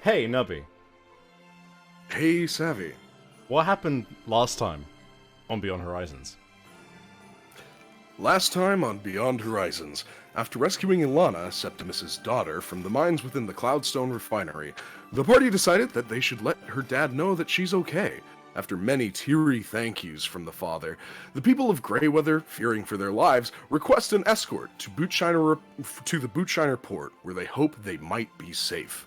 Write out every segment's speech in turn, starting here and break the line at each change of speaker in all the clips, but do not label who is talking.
Hey, Nubby.
Hey, Savvy.
What happened last time on Beyond Horizons?
Last time on Beyond Horizons, after rescuing Ilana, Septimus's daughter, from the mines within the Cloudstone refinery, the party decided that they should let her dad know that she's okay. After many teary thank yous from the father, the people of Greyweather, fearing for their lives, request an escort to the Bootshiner port, where they hope they might be safe.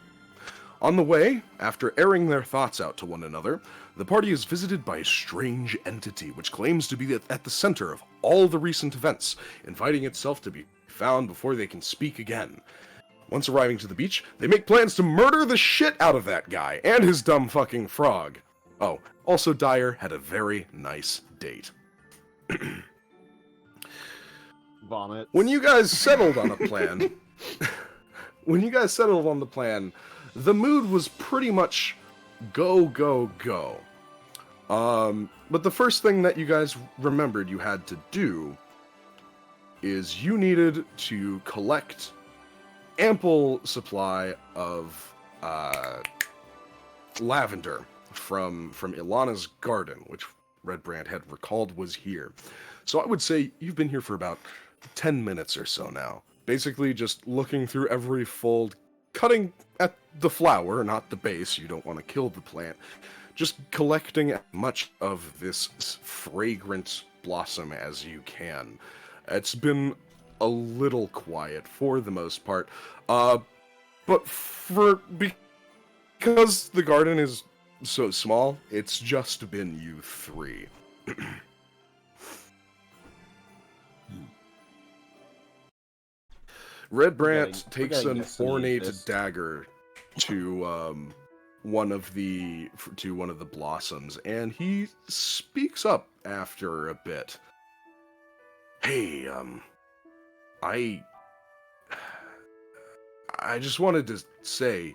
On the way, after airing their thoughts out to one another, the party is visited by a strange entity which claims to be at the center of all the recent events, inviting itself to be found before they can speak again. Once arriving to the beach, they make plans to murder the shit out of that guy and his dumb fucking frog. Oh, also Dyer had a very nice date.
Vomit.
When you guys settled on a plan, the mood was pretty much go, go, go. But the first thing that you guys remembered you had to do is you needed to collect ample supply of lavender from Ilana's garden, which Redbrand had recalled was here. So I would say you've been here for about 10 minutes or so now. Basically just looking through every fold, cutting at the flower, not the base. You don't want to kill the plant. Just collecting as much of this fragrant blossom as you can. It's been a little quiet for the most part. But because the garden is so small, it's just been you three. Redbrand takes an ornate dagger to one of the blossoms, and he speaks up after a bit. Hey, I just wanted to say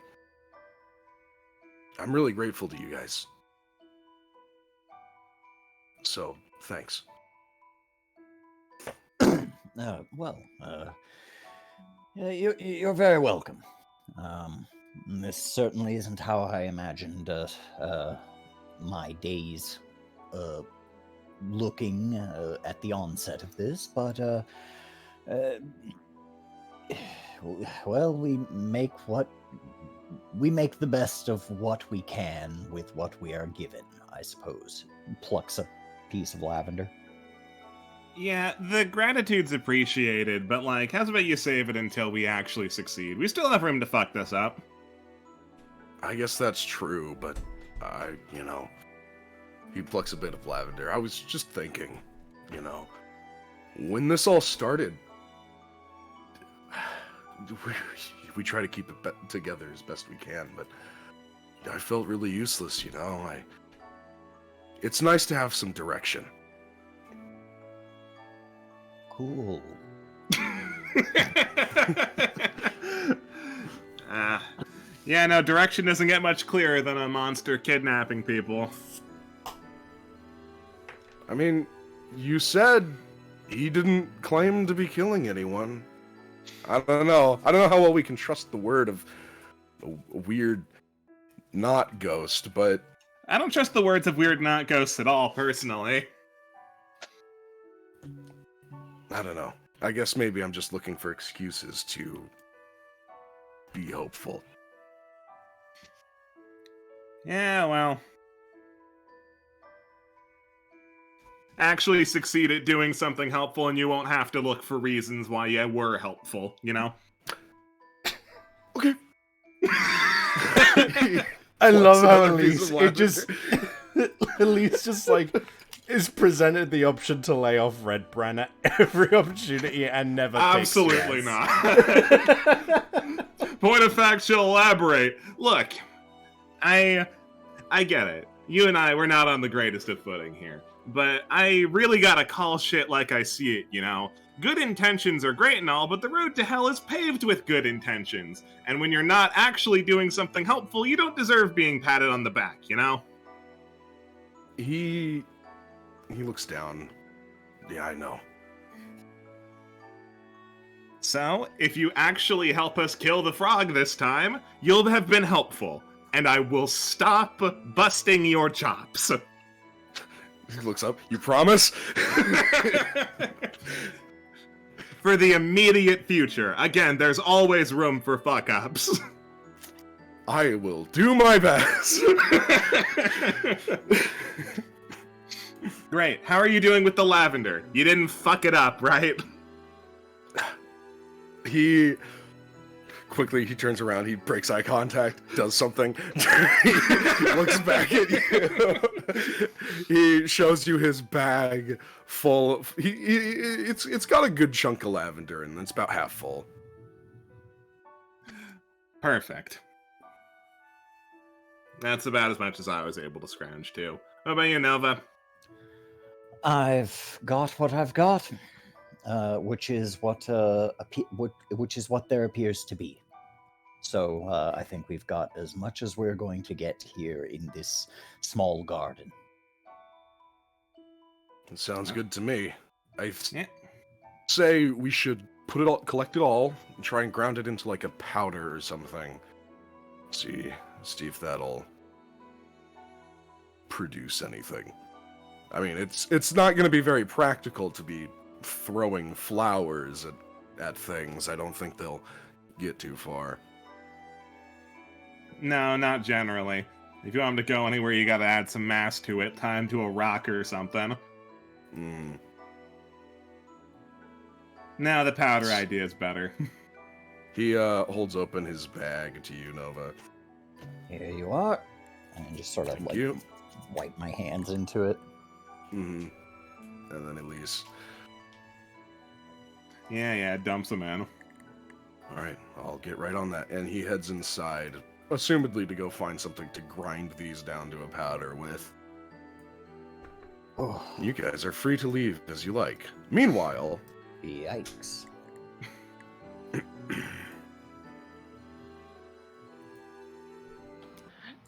I'm really grateful to you guys. So, thanks.
You're very welcome. This certainly isn't how I imagined my days looking at the onset of this, but well, we make the best of what we can with what we are given, I suppose. Plucks a piece of lavender.
Yeah, the gratitude's appreciated, but how's about you save it until we actually succeed? We still have room to fuck this up.
I guess that's true, but he plucks a bit of lavender. I was just thinking, when this all started, we try to keep it together as best we can, but I felt really useless, It's nice to have some direction.
Cool.
Yeah, no, direction doesn't get much clearer than a monster kidnapping people.
I mean, you said he didn't claim to be killing anyone. I don't know how well we can trust the word of a weird not ghost, but
I don't trust the words of weird not ghosts at all, personally.
I don't know. I guess maybe I'm just looking for excuses to be hopeful.
Yeah, well. Actually succeed at doing something helpful and you won't have to look for reasons why you were helpful,
Okay.
I love how Elise just is presented the option to lay off Redbrand at every opportunity and never
Absolutely not. Point of fact, she'll elaborate. Look, I get it. You and I, we're not on the greatest of footing here. But I really gotta call shit like I see it, Good intentions are great and all, but the road to hell is paved with good intentions. And when you're not actually doing something helpful, you don't deserve being patted on the back,
He looks down. Yeah, I know.
So, if you actually help us kill the frog this time, you'll have been helpful. and I will stop busting your chops.
He looks up. You promise?
For the immediate future. Again, there's always room for fuck-ups.
I will do my best.
Great. How are you doing with the lavender? You didn't fuck it up, right?
He turns around, he breaks eye contact, does something, he looks back at you, he shows you his bag full of, it's got a good chunk of lavender, and it's about half full.
Perfect. That's about as much as I was able to scrounge too. What about you, Nova?
I've got what I've got, which is what there appears to be. So I think we've got as much as we're going to get here in this small garden.
It sounds good to me. I
Yeah.
say we should collect it all, and try and ground it into like a powder or something. See if that'll produce anything. I mean, it's not going to be very practical to be throwing flowers at things. I don't think they'll get too far.
No, not generally. If you want them to go anywhere, you gotta add some mass to it, tie them to a rock or something. No, the powder idea is better.
He holds open his bag to you, Nova.
Here you are. And I just sort of
Thank you.
wipe my hands into it.
And then Elise.
Yeah, dumps them in.
Alright, I'll get right on that. And he heads inside, assumedly to go find something to grind these down to a powder with.
Oh,
You guys are free to leave as you like. Meanwhile,
yikes.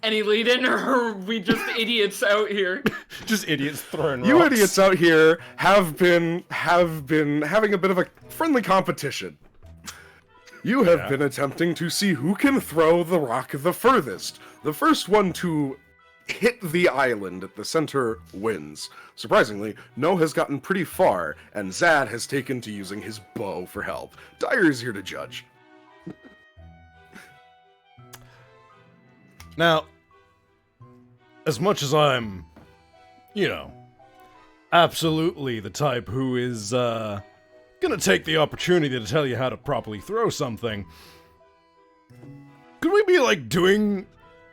Any lead in, or are we just idiots out here?
Just idiots throwing
you
rocks.
idiots out here have been having a bit of a friendly competition. You have been attempting to see who can throw the rock the furthest. The first one to hit the island at the center wins. Surprisingly, No has gotten pretty far, and Zad has taken to using his bow for help. Dyer is here to judge.
Now, as much as I'm, absolutely the type who is, gonna take the opportunity to tell you how to properly throw something, could we be, doing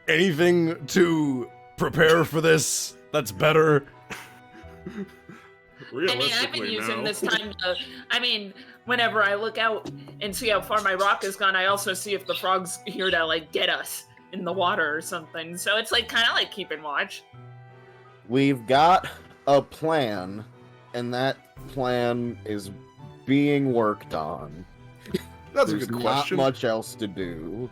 anything to prepare for this that's better?
I mean, I've been using this time to, whenever I look out and see how far my rock has gone, I also see if the frog's here to, get us in the water or something. So it's, kind of like keeping watch.
We've got a plan, and that plan is being worked on.
That's
There's
a good question.
not much else to do.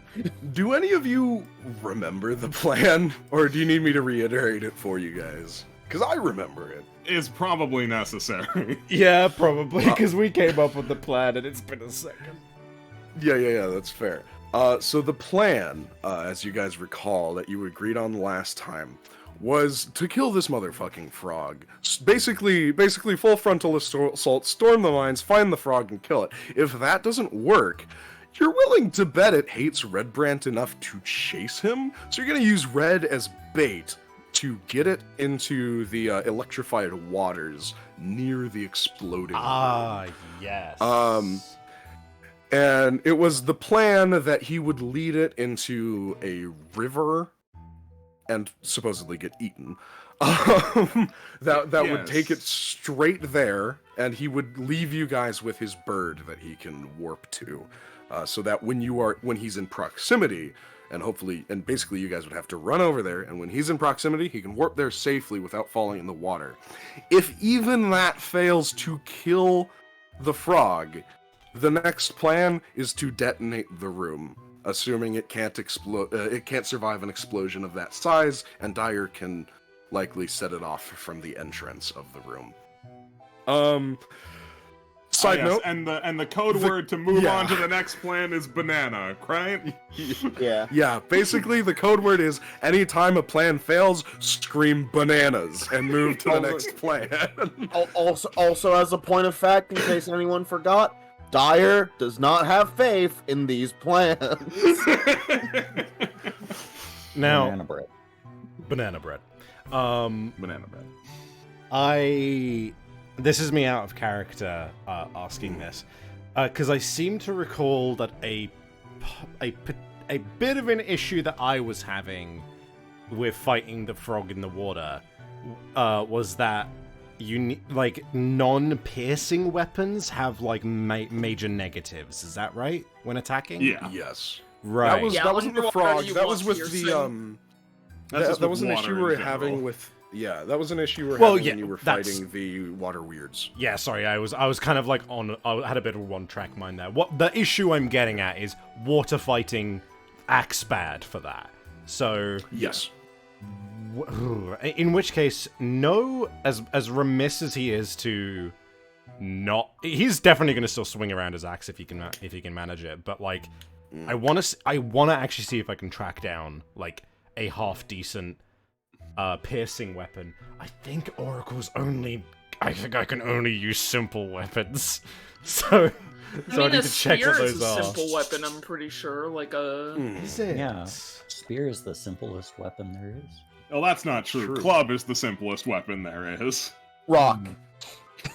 Do any of you remember the plan, or do you need me to reiterate it for you guys? Because I remember it.
Is probably necessary.
Yeah, probably, because we came up with the plan and it's been a second.
Yeah, that's fair. So the plan, as you guys recall, that you agreed on last time, was to kill this motherfucking frog. Basically full frontal assault, storm the mines, find the frog, and kill it. If that doesn't work, you're willing to bet it hates Redbrand enough to chase him, so you're gonna use Red as bait to get it into the electrified waters near the exploding room.
Yes.
And it was the plan that he would lead it into a river and supposedly get eaten. That would take it straight there, and he would leave you guys with his bird that he can warp to, so that when he's in proximity, and basically you guys would have to run over there, and when he's in proximity, he can warp there safely without falling in the water. If even that fails to kill the frog, the next plan is to detonate the room, assuming it can't explode. It can't survive an explosion of that size, and Dyer can likely set it off from the entrance of the room. Side note,
and the code word to move
yeah.
on to the next plan is banana, right?
Yeah.
yeah, basically the code word is anytime a plan fails, scream bananas and move to the next plan.
Also, as a point of fact, in case anyone forgot, Dyer does not have faith in these plans.
Now,
Banana bread.
banana bread.
Banana bread.
This is me out of character asking this, because I seem to recall that a bit of an issue that I was having with fighting the frog in the water was that like non-piercing weapons have like major negatives. Is that right when attacking?
Yeah.
Yes.
Right.
That wasn't the frog.
you
That was
want
with
piercing.
That's
that was an
water
issue
in
we were
general.
having with. Yeah, that was an issue we were
Well,
having
yeah,
when you were
that's-
fighting the water weirds.
Yeah, sorry, I was kind of like I had a bit of a one-track mind there. What the issue I'm getting at is water fighting acts bad for that. So,
Yes.
in which case, no, as remiss as he is to not, he's definitely going to still swing around his axe if he can manage it. But like, I want to actually see if I can track down like a half decent piercing weapon. I think I think I can only use simple weapons. So
I mean,
need
a
to check what
spear is
those
a
are.
simple weapon, I'm pretty sure. Like a...
Is it?
Yeah. Spear is the simplest weapon there is.
Well, that's not true.
True.
Club is the simplest weapon there is.
Rock.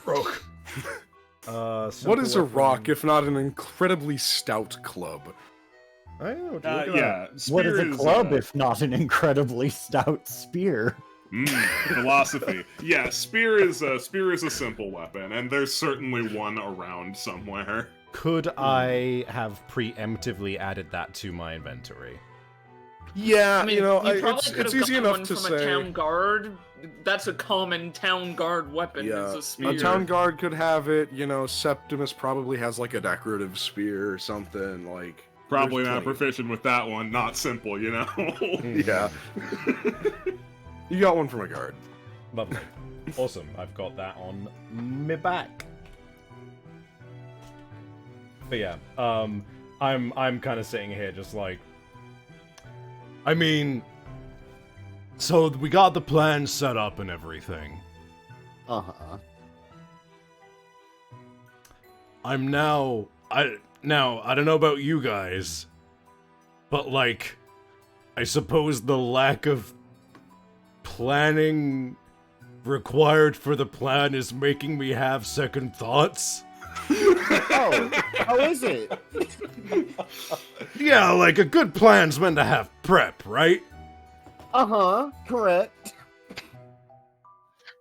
What
Simple
is a
weapon.
rock if not an incredibly stout club?
I don't know what you're looking at.
Yeah.
What is
spear
a club
uh,
if not an incredibly stout spear?
philosophy. Yeah, spear is a simple weapon, and there's certainly one around somewhere.
Could I have preemptively added that to my inventory?
Yeah,
I mean,
you know,
probably could
it's
have
easy
gotten
enough
one
to
from a
say.
town guard. That's a common town guard weapon.
Yeah,
Is a spear.
a town guard could have it. You know, Septimus probably has like a decorative spear or something. Like
Probably
there's
not
plenty.
proficient with that one. Not simple, you know.
Yeah. You got one from a guard.
Lovely. Awesome. I've got that on me back. But yeah, I'm kind of sitting here just like, I mean, so we got the plan set up and everything.
Uh-huh.
I don't know about you guys, but like, I suppose the lack of planning required for the plan is making me have second thoughts.
Oh, how is it?
Yeah, like a good plan's meant to have prep, right?
Uh-huh, correct.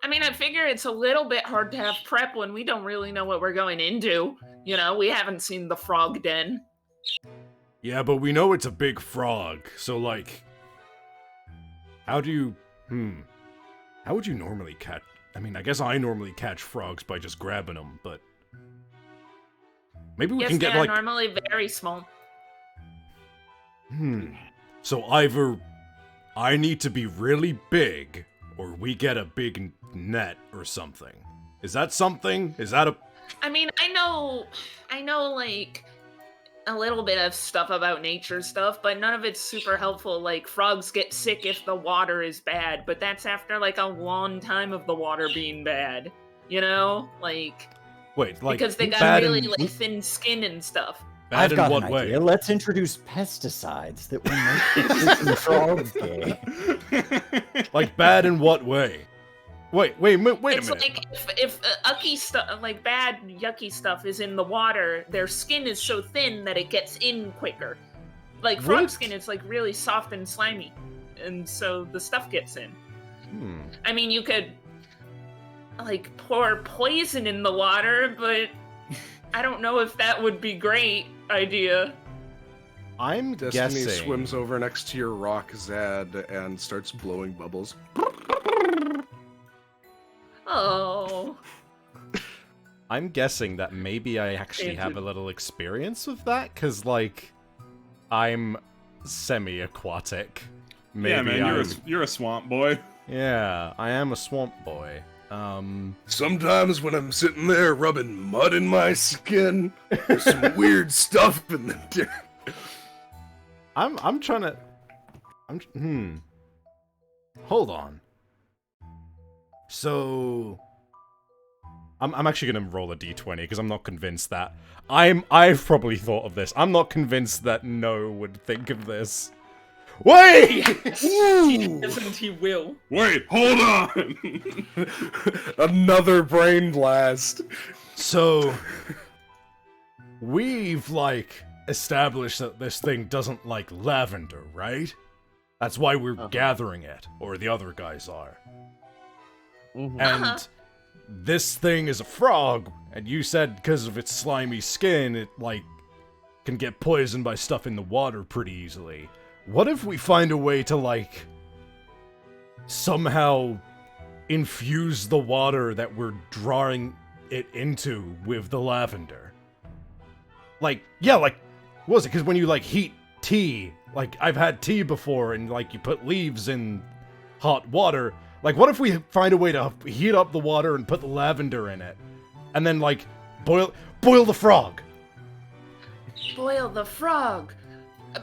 I mean, I figure it's a little bit hard to have prep when we don't really know what we're going into. You know, we haven't seen the frog den.
Yeah, but we know it's a big frog, so like, how would you normally catch? I mean, I guess I normally catch frogs by just grabbing them, but maybe we
Yes,
can
they
get
are
like,
normally very small.
So either I need to be really big, or we get a big net or something. Is that something? Is that a?
I mean, I know, like, a little bit of stuff about nature stuff, but none of it's super helpful. Like, frogs get sick if the water is bad, but that's after, like, a long time of the water being bad. You know? Like,
Wait, like
because they got
bad
really,
in,
like, thin skin and stuff.
bad
I've
in
got
what
an
way?
idea. Let's introduce pesticides that will make the frogs gay.
Like bad in what way? Wait a
It's
minute.
like if ucky stuff, like bad yucky stuff, is in the water, their skin is so thin that it gets in quicker. Like frog
What?
skin is like really soft and slimy, and so the stuff gets in. I mean, you could like pour poison in the water, but I don't know if that would be great idea.
I'm
Destiny
guessing.
swims over next to your rock, Zad, and starts blowing bubbles.
Oh,
I'm guessing that maybe I actually have a little experience with that, because, like, I'm semi-aquatic. Maybe
yeah, man,
I'm...
you're a swamp boy.
Yeah, I am a swamp boy.
Sometimes when I'm sitting there rubbing mud in my skin, there's some weird stuff in the dirt.
I'm trying to. Hold on. So, I'm actually gonna roll a d20 because I'm not convinced that I've probably thought of this. I'm not convinced that No would think of this. Wait!
Isn't he will?
Wait, hold on!
Another brain blast.
So, we've like established that this thing doesn't like lavender, right? That's why we're gathering it, or the other guys are. And this thing is a frog, and you said because of its slimy skin, it like can get poisoned by stuff in the water pretty easily. What if we find a way to like somehow infuse the water that we're drawing it into with the lavender? Like, yeah, like, what was it? Because when you like heat tea, like I've had tea before, and like you put leaves in hot water. Like, what if we find a way to heat up the water and put the lavender in it, and then like boil the frog?
Boil the frog.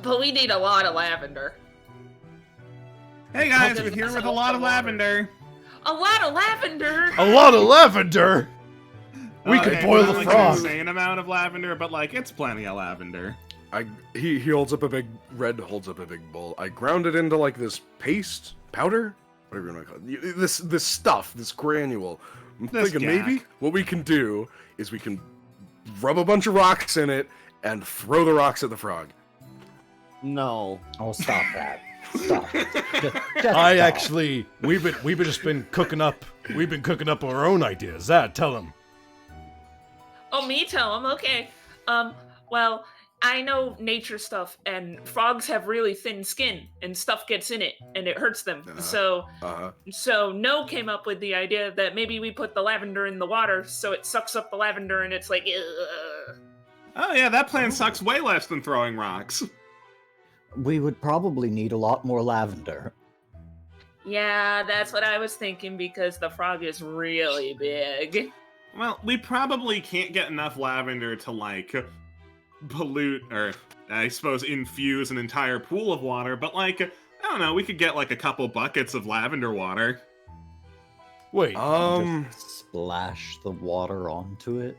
But we need a lot of lavender.
Hey guys, we're here with a lot of lavender.
A lot of lavender?
A lot of lavender. We could
Okay,
boil
not
the
like
frog.
an insane amount of lavender, but like it's plenty of lavender.
He holds up a big holds up a big bowl. I ground it into like this paste, powder, whatever you want to call it. This stuff, this granule. I'm
This
thinking
gack.
maybe what we can do is we can rub a bunch of rocks in it and throw the rocks at the frog.
No.
Oh, stop that. Stop. Just
I
stop.
actually, we've just been cooking up our own ideas. Zad, tell him.
Oh, me tell him? Okay. Well, I know nature stuff, and frogs have really thin skin, and stuff gets in it, and it hurts them. So No came up with the idea that maybe we put the lavender in the water, so it sucks up the lavender, and it's like, ugh.
Oh yeah, that plan sucks way less than throwing rocks.
We would probably need a lot more lavender.
Yeah, that's what I was thinking, because the frog is really big.
Well, we probably can't get enough lavender to like pollute or I suppose infuse an entire pool of water, but like I don't know, we could get like a couple buckets of lavender water.
Wait,
Just splash the water onto it.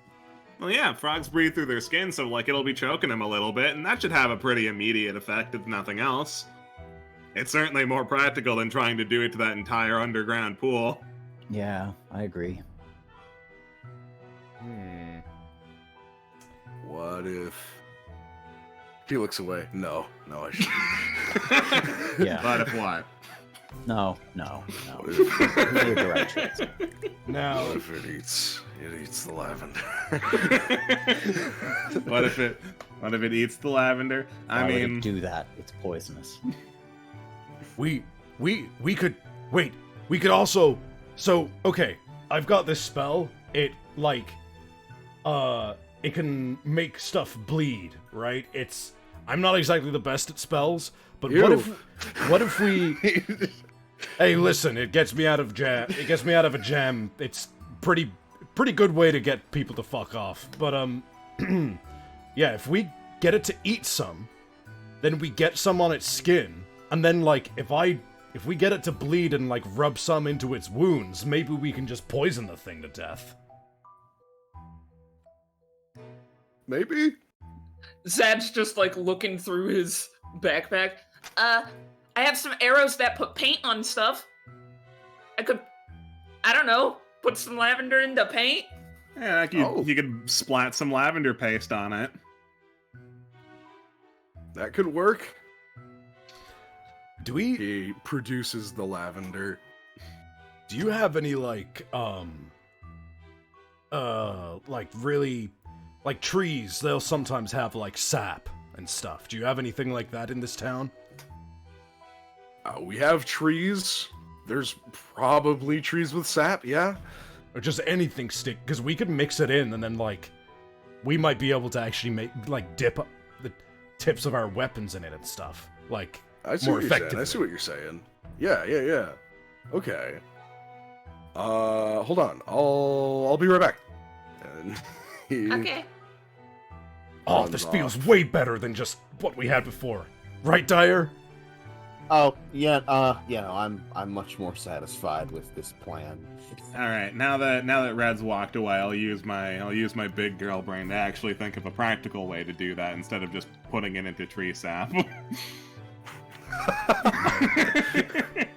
Well, yeah, frogs breathe through their skin, so like it'll be choking them a little bit, and that should have a pretty immediate effect if nothing else. It's certainly more practical than trying to do it to that entire underground pool.
Yeah, I agree.
What if he looks away? No, I shouldn't.
Yeah.
But if what?
No.
What if,
No directions.
now
what if it eats the lavender?
What if it eats the lavender?
Why
I
would
mean,
it do that? It's poisonous.
we could wait. We could also. So okay, I've got this spell. It like, it can make stuff bleed. Right? I'm not exactly the best at spells, but what if we? Hey, listen! It gets me out of jam. It gets me out of a jam. It's pretty good way to get people to fuck off. But yeah, if we get it to eat some, then we get some on its skin, and then like if we get it to bleed and like rub some into its wounds, maybe we can just poison the thing to death.
Maybe.
Zad's just like looking through his backpack. I have some arrows that put paint on stuff. I don't know, put some lavender into paint?
yeah, like you could splat some lavender paste on it.
That could work.
Do we?
He produces the lavender.
Do you have any like really like trees? They'll sometimes have like sap and stuff. Do you have anything like that in this town?
We have trees. There's probably trees with sap, yeah?
Or just anything stick, because we could mix it in and then like we might be able to actually make like dip the tips of our weapons in it and stuff, like
I see
more
what you're saying.
effectively.
I see what you're saying. Yeah. Okay. Hold on. I'll be right back. And he
Okay.
Oh,
runs
this
off.
feels way better than just what we had before. Right, Dyer?
Oh, yeah, I'm much more satisfied with this plan.
All right, now that Red's walked away, I'll use my big girl brain to actually think of a practical way to do that instead of just putting it into tree sap.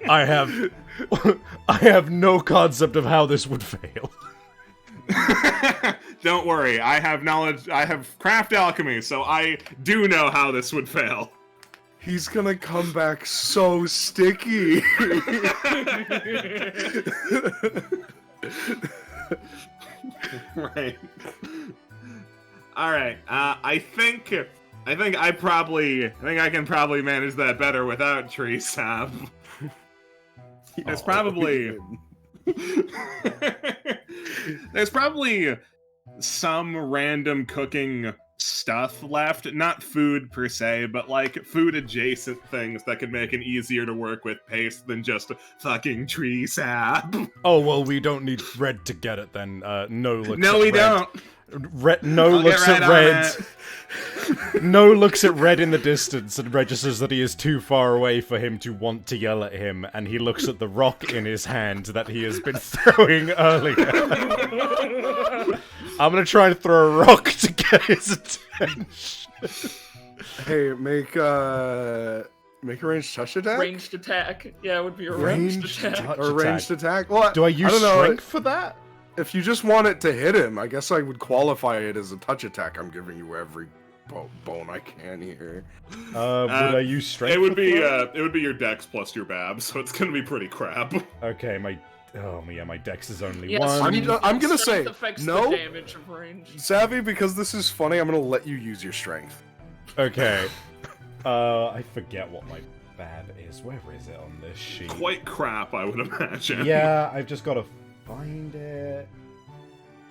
I have no concept of how this would fail.
Don't worry, I have knowledge. I have craft alchemy, so I do know how this would fail.
He's gonna come back so sticky.
Right. All right. I think I can probably manage that better without tree sap. There's probably there's probably some random cooking stuff left, not food per se, but like food adjacent things that could make it easier to work with paste than just fucking tree sap.
Oh, well, we don't need Red to get it then. No looks
No,
at
we
Red.
don't.
No
I'll get
looks
right
at
on
Red.
it.
No looks at Red in the distance and registers that he is too far away for him to want to yell at him, and he looks at the rock in his hand that he has been throwing earlier. I'm gonna try and throw a rock to get his attention.
Hey, make a ranged touch attack?
Ranged attack. Yeah, it would be a ranged attack.
touch
Or ranged
attack.
attack? Well,
Do I use
don't know.
strength for that?
If you just want it to hit him, I guess I would qualify it as a touch attack. I'm giving you every bone I can here.
Would I use strength?
It would
for
be
that?
it would be your dex plus your bab, so it's gonna be pretty crap.
Okay, my dex is only
Yes,
one.
I'm gonna
strength
say,
affects
no.
the damage of range.
Savvy, because this is funny, I'm gonna let you use your strength.
Okay. I forget what my bab is. Where is it on this sheet?
Quite crap, I would imagine.
Yeah, I've just got to find it.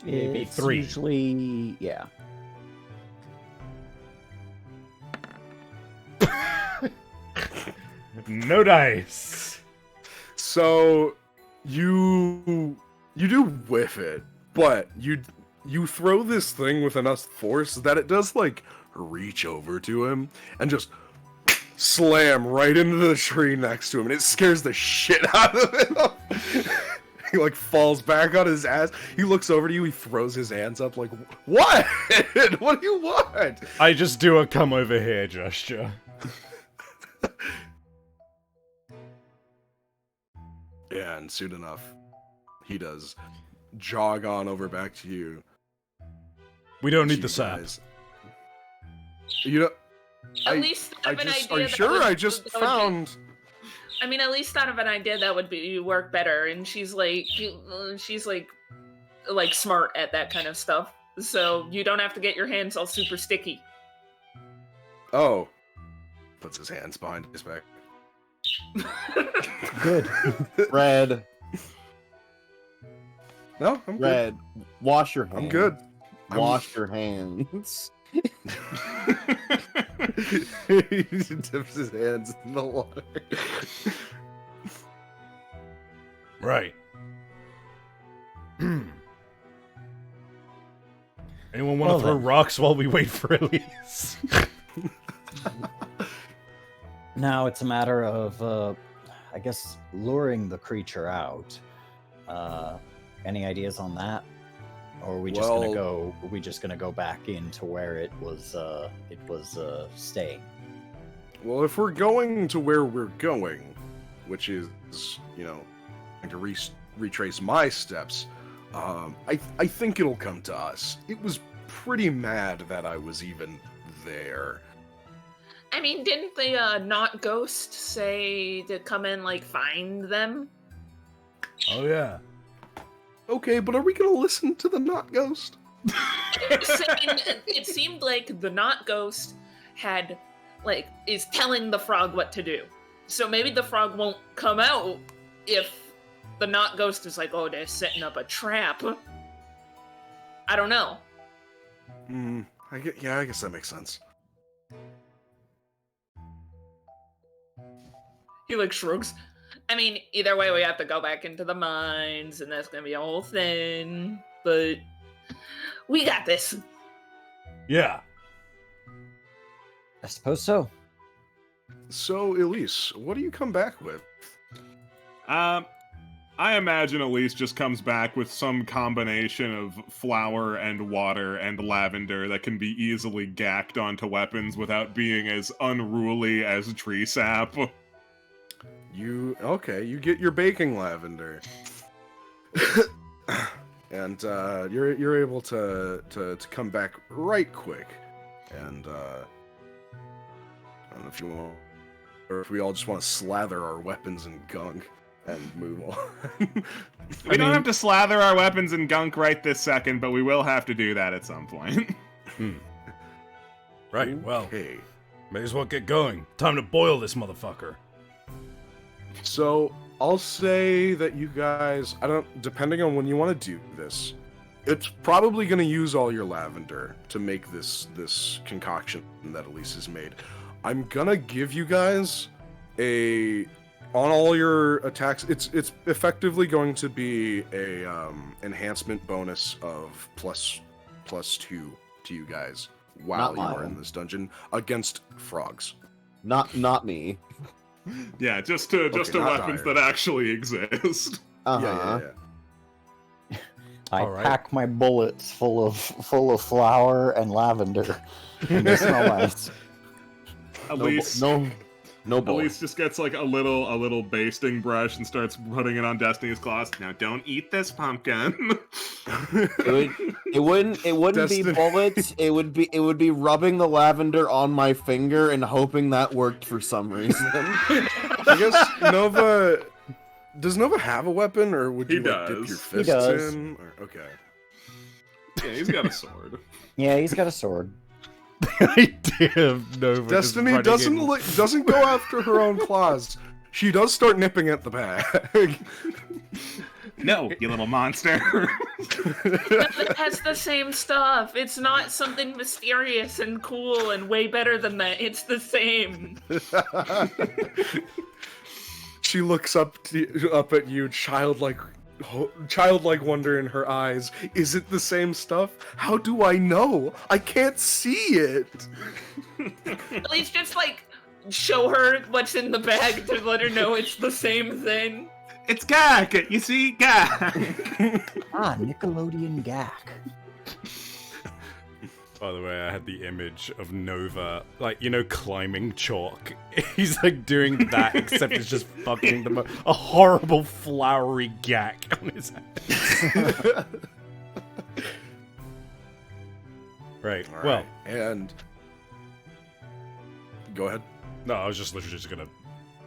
Maybe
It's
3.
usually, yeah.
No dice.
So you do whiff it, but you throw this thing with enough force that it does like reach over to him and just slam right into the tree next to him, and it scares the shit out of him. He like falls back on his ass. He looks over to you. He throws his hands up like, "What? What do you want?"
I just do a come over here gesture.
Yeah, and soon enough, he does jog on over back to you.
We don't need
You
the sap.
guys- You know,
At
I-
least
I
have an
just
idea.
are you
that
sure?
would-
I just
that would be-
found.
I mean, at least out of an idea that would be work better. And she's like smart at that kind of stuff. So you don't have to get your hands all super sticky.
Oh, puts his hands behind his back.
Good.
Red,
No, I'm good.
Red, wash your hands.
I'm good.
Wash your hands.
He dips his hands in the water.
Right. Anyone want to
Well
throw
then.
rocks while we wait for Elise?
Now it's a matter of, I guess, luring the creature out. Any ideas on that? Or are we just
Well-
gonna go? Are we just gonna go back into where it was staying?
Well, if we're going to where we're going, which is, going to retrace my steps, I think it'll come to us. It was pretty mad that I was even there.
I mean, didn't the not ghost say to come and like find them?
Oh yeah.
Okay, but are we gonna listen to the not ghost?
It seemed like the not ghost is telling the frog what to do. So maybe the frog won't come out if the not ghost is like, oh, they're setting up a trap. I don't know.
I guess that makes sense.
He like shrugs. I mean, either way, we have to go back into the mines, and that's gonna be a whole thing. But we got this.
Yeah.
I suppose so.
So, Elise, what do you come back with?
I imagine Elise just comes back with some combination of flour and water and lavender that can be easily gacked onto weapons without being as unruly as tree sap.
You get your baking lavender. And you're able to come back right quick. And I don't know if you want, or if we all just want to slather our weapons in gunk and move on.
We don't have to slather our weapons in gunk right this second, but we will have to do that at some point.
Right, well,
Okay.
may as well get going. Time to boil this motherfucker.
So I'll say that you guys, depending on when you want to do this, it's probably going to use all your lavender to make this concoction that Elise has made. I'm gonna give you guys on all your attacks. It's effectively going to be a enhancement bonus of plus 2 to you guys while
Not
you are
mine.
in this dungeon against frogs.
Not me.
Yeah, just to
not
weapons
dire.
that actually exist.
Uh-huh.
Yeah.
I
All right.
pack my bullets full of flour and lavender. And they smell nice.
Elise,
No bull.
Elise just gets like a little basting brush and starts putting it on Destiny's claws. Now don't eat this pumpkin.
It wouldn't be
Destiny.
bullets. It would be rubbing the lavender on my finger and hoping that worked for some reason.
I guess Nova. Does Nova have a weapon, or would
He
you like, dip
does.
your
He
fists
does.
in? Or, okay.
Yeah, he's got a sword.
Yeah, he's got a sword.
Idea of Nova. just
Destiny
running
doesn't
in.
doesn't go after her own claws. She does start nipping at the bag.
No, you little monster.
It has the same stuff. It's not something mysterious and cool and way better than that. It's the same.
She looks up at you, childlike wonder in her eyes. Is it the same stuff? How do I know? I can't see it.
At least just like show her what's in the bag to let her know it's the same thing.
It's Gak! You see? Gak!
Ah, Nickelodeon Gak.
By the way, I had the image of Nova, like, climbing chalk. He's like doing that, except it's just fucking a horrible flowery gack on his head. Right.
All
Well,
right, and go ahead.
no, I was just literally just gonna.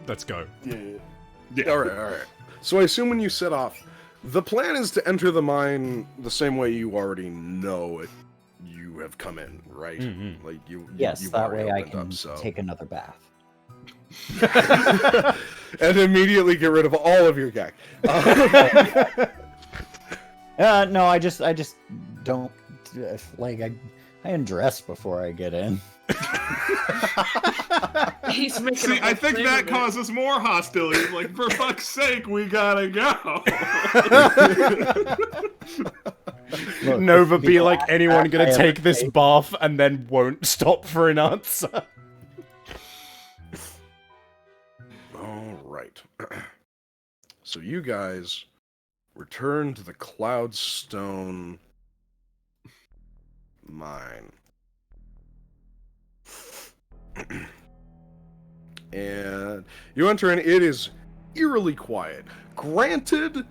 Let's go.
Yeah.
All right. So I assume when you set off, the plan is to enter the mine the same way you already know it. You have come in, right?
Mhm.
Like you've
Yes, that
already
way I
opened
can
up, so.
take another bath.
And immediately get rid of all of your gag.
No, I just don't like I undress before I get in.
He's making
See,
a
I
whole
think
thing
that
of it.
causes more hostility. Like, for fuck's sake, we gotta go.
Look,
Nova be
people,
like, anyone
I
gonna
am
take this
a-
bath and then won't stop for an answer?
All right. So you guys return to the Cloudstone mine. And you enter and it is eerily quiet. Granted,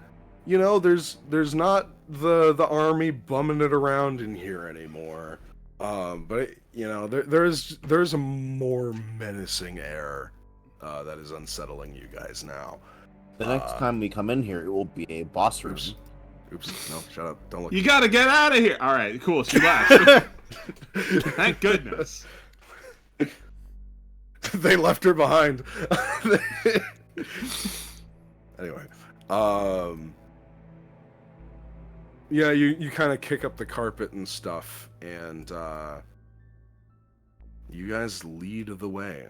there's not the army bumming it around in here anymore. But there's a more menacing air that is unsettling you guys now.
The next time we come in here, it will be a boss room.
Oops. No, shut up. Don't look.
You gotta get out of here. All right, cool. She left. Thank goodness.
They left her behind. Anyway, yeah, you kind of kick up the carpet and stuff, and you guys lead the way.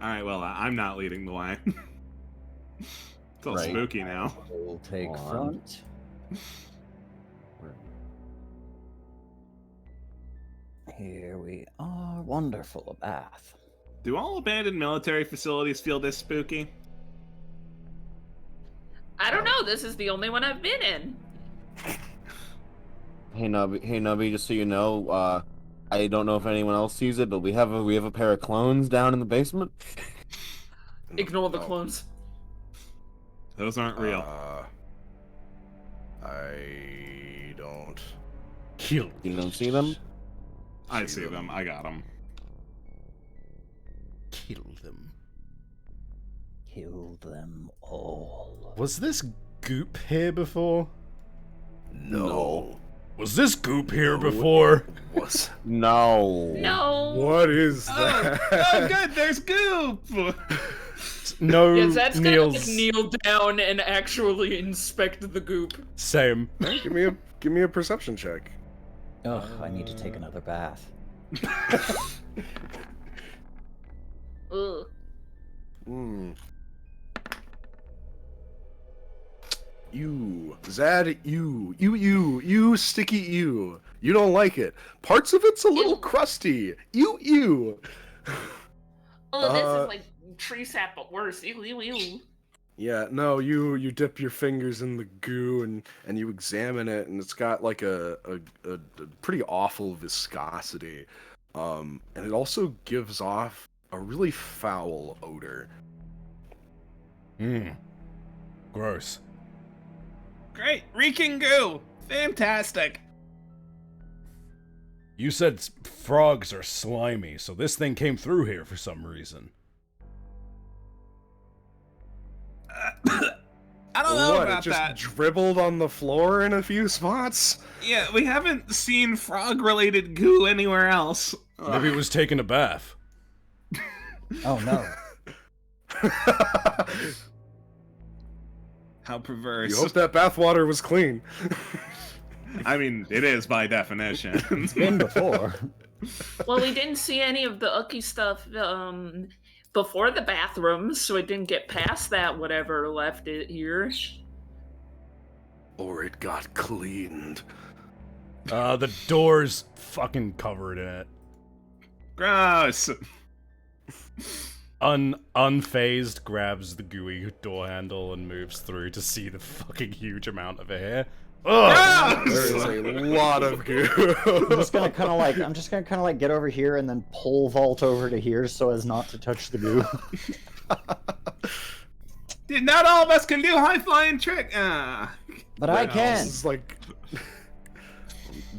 All right, well, I'm not leading the way. It's all
Right.
spooky now.
We'll take
Hold on.
front. Here we are. Wonderful, a bath.
Do all abandoned military facilities feel this spooky?
I don't know. This is the only one I've been in.
Hey Nubby, just so you know, I don't know if anyone else sees it, but we have a pair of clones down in the basement.
Ignore the
Oh,
clones.
Those aren't real.
I don't.
Kill.
You don't see them?
I see them. I got them.
Kill them.
Kill them all.
Was this goop here before?
No.
Was this goop here before?
What?
No.
No.
What is
Oh,
that?
oh, good. There's goop.
No,
Yes, that's gonna
Niels.
like, kneel down and actually inspect the goop.
Same.
Hey, give me a perception check.
Ugh, I need to take another bath.
Ugh.
Hmm. You, Zad, you, sticky you. You don't like it. Parts of it's a little
Ew.
crusty. You.
Oh, this
Uh,
is like tree sap, but worse. Ew, ew, ew.
Yeah, no, you dip your fingers in the goo and you examine it, and it's got like a pretty awful viscosity. And it also gives off a really foul odor.
Hmm. Gross.
Great. Reeking goo. Fantastic.
You said frogs are slimy, so this thing came through here for some reason.
I don't know
What,
about
it just
that.
dribbled on the floor in a few spots?
Yeah, we haven't seen frog-related goo anywhere else.
Maybe it was taking a bath.
Oh no.
How perverse.
You hope that bathwater was clean.
I mean, it is by definition.
Been before.
Well, we didn't see any of the ucky stuff before the bathrooms, so it didn't get past that whatever left it here.
Or it got cleaned.
The door's fucking covered in it.
Gross.
Unfazed grabs the gooey door handle and moves through to see the fucking huge amount of it here. Ugh!
There is a lot of goo.
I'm just gonna kind of like get over here and then pole vault over to here so as not to touch the goo.
Dude, not all of us can do high-flying trick.
But I
This
can.
is like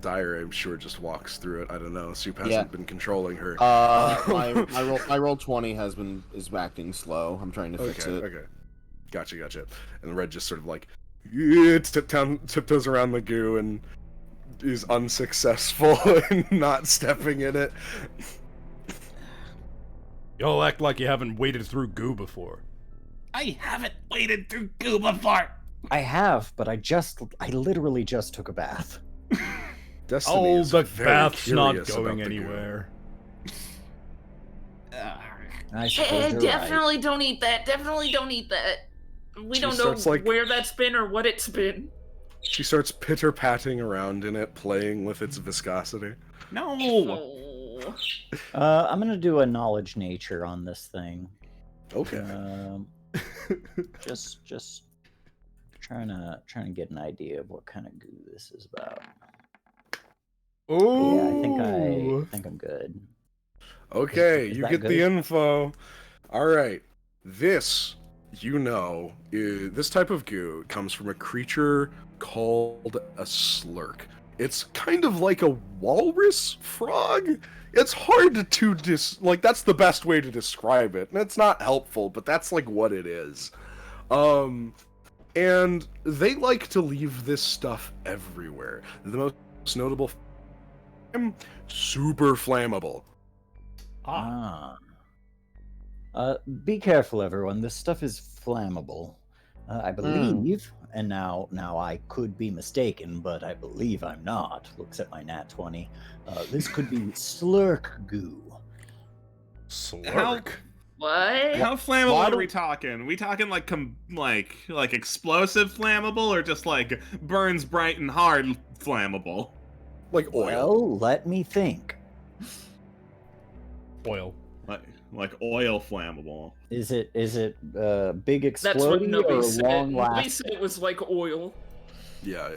Dyer, I'm sure, just walks through it. I don't know. Soup hasn't
Yeah.
been controlling her.
My roll 20 is acting slow. I'm trying to fix it.
Okay. Gotcha. And Red just sort of like tiptoes around the goo and is unsuccessful in not stepping in it.
Y'all act like you haven't waded through goo before.
I haven't waded through goo before.
I have, but I literally just took a bath.
Destiny
Oh,
is
the
very
bath's not
curious
going
about the goo.
anywhere.
I suppose you're
Definitely don't eat that. Definitely don't eat that. We
She
don't know
starts, like-
where that's been or what it's been.
She starts pitter-patting around in it, playing with its viscosity.
No.
Oh.
I'm gonna do a knowledge nature on this thing.
Okay.
Just trying to get an idea of what kind of goo this is about.
Ooh.
Yeah, I think I'm good.
Okay,
Is
you
that
get
good?
the info. All right. This, this type of goo comes from a creature called a slurk. It's kind of like a walrus frog. It's hard to that's the best way to describe it. And it's not helpful, but that's like what it is. And they like to leave this stuff everywhere. The most notable super flammable.
Be careful, everyone. This stuff is flammable. I believe, and now I could be mistaken, but I believe I'm not. Looks at my nat 20. This could be slurk goo.
Slurk.
What?
How flammable
Why
are
do-
we talking? We talking like like explosive flammable, or just like burns bright and hard flammable?
Like oil.
Well, let me think.
Oil.
Like oil flammable.
Is it big
That's what
exploding or
nobody said.
long
Nobody
lasting?
said it was like oil.
Yeah.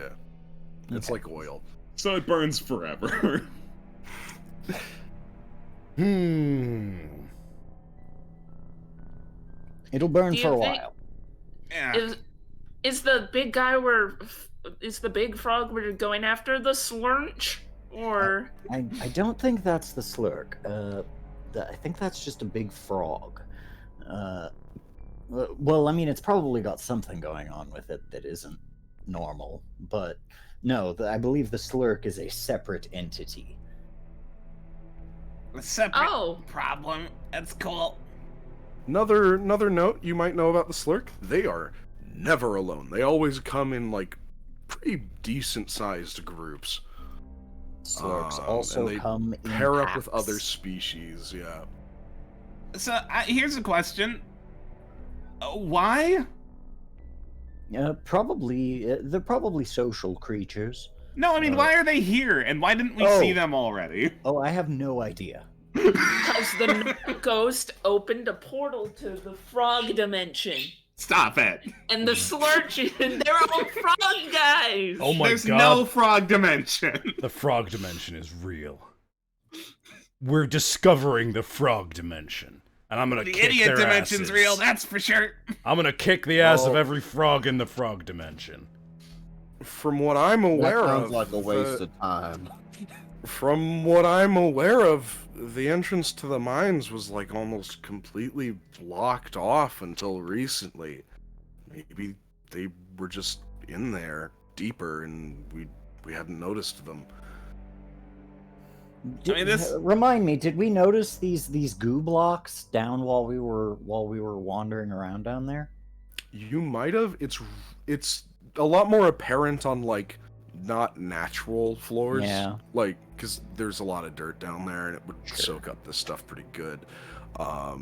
It's
Okay.
like oil.
So it burns forever.
It'll burn
Do you
for a
think-
while.
Yeah.
Is the big guy is the big frog we're going after the slurch? Or
I don't think that's the slurk. I think that's just a big frog. Well, I mean, it's probably got something going on with it that isn't normal. But no, I believe the slurk is a separate entity.
A separate
Oh.
problem. That's cool.
Another note you might know about the Slurk, they are never alone. They always come in like pretty decent sized groups.
Slurks
and
also
they
come in
Pair up with
packs.
other species, yeah.
So here's a question. Why?
Probably they're probably social creatures.
No, I mean,
Uh,
why are they here, and why didn't we see them already?
Oh, I have no idea.
because the ghost opened a portal to the frog dimension.
Stop it.
And the slurch, they're all frog guys.
Oh my
There's
god.
no frog dimension.
The frog dimension is real. We're discovering the frog dimension. And I'm gonna
The
kick
idiot
their
dimension's
asses.
real, that's for sure.
I'm gonna kick the ass of
Oh.
every frog in the frog dimension.
From what I'm
That
aware
sounds
of,
like a waste of time.
from what I'm aware of, the entrance to the mines was like almost completely blocked off until recently. Maybe they were just in there deeper and we hadn't noticed them.
Remind me, did we notice these goo blocks down while we were wandering around down there?
You might have. It's a lot more apparent on like not natural floors.
Yeah.
Like because there's a lot of dirt down there and it would soak up this stuff pretty good.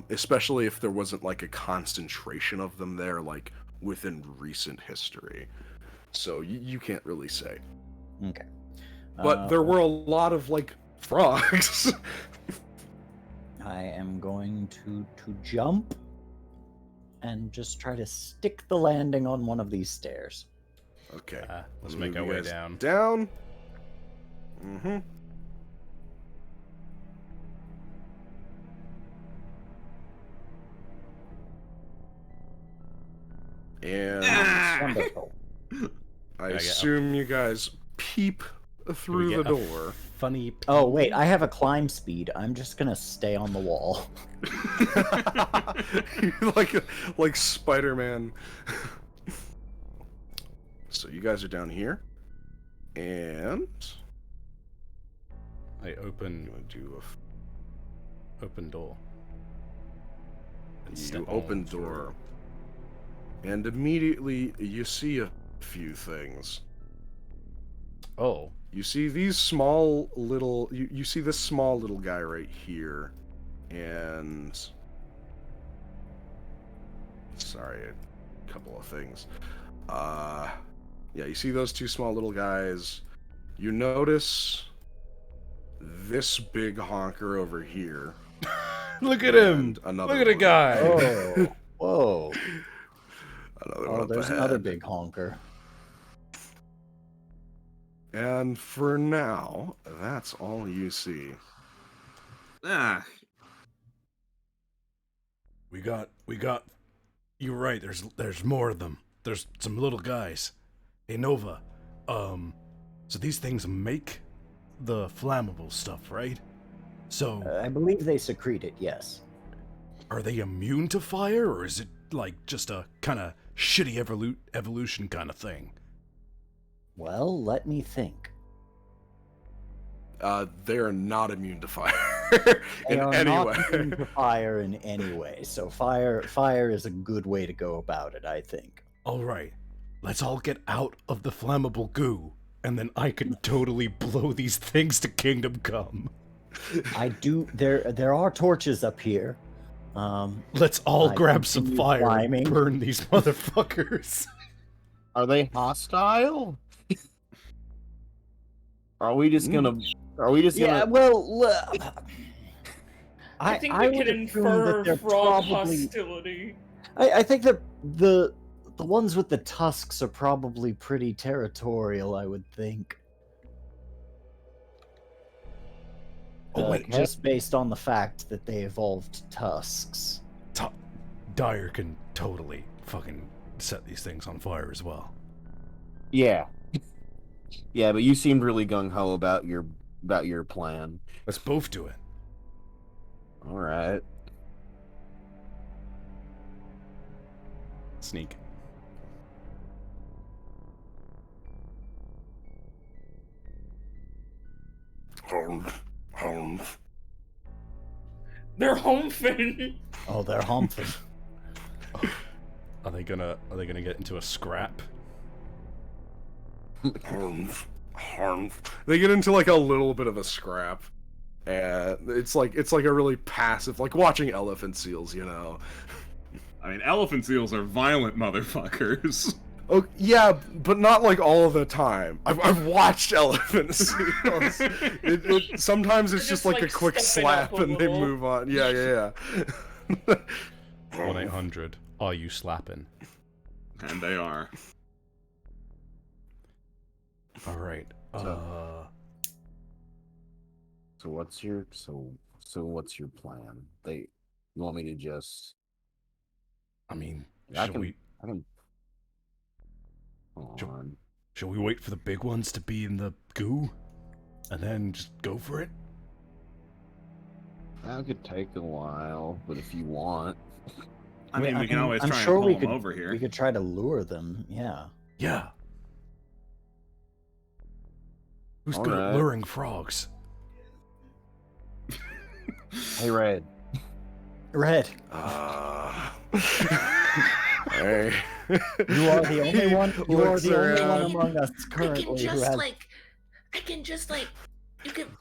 Especially if there wasn't like a concentration of them there, like within recent history. So you can't really say.
Okay.
But there were a lot of like frogs.
I am going to jump and just try to stick the landing on one of these stairs.
Okay.
Let's
Move
make our
you
way
guys
down.
Down. Mm-hmm. And
Wonderful.
I
get up.
assume you guys peep through the
Get a
door.
Funny.
Oh wait, I have a climb speed. I'm just gonna stay on the wall.
like Spider-Man. So you guys are down here, and
I
I'm
open
gonna do
door. And
you
step
open
on through.
door, and immediately you see a few things.
Oh.
You see these small little. You see this small little guy right here, and sorry, a couple of things. Yeah, you see those two small little guys. You notice this big honker over here.
Look at him.
and another
Look at the
one.
guy.
Oh, whoa!
Another one
Oh,
up
there's
ahead.
another big honker.
And for now, that's all you see.
Ah,
We got. You're right. There's more of them. There's some little guys. Hey Nova. So these things make the flammable stuff, right? So
I believe they secrete it. Yes.
are they immune to fire, or is it like just a kind of shitty evolution kind of thing?
Well, let me think.
They are not immune to fire
They
in
are
any
not
way.
immune to fire in any way. So fire is a good way to go about it, I think.
All right, let's all get out of the flammable goo, and then I can totally blow these things to kingdom come.
I do. There are torches up here.
Let's all
I
grab some
continue
fire
climbing.
and burn these motherfuckers.
Are they hostile? Are we just gonna? Are we just
Yeah,
gonna?
well,
I think
I
we
would
can
assume that
infer
they're
frog
probably-
hostility.
I think that the ones with the tusks are probably pretty territorial. I would think.
Oh, wait,
just based on the fact that they evolved tusks.
Dyer can totally fucking set these things on fire as well.
Yeah. Yeah, but you seemed really gung ho about your plan.
Let's both do it.
All right.
Sneak.
They're home fin.
Oh, they're humping.
Are they gonna get into a scrap?
They get into like a little bit of a scrap, and it's like a really passive, like watching elephant seals, you know.
I mean, elephant seals are violent motherfuckers.
Oh yeah, but not like all of the time. I've watched elephant seals. Sometimes it's
They're
just
just,
like a
like,
quick
stepping up
slap
a
and they
little.
move on. Yeah.
1-800. Are you slapping?
And they are.
All right.
So what's your plan? You want me to just?
I mean,
I
shall
can.
we
Hold
Sure.
on.
shall we wait for the big ones to be in the goo, and then just go for it?
That could take a while, but if you want,
I mean, we can always
I'm
try
sure
and
we
pull them
could-
over here.
We could try to lure them. Yeah.
Yeah. Who's
All
good at
right.
luring frogs?
hey Red.
Red,
Hey.
you are the only one. You are
Looks
the only one
around.
among us
I can
currently who
just
has.
like, we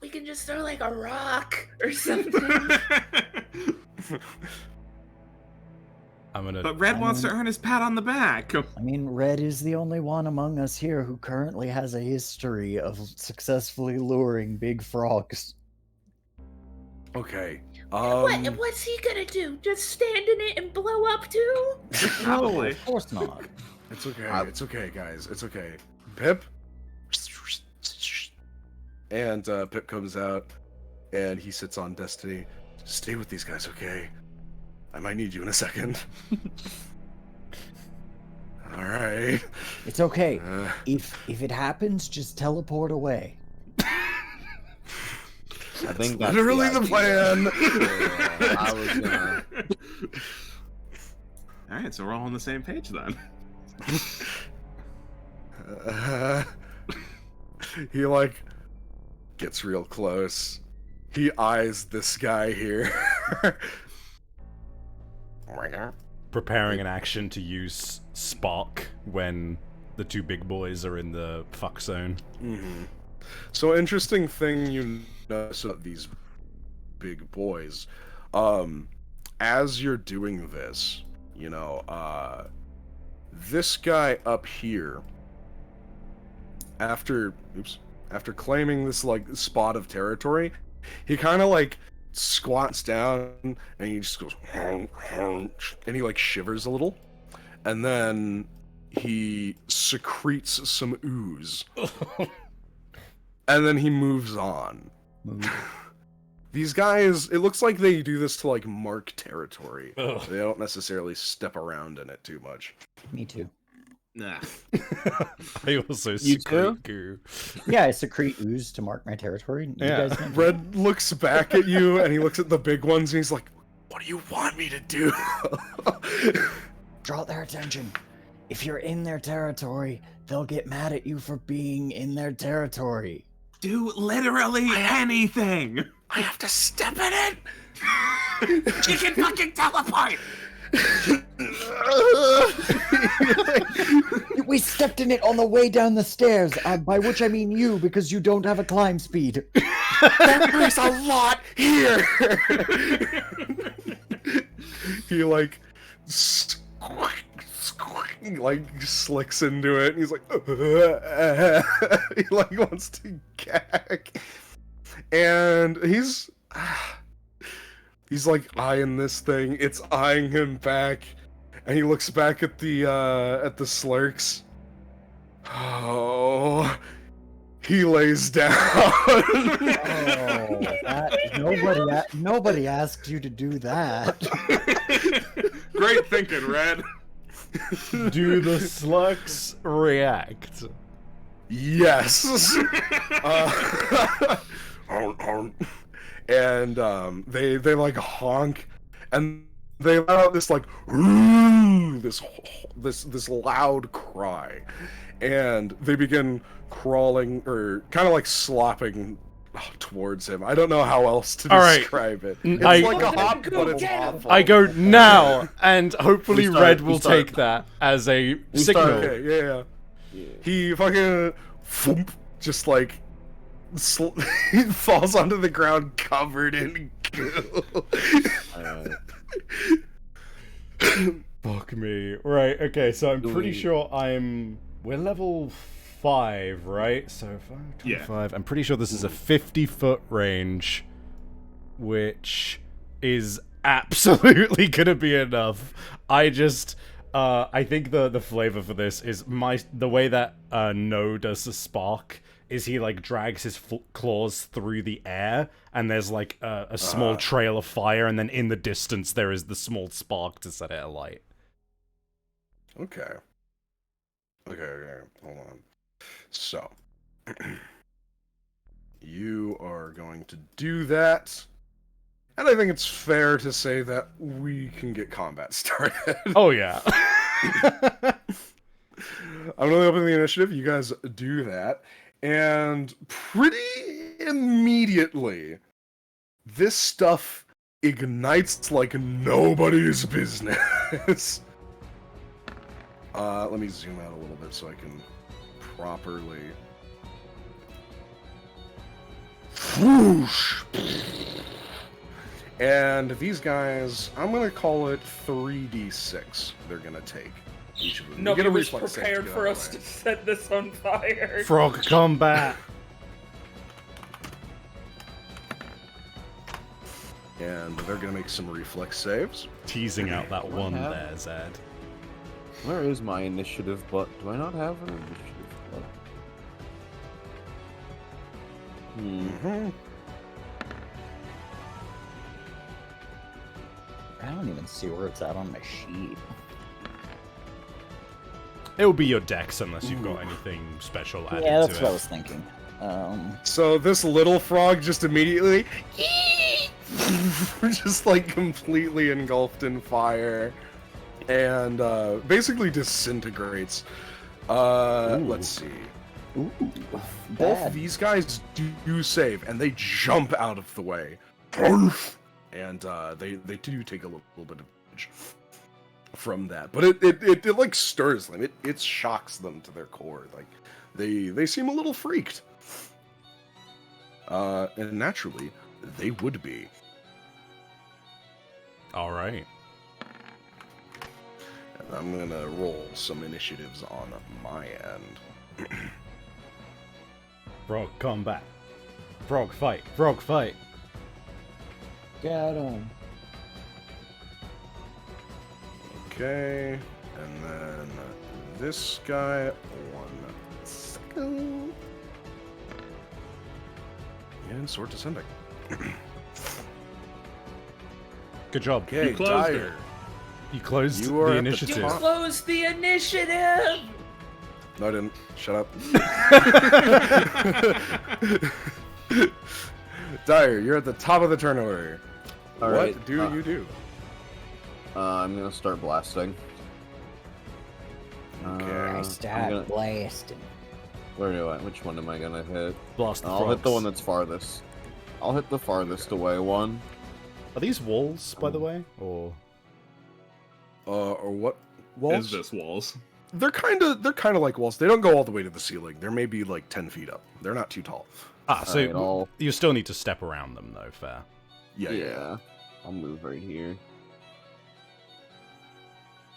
can just throw like a rock or something.
I'm gonna.
But Red wants to earn his pat on the back.
I mean, Red is the only one among us here who currently has a history of successfully luring big frogs.
Okay.
What's he gonna do? Just stand in it and blow up too?
No,
Probably.
of course not.
It's okay. It's okay, guys. It's okay. Pip. And Pip comes out, and he sits on Destiny. Stay with these guys, okay? I might need you in a second. All right.
It's okay.
Uh,
If it happens, just teleport away.
I think that's
literally the
idea.
plan.
Yeah, I was gonna.
All right, so we're all on the same page then.
He like gets real close. He eyes this guy here.
preparing an action to use Spark when the two big boys are in the fuck zone.
Mm-hmm. So interesting thing you notice about these big boys, as you're doing this, you know, this guy up here, after claiming this like spot of territory, he kind of like squats down and he just goes and he like shivers a little, and then he secretes some ooze. And then he moves on. These guys, it looks like they do this to like mark territory.
Ugh.
They don't necessarily step around in it too much.
Me too.
Nah.
I also
You
secrete goo.
Yeah, I secrete ooze to mark my territory. You
Yeah.
guys know.
Red looks back at you and he looks at the big ones and he's like, "What do you want me to do?"
Draw their attention. If you're in their territory, they'll get mad at you for being in their territory.
Do literally anything.
I have to step in it.
She can fucking teleport.
We stepped in it on the way down the stairs, by which I mean you, because you don't have a climb speed.
There's a lot here. he like like slicks into it, and he's like, he like wants to gag, and he's like eyeing this thing. It's eyeing him back, and he looks back at the slurks. Oh, he lays down.
Nobody asked you to do that.
Great thinking, Red.
Do the slugs react?
Yes. And they like honk, and they let out this like this loud cry, and they begin crawling or kind of like slopping towards him. I don't know how else to
All right.
describe it. It's
I-
like a hop, but it's awful.
I go now, and hopefully
We start-
Red
we
will
start.
take that as a
We
signal.
start.
Okay, yeah. He fucking thump, just like he falls onto the ground covered in goo.
Fuck me. Right, okay, so I'm pretty
we-
sure we're level 5, right? So 5,
Yeah.
25. I'm pretty sure this is a 50-foot range, which is absolutely gonna be enough. I think the flavor for this is the way that No does the spark is he like drags his claws through the air, and there's like a small trail of fire, and then in the distance there is the small spark to set it alight.
Okay. Okay, hold on. So, you are going to do that, and I think it's fair to say that we can get combat started.
Oh yeah.
I'm gonna open the initiative. You guys do that, and pretty immediately, this stuff ignites like nobody's business. Let me zoom out a little bit so I can properly. Whoosh! And these guys, I'm gonna call it 3d6. They're gonna take each of them. You get
Nobody
a
was
reflex save
prepared
get
for
out of
us
the
to
way.
set this on fire.
Frog combat.
And they're gonna make some reflex saves.
Teasing out that one
have-
there, Zed.
Where is my initiative? But do I not have an initiative?
Mm-hmm.
I don't even see where it's at on my sheet.
It will be your dex unless you've got anything special added
Yeah, that's
to
what I
it.
was thinking.
So this little frog just immediately just like completely engulfed in fire and basically disintegrates. Let's see.
Ooh,
Both
bad.
of these guys do save, and they jump out of the way. And they do take a little bit of damage from that. But it like stirs them. It shocks them to their core. Like they seem a little freaked. And naturally, they would be.
All right.
And I'm gonna roll some initiatives on my end.
Frog combat. Frog fight. Frog fight.
Got him.
Okay, and then this guy, 1 second. And sword descending.
Good job.
Okay,
You closed
Dyer.
You closed
You are
the
at the
initiative.
You
top.
closed the initiative.
No, I didn't. Shut up. Dyer, you're at the top of the turn order.
All
what
right,
do you do?
I'm gonna start blasting.
Okay.
I
I'm
start
gonna-
blasting.
Where do I? Which one am I gonna hit?
Blast the
I'll hit the
frogs.
one that's farthest. I'll hit the farthest away one.
Are these walls, by the way? Or
Or what?
Is
Walls?
this walls?
They're kind of like walls. They don't go all the way to the ceiling. They're maybe like 10 feet up. They're not too tall.
so
Alright, I'll-
you still need to step around them though, fair.
Yeah.
Yeah. I'll move right here.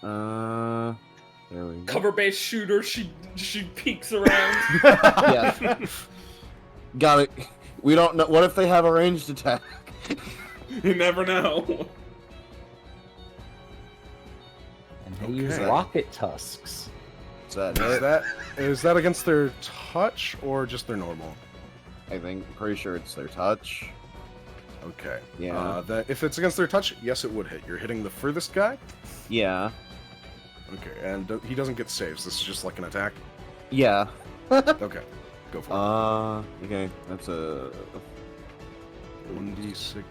There we go.
Cover-based shooter. She peeks around.
Yeah. Got it. We don't know. What if they have a ranged attack?
You never know.
And they use
Okay.
rocket tusks.
Is that against their touch or just their normal?
I think. Pretty sure it's their touch.
Okay.
Yeah.
If it's against their touch, yes, it would hit. You're hitting the furthest guy.
Yeah.
Okay, and he doesn't get saves. This is just like an attack.
Yeah.
Okay, go for it.
Okay. That's a
1d6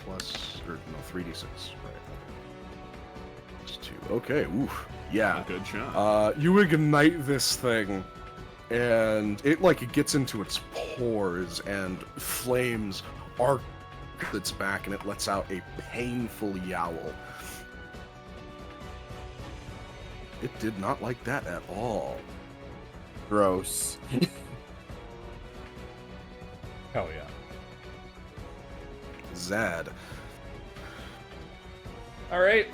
plus, or no, 3d6. Right. Plus 2. Okay. Oof. Yeah.
A good shot.
You ignite this thing, and it like gets into its pores, and flames arc its back, and it lets out a painful yowl. It did not like that at all.
gross.
Hell yeah.
Zad.
All right.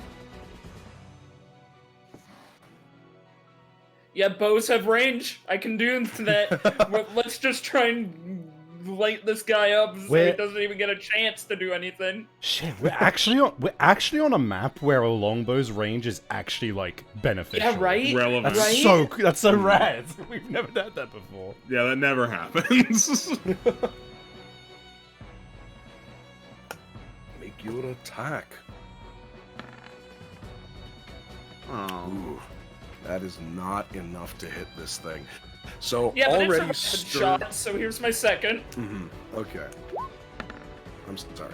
Yeah, bows have range. I can do that. Well, let's just try and light this guy up so
Where-
he doesn't even get a chance to do anything.
Shit, we're actually on a map where a longbow's range is actually like beneficial.
Yeah, right?
Relevant.
That's
Right?
that's so rad. We've never had that before.
Yeah, that never happens.
Make your attack.
Oh.
Ooh, that is not enough to hit this thing. So
Yeah, but
already
it's a shot, so here's my second.
Mhm. Okay. I'm sorry.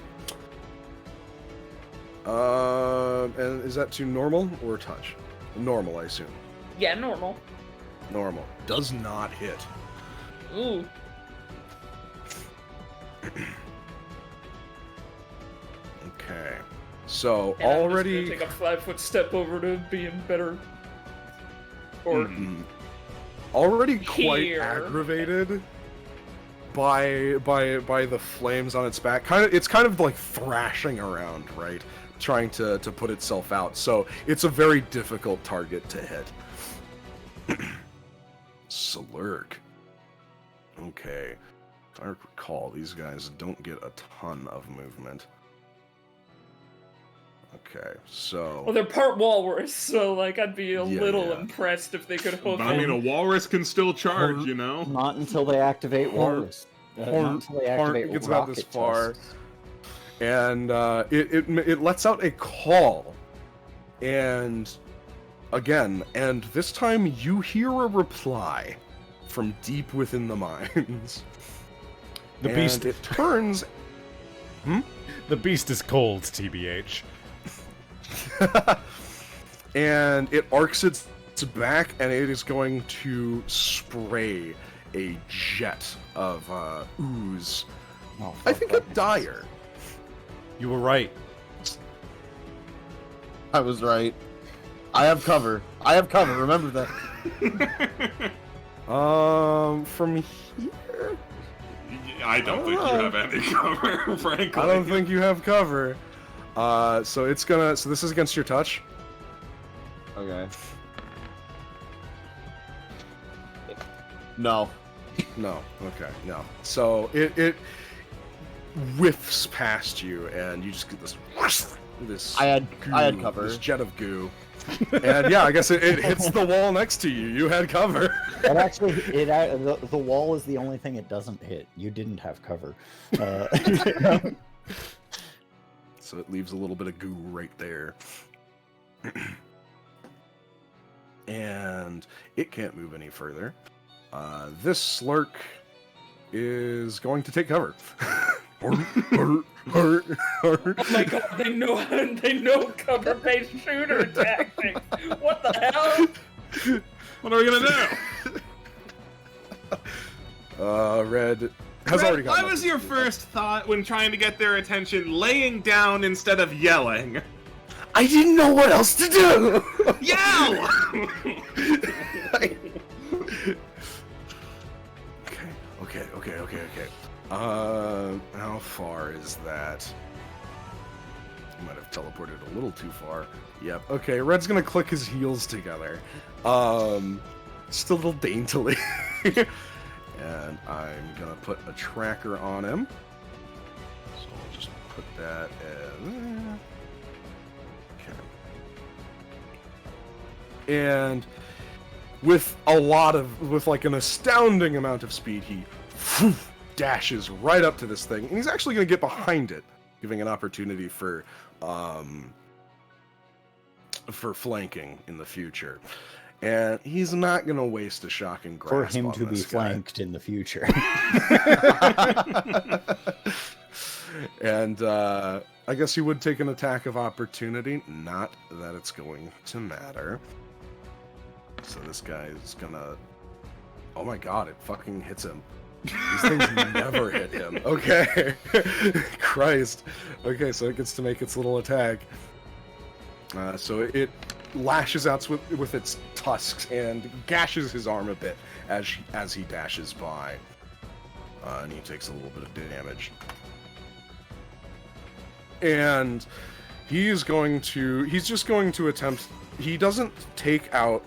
And is that to normal or touch? Normal, I assume.
Yeah, normal.
Normal. Does not hit.
Ooh.
Okay. So
And I'm
already.
just gonna take a 5-foot step over to being better. Or
Mhm. Already quite
Here.
aggravated by the flames on its back. It's kind of like thrashing around, right? Trying to put itself out. So it's a very difficult target to hit. Slurk. Okay. If I recall, these guys don't get a ton of movement. Okay, so
well, they're part walrus, so like I'd be a
Yeah,
little
yeah.
impressed if they could hook.
But I mean, a walrus can still charge, you know?
Not until they activate walrus. Not until they activate
gets about this
rocket
far.
tusks.
and it lets out a call, and again, and this time you hear a reply from deep within the mines.
The
And
beast.
it turns.
The beast is called TBH.
And it arcs its back, and it is going to spray a jet of ooze.
Oh,
I
fuck
think
that.
a dire.
You were right.
I was right. I have cover. Remember that.
From here,
I don't think you have any cover, frankly.
I don't think you have cover. So it's gonna. So this is against your touch.
Okay. No.
No. Okay. No. So it whiffs past you, and you just get this.
I had
goo,
cover.
This jet of goo. And yeah, I guess it hits the wall next to you. You had cover.
It actually, the wall is the only thing it doesn't hit. You didn't have cover.
So it leaves a little bit of goo right there. And it can't move any further. This slurk is going to take cover.
Oh my god, they know cover-based shooter tactics. What the hell?
What are we gonna do?
Red has already got.
What was your first thought when trying to get their attention? Laying down instead of yelling.
I didn't know what else to do.
Yell!
Okay. How far is that? You might have teleported a little too far. Yep. Okay, Red's gonna click his heels together. Just a little daintily. And I'm gonna put a tracker on him. So I'll just put that as... Okay. And with like an astounding amount of speed, he dashes right up to this thing, and he's actually gonna get behind it, giving an opportunity for flanking in the future. And he's not going to waste a shocking grasp
For him
on
to be
this guy.
flanked in the future.
And I guess he would take an attack of opportunity. Not that it's going to matter. So this guy is going to... Oh my god, it fucking hits him. These things never hit him. Okay. Christ. Okay, so it gets to make its little attack. So it lashes out with its tusks and gashes his arm a bit as he dashes by. And he takes a little bit of damage. And he's just going to attempt... He doesn't take out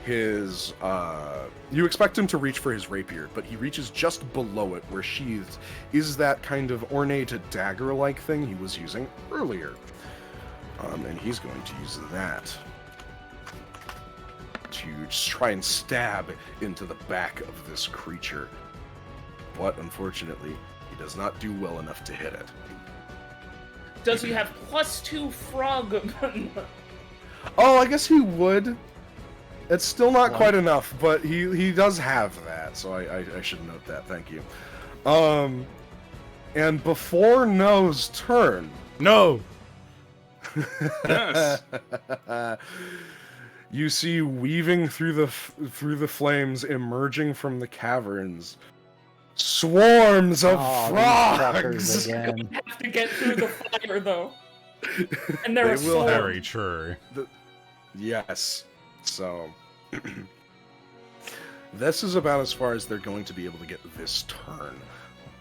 his... you expect him to reach for his rapier, but he reaches just below it, where sheathed is that kind of ornate dagger-like thing he was using earlier. And he's going to use that to just try and stab into the back of this creature. But unfortunately, he does not do well enough to hit it.
Does he have +2 frog?
Oh, I guess he would. It's still not quite enough, but he does have that, so I should note that. Thank you. And before No's turn...
No!
Yes.
You see, weaving through the flames, emerging from the caverns, swarms of frogs.
Again.
Have to get through the fire though, and there are
They will
swords.
Very true.
Yes. So this is about as far as they're going to be able to get this turn,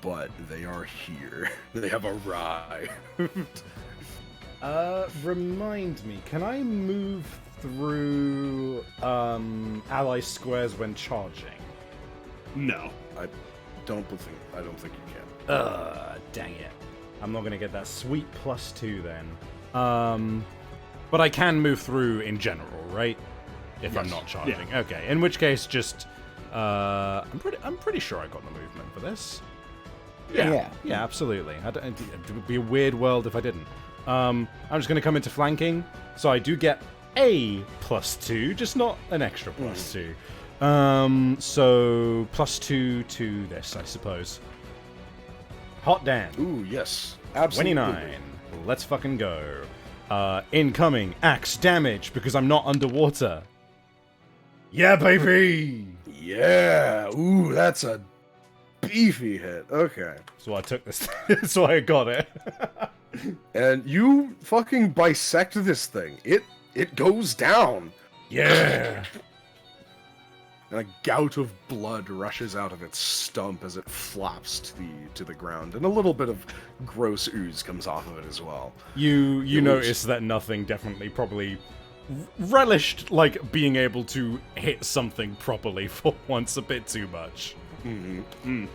but they are here. They have arrived.
Remind me, can I move through ally squares when charging?
No.
I don't think you can.
Dang it. I'm not gonna get that sweet +2 then. But I can move through in general, right? If I'm
Yes.
not charging. Okay. In which case, just I'm pretty sure I got the movement for this. Yeah, absolutely. It would be a weird world if I didn't. I'm just going to come into flanking, so I do get a +2, just not an extra +2. So +2 to this, I suppose. Hot damn.
Ooh, yes. Absolutely.
29. Let's fucking go. Incoming axe damage because I'm not underwater. Yeah, baby!
Yeah. Ooh, that's a beefy hit. Okay.
So I took this. So I got it.
And you fucking bisect this thing. It goes down.
Yeah.
And a gout of blood rushes out of its stump as it flops to the ground, and a little bit of gross ooze comes off of it as well.
You notice that nothing definitely probably relished like being able to hit something properly for once a bit too much.
Mm-hmm.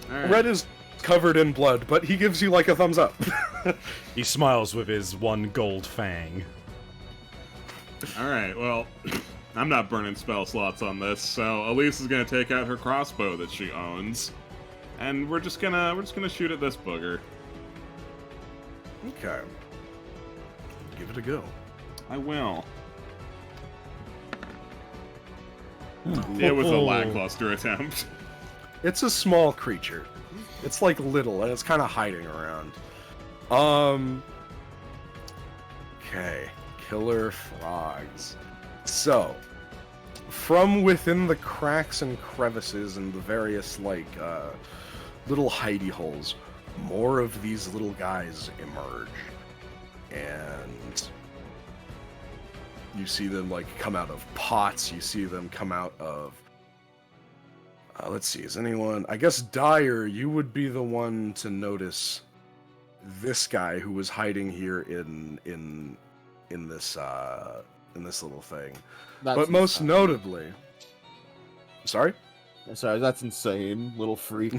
All right.
Red is covered in blood, but he gives you like a thumbs up.
He smiles with his one gold fang.
All right. Well, I'm not burning spell slots on this, so Elise is gonna take out her crossbow that she owns, and we're just gonna shoot at this booger.
Okay. Give it a go.
I will. It was a lackluster attempt.
It's a small creature. It's like little, and it's kind of hiding around. Okay. Killer frogs. So, from within the cracks and crevices and the various, like, little hidey holes, more of these little guys emerge. And you see them, like, come out of pots. You see them come out of... let's see, is anyone... I guess, Dyer, you would be the one to notice this guy who was hiding here in this little thing. But most notably, sorry,
that's insane, little freak.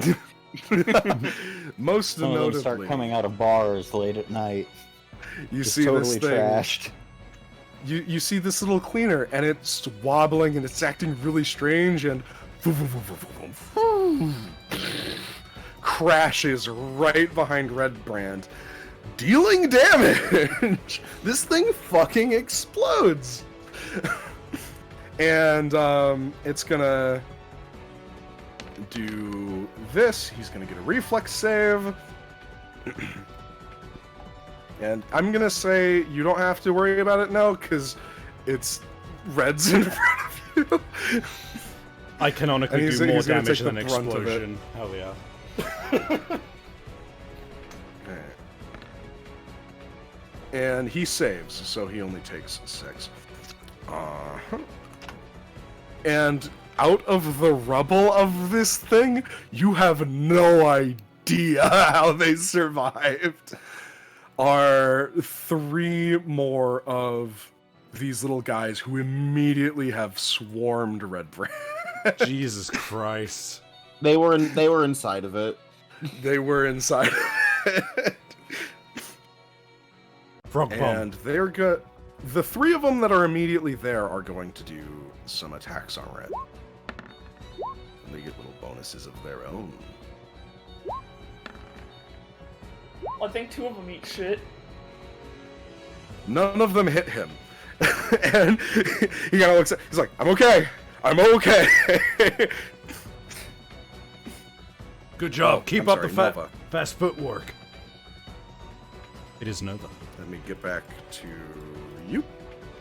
most
Some of them
notably,
start coming out of bars late at night.
you
Just
see
totally
this thing.
trashed.
You see this little cleaner, and it's wobbling and it's acting really strange, and crashes right behind Redbrand, dealing damage. This thing fucking explodes, and it's gonna do this. He's gonna get a reflex save. And I'm gonna say you don't have to worry about it now, because it's Red's in front of you.
I canonically
And he's-
do more
he's gonna
damage
take the
than
brunt of it.
explosion. Hell yeah.
And he saves, so he only takes 6. And out of the rubble of this thing, you have no idea how they survived. Are 3 more of these little guys who immediately have swarmed Redbrand.
Jesus Christ.
They were inside of it.
They were inside of it.
Frog bomb.
And they're good. The 3 of them that are immediately there are going to do some attacks on Red. And they get little bonuses of their own.
I think 2 of them eat shit.
None of them hit him. And he kind of looks at, he's like, I'm okay. I'm okay.
Good job.
Oh,
Keep
I'm
up
sorry,
the
Nova.
fast footwork. It is Nova.
Let me get back to you.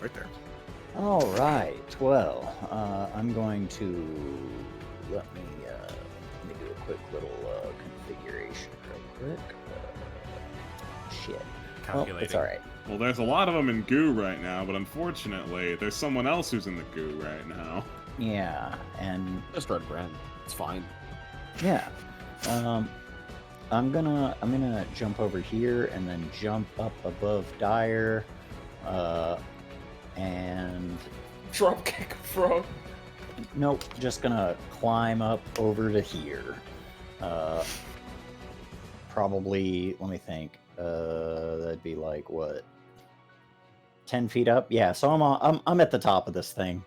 Right there.
All right. Well, I'm going to let me do a quick little configuration real quick. Shit. Well,
Calculating.
it's all right.
Well, there's a lot of them in goo right now, but unfortunately, there's someone else who's in the goo right now.
Yeah, and
Just Redbrand. It's fine.
yeah, I'm gonna jump over here and then jump up above Dyer, and
Drop kick a frog.
nope, just gonna climb up over to here. Probably, let me think. That'd be like what? 10 feet up? Yeah, so I'm at the top of this thing,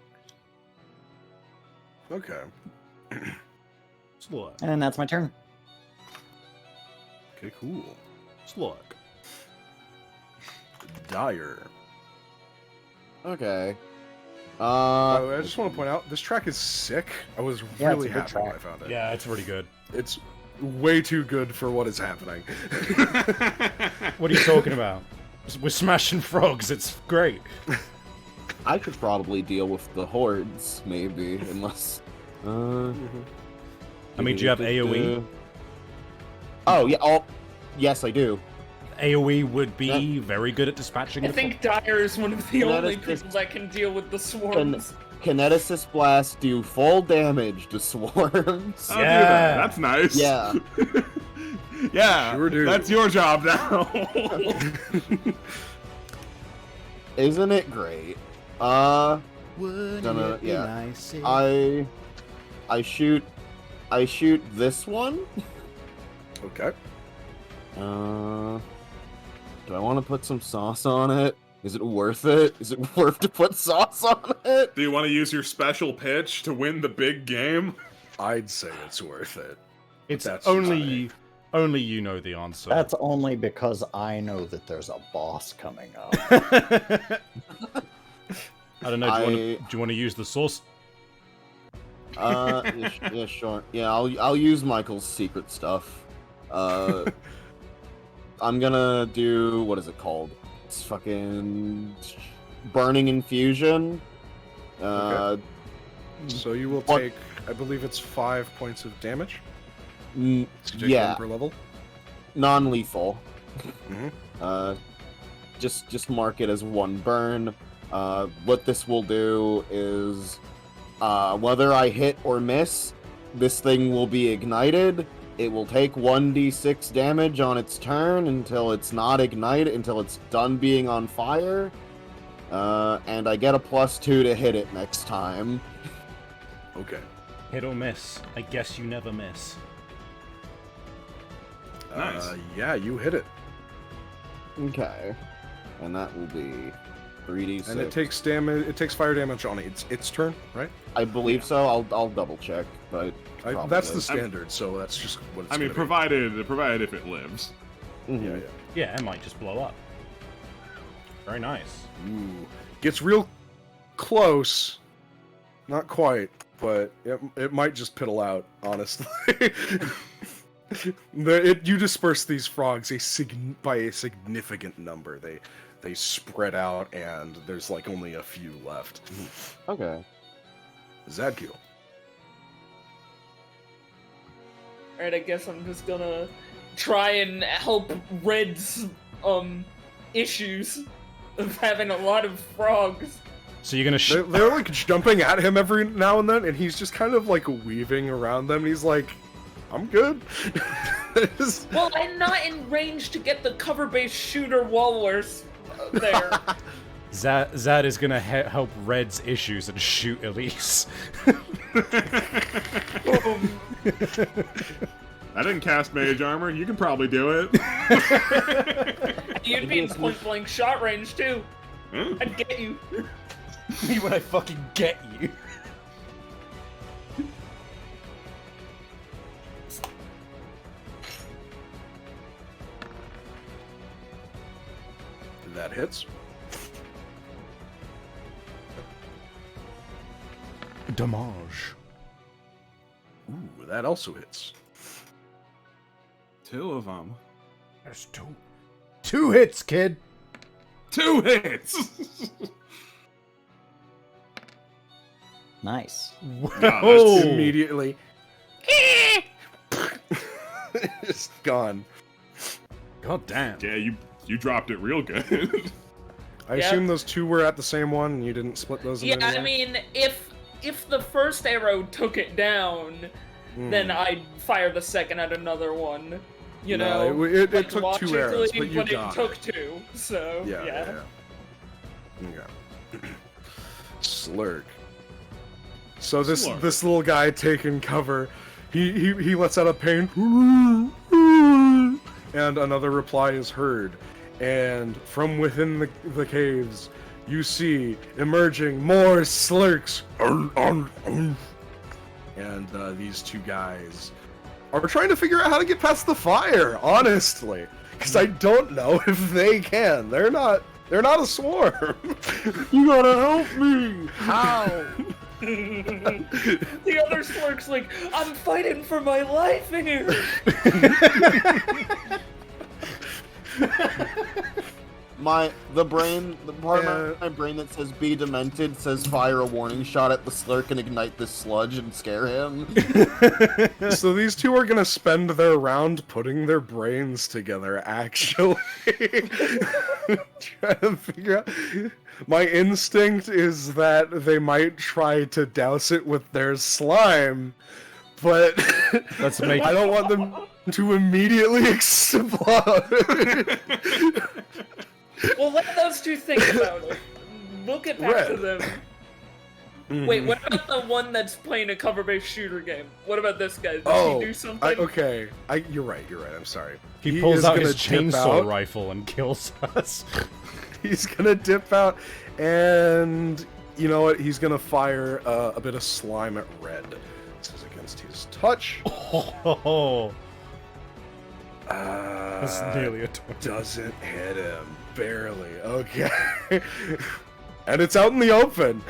Okay.
Slug.
and then that's my turn.
Okay, cool.
Slug.
Dyer.
Okay.
I just want to point out, this track is sick. I was
Yeah, it's
really
a good
happy when I
track.
found it.
Yeah, it's really good.
It's way too good for what is happening.
What are you talking about? We're smashing frogs. It's great.
I could probably deal with the hordes, maybe, unless.
I mean, do you have AoE?
Oh yeah. Oh, yes, I do.
AoE would be very good at dispatching.
I
the
think Dyer is one of the
Well, that
only
is just-
people that can deal with the swarms.
Kineticist Blast do full damage to swarms.
I'll do
Yeah.
that. That's nice.
Yeah.
Yeah.
Sure do.
That's your job now.
Isn't it great? Gonna, yeah. I shoot this one.
Okay.
Do I want to put some sauce on it? Is it worth it? Is it worth to put sauce on it?
Do you want to use your special pitch to win the big game?
I'd say it's worth it.
It's
That's
only you know the answer.
That's only because I know that there's a boss coming up.
I don't know. Do you want to use the sauce?
Yeah, sure. Yeah, I'll use Michael's secret stuff. I'm gonna do, what is it called? It's fucking Burning Infusion.
Okay. So you will
What-
take, I believe it's 5 points of damage.
n-
So you take
yeah,
one per level.
non-lethal.
Mhm.
Just mark it as 1 burn. What this will do is, whether I hit or miss, this thing will be ignited, It will take 1d6 damage on its turn until it's not ignited, until it's done being on fire. And I get a +2 to hit it next time.
Okay.
Hit or miss. I guess you never miss.
Nice.
Yeah, you hit it.
Okay. And that will be 3d6.
And it takes damage. It takes fire damage on its turn, right?
I believe so. I'll double check, but
That's the
probably.
standard, so that's just what it's
I mean,
gonna
provided if it lives.
be.
Mhm.
Yeah, yeah.
Yeah, it might just blow up. Very nice.
Ooh. Gets real close. Not quite, but it might just piddle out, honestly. You disperse these frogs by a significant number. They spread out, and there's like only a few left.
Okay.
Zadkiel.
Alright, I guess I'm just gonna try and help Red's issues of having a lot of frogs.
So you're gonna
They're like jumping at him every now and then, and he's just kind of like weaving around them. And he's like, "I'm good."
Well, I'm not in range to get the cover-based shooter wallers there.
Zad is gonna help Red's issues and shoot Elise.
I didn't cast mage armor. You can probably do it.
You'd be in point-blank shot range, too.
Hmm?
I'd get you.
Me when I fucking get you.
That hits.
Damage.
Ooh, that also hits.
2 of them.
There's two hits, kid.
2 hits.
Nice.
Whoa.
Immediately. It's gone.
God damn.
Yeah, you dropped it real good.
I
Yep.
assume those two were at the same one, and you didn't split those. In
Yeah,
any
I
way?
mean, if the first arrow took it down, then I'd fire the second at another one. You
No,
know,
it
like,
took 2 arrows,
logically,
but you
it
got
took
it.
2. So
Yeah. Slurk. So
Slurk.
this little guy taking cover, he lets out a pain, and another reply is heard. And from within the caves, you see emerging more slurks. And these two guys are trying to figure out how to get past the fire, honestly. Because I don't know if they can. They're not a swarm. You gotta help me.
How?
The other slurk's like, I'm fighting for my life here.
The part of my brain that says "be demented" says fire a warning shot at the slurk and ignite this sludge and scare him.
So these two are gonna spend their round putting their brains together, actually. Trying to figure out. My instinct is that they might try to douse it with their slime, but
Let's make
I don't want them to immediately explode.
Well, let those two think about it. We'll get back to
Red.
them. Wait, what about the one that's playing a cover-based shooter game? What about this guy? Does he do something?
Okay. You're right. I'm sorry.
he pulls
is
out
gonna
his
dip
chainsaw
out.
rifle and kills us.
He's gonna dip out, and you know what? He's gonna fire a bit of slime at Red. This is against his touch.
Oh, that's nearly a 20.
Doesn't hit him. Barely. Okay. And it's out in the open.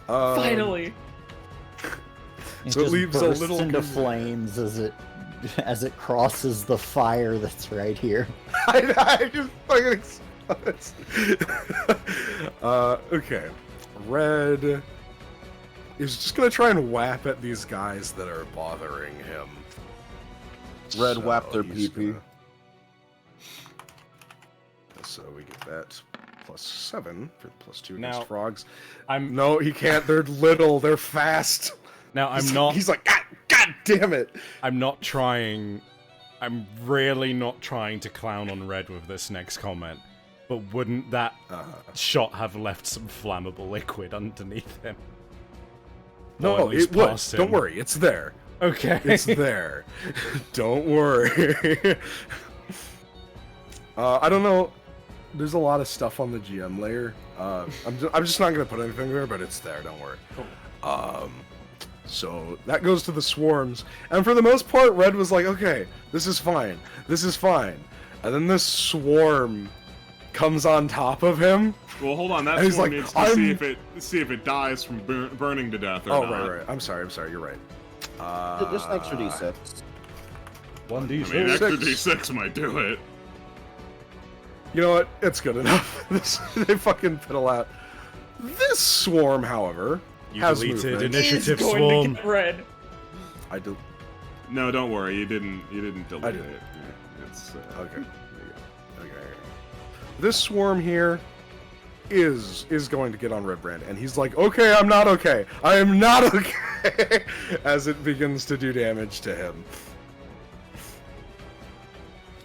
Finally.
It
So it
just
leaves a
bursts
little
into
confusion.
flames as it crosses the fire that's right here.
I just fucking explodes. Okay. Red is just gonna try and whap at these guys that are bothering him.
Red whap their
he's
pee-pee.
gonna- So we get that +7 for +2 against
Now,
frogs.
I'm
No, he can't. They're little. They're fast.
Now, I'm not.
He's like, God damn it!
I'm not trying. I'm really not trying to clown on Red with this next comment. But wouldn't that shot have left some flammable liquid underneath him? Or
No,
at least
it would.
past
Don't
him?
worry, it's there.
Okay.
It's there. Don't worry. I don't know. There's a lot of stuff on the GM layer. I'm just not gonna put anything there, but it's there. Don't worry. So that goes to the swarms, and for the most part, Red was like, "Okay, this is fine. This is fine." And then this swarm comes on top of him.
Well, hold on. That
And he's
swarm
like,
needs to
"I'm-"
see if it dies from burning to death or
Oh,
not.
right. I'm sorry. You're right.
Just an extra d6.
1d6.
I mean, extra
Six.
D6 might do it.
You know what? It's good enough. They fucking fiddle out. This swarm, however,
You
has
deleted
movement.
initiative
He's going
swarm.
to get red.
I do.
No, don't worry. You didn't delete
I didn't.
it. Yeah, it's
Okay. Okay. This swarm here is going to get on Redbrand, and he's like, "Okay, I'm not okay. I am not okay," as it begins to do damage to him.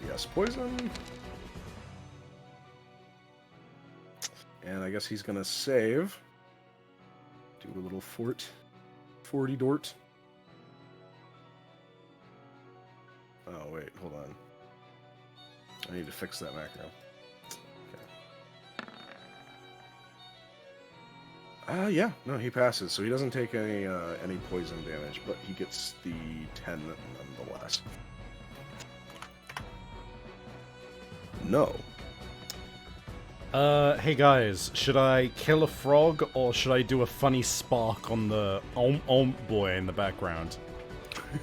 Yes, poison. And I guess he's gonna save. Do a little 40 dort. Oh, wait, hold on. I need to fix that macro. Okay. Yeah, no, he passes, so he doesn't take any poison damage, but he gets the 10 nonetheless. No.
Hey guys, should I kill a frog or should I do a funny spark on the boy in the background?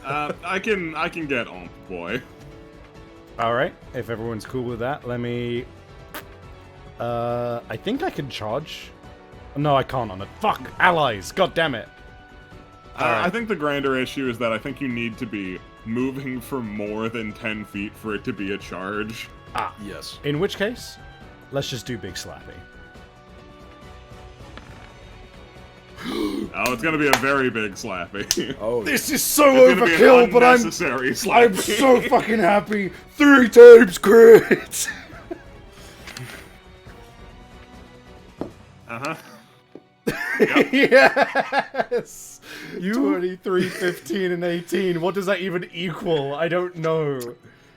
I can get boy.
Alright, if everyone's cool with that, let me... I think I can charge. No, I can't on it. Fuck! Allies! God damn it!
I think the grander issue is that I think you need to be moving for more than 10 feet for it to be a charge.
Yes.
In which case, let's just do Big Slappy.
Oh, it's gonna be a very big slappy.
Oh,
This is so
It's gonna be an
overkill, but I'm
unnecessary slappy.
so fucking happy. 3 times crit!
Uh-huh.
Yes! 23, 15, and 18. What does that even equal? I don't know.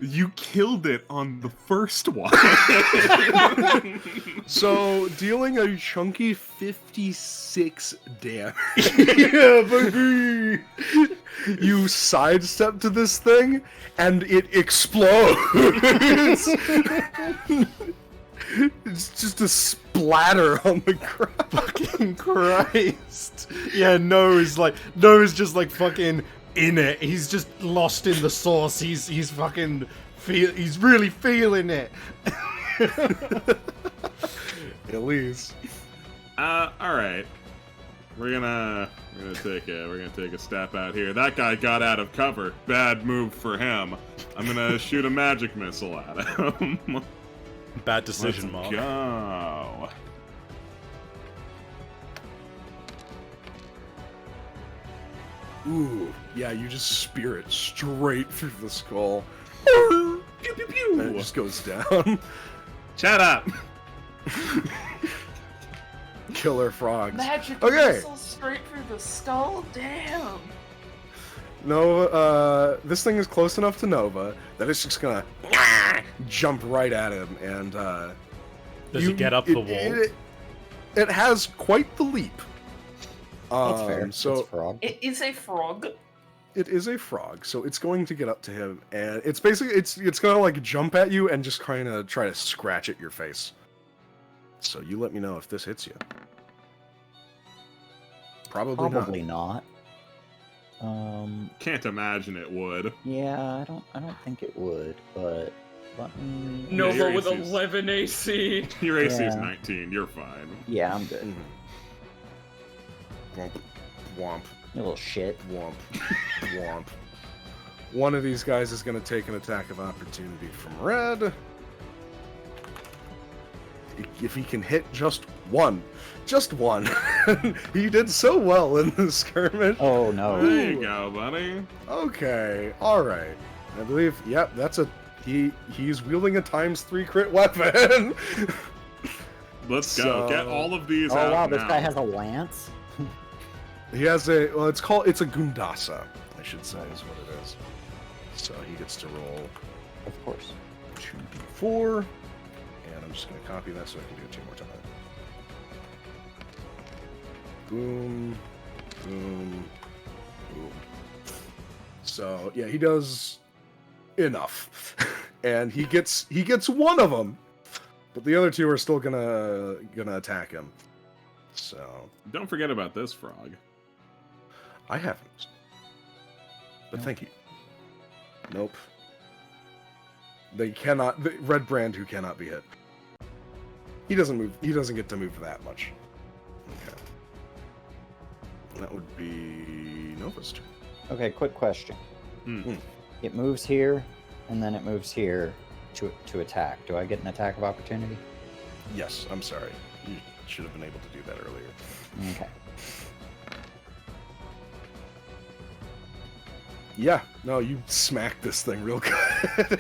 You killed it on the first one.
so dealing a chunky 56 damage.
Yeah, baby!
You sidestep to this thing, and it explodes. It's just a splatter on the ground.
Fucking Christ. Yeah, Noah's just like fucking in it. He's just lost in the sauce. He's fucking he's really feeling it.
Elise.
All right. We're gonna take a step out here. That guy got out of cover. Bad move for him. I'm gonna shoot a magic missile at him.
Bad decision,
Let's
Mark.
go.
Ooh, yeah, you just spear it straight through the skull. Pew, pew, pew. And it just goes down.
Shut up.
Killer frogs.
Magic
Okay.
missile straight through the skull? Damn.
No, this thing is close enough to Nova that it's just gonna jump right at him, and
Does it get up the wall?
It has quite the leap.
That's fair.
So
It's frog.
It is a frog.
it is a frog, so it's going to get up to him, and it's basically it's gonna like jump at you and just kind of try to scratch at your face. So you let me know if this hits you.
Probably not.
Can't imagine it would.
Yeah, I don't think it would, but let me.
Nova
your
with
AC's
11 AC.
Your AC is
Yeah.
19. You're fine.
Yeah, I'm good.
Womp, womp,
You little shit.
womp, womp. One of these guys is going to take an attack of opportunity from Red. He if he can hit just one. He did so well in the skirmish.
Oh no.
There you go, buddy.
Okay, all right. I believe, yep, that's a he's wielding a ×3 crit weapon.
Let's go.
So-
Get all of these
Oh
out
wow,
now.
this guy has a lance.
He has a it's a Gundasa, I should say, is what it is. So he gets to roll
Of course.
2d4, and I'm just gonna copy that so I can do it 2 more times. Boom, boom, boom. So yeah, he does enough, and he gets one of them, but the other 2 are still gonna attack him. So
Don't forget about this frog.
I haven't, but thank you. Nope. They cannot. Red Brand, who cannot be hit. He doesn't move. He doesn't get to move that much. Okay. That would be Nova's turn.
Okay, quick question.
Hmm.
It moves here, and then it moves here to attack. Do I get an attack of opportunity?
Yes, I'm sorry. You should have been able to do that earlier.
Okay.
Yeah. No, you smacked this thing real good.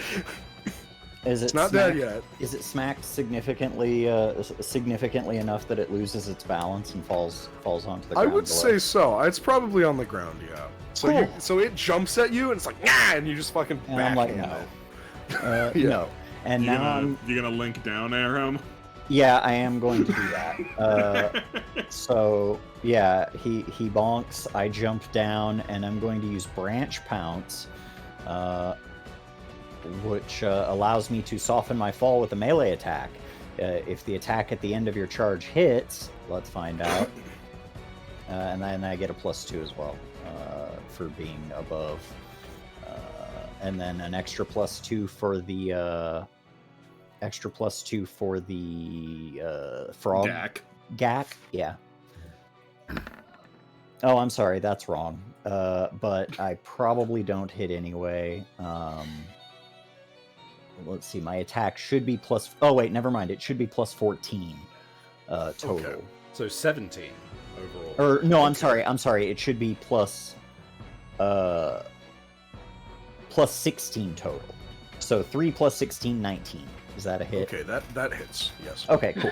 Is it
It's not
smacked,
dead yet.
Is it smacked significantly enough that it loses its balance and falls onto the
I
ground?
would
below?
say so. It's probably on the ground. Yeah. So
Cool.
so it jumps at you and it's like nah, and you just fucking
And I'm like,
backhand
no.
it. Yeah.
No. And
You
now
you gonna link down air him?
yeah, I am going to do that. So yeah, he bonks. I jump down, and I'm going to use Branch Pounce, which allows me to soften my fall with a melee attack. If the attack at the end of your charge hits, let's find out. And then I get a +2 as well for being above. And then an extra +2 for the frog.
Gak.
Gak, yeah. Oh, I'm sorry, that's wrong. But I probably don't hit anyway. Let's see, my attack should be plus. Oh wait, never mind. It should be +14 total.
Okay.
So 17 overall.
Or no, I'm sorry. It should be plus 16 total. So 3 + 16, 19. Is that a hit?
Okay, that hits. Yes.
Okay, cool.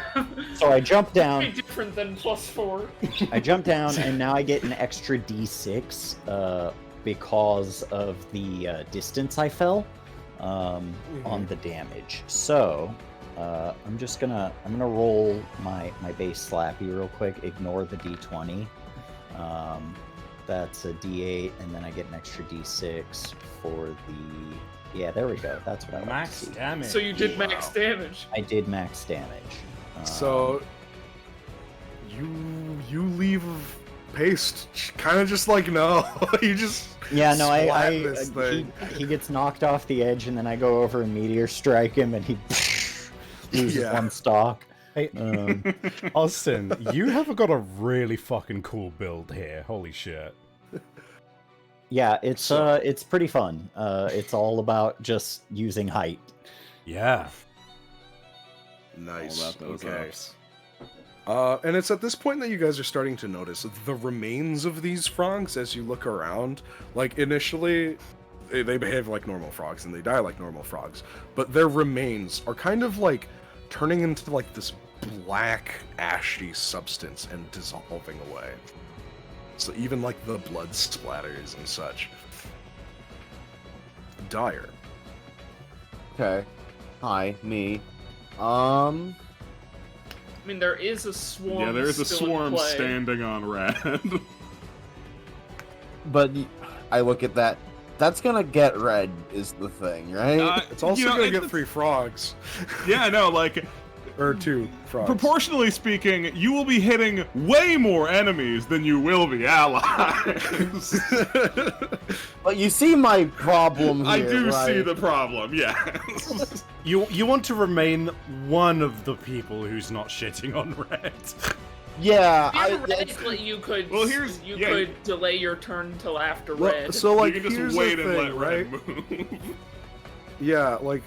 So I jump down.
Very different than +4.
I jump down, and now I get an extra d6 because of the distance I fell on the damage. So I'm gonna roll my base slappy real quick. Ignore the d20. That's a d8, and then I get an extra d6 for the. Yeah, there we go. That's what I want
Max
to see.
damage.
So you did max damage.
I did max damage.
So you leave Paste kind of just like no. You just
Yeah, no,
splat this thing.
he gets knocked off the edge, and then I go over and meteor strike him, and he loses
Yeah.
one stock.
Hey, Austin, you have got a really fucking cool build here. Holy shit.
Yeah, it's pretty fun. It's all about just using height.
Yeah.
Nice.
All about those
Okay.
ups.
And it's at this point that you guys are starting to notice the remains of these frogs as you look around. Like, initially, they behave like normal frogs and they die like normal frogs. But their remains are kind of like turning into like this black, ashy substance and dissolving away. So even like the blood splatters and such. Dire.
Okay. Hi, me.
I mean, there is a swarm.
Yeah, there is a
still in
swarm
play.
standing on red.
But I look at that. That's gonna get red, is the thing, right?
It's also
you know,
gonna
it's-
get 3 frogs.
Yeah, no, like
Or 2 frogs.
proportionally speaking, you will be hitting way more enemies than you will be allies.
But you see my problem here,
I do see
right?
the problem. Yes.
You want to remain one of the people who's not shitting on red.
Yeah,
Theoretically, you could.
Well, here's-
you
yeah,
could delay your turn till after
Well,
red.
so like
you can
here's
just wait
the
and
thing,
let
right?
red move.
Yeah, like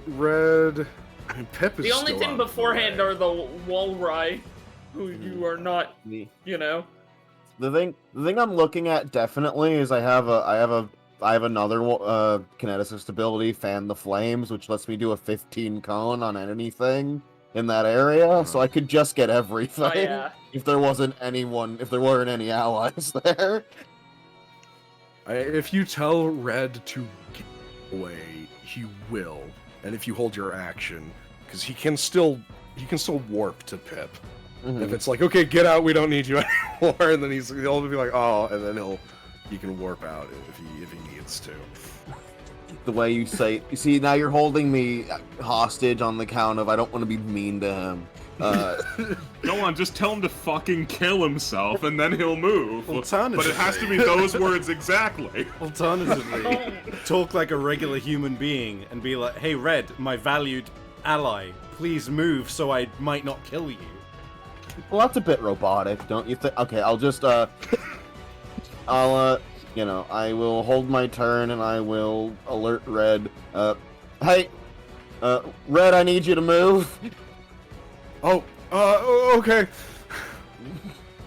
red. I mean, Pip is
The only
still
thing
out of the
beforehand
way.
are the Walry, who you are not,
The
The
thing I'm looking at definitely is I have another kineticist ability, Fan the Flames, which lets me do a 15 cone on anything in that area, so I could just get everything
Oh yeah.
if there weren't any allies there.
If you tell Red to get away, he will. And if you hold your action, because he can still warp to Pip. If it's like, okay, get out, we don't need you anymore, and then he'll be like, oh, and then he can warp out if he needs to.
The way you see, now you're holding me hostage on the count of I don't want to be mean to him.
Go on, just tell him to fucking kill himself, and then he'll move.
Alternatively-
But it has to be those words exactly.
Alternatively, talk like a regular human being and be like, hey, Red, my valued ally, please move so I might not kill you.
Well, that's a bit robotic, don't you think? Okay, I'll just, I will hold my turn and I will alert Red. Hey, Red, I need you to move.
Okay.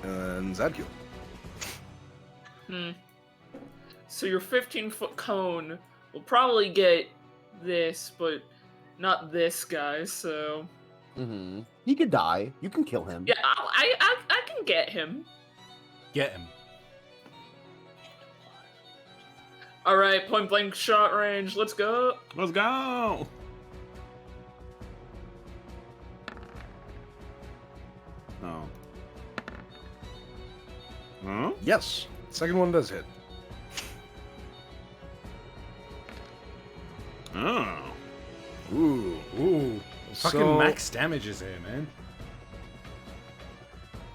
And Zadkiel.
So your 15-foot cone will probably get this, but not this guy. So
He could die. You can kill him.
yeah, I can get him.
Get him.
All right, point blank shot range. Let's go.
Let's go! Oh. Huh?
Yes. Second one does hit.
Oh.
Ooh.
Ooh. Fucking
So-
max damages here, man.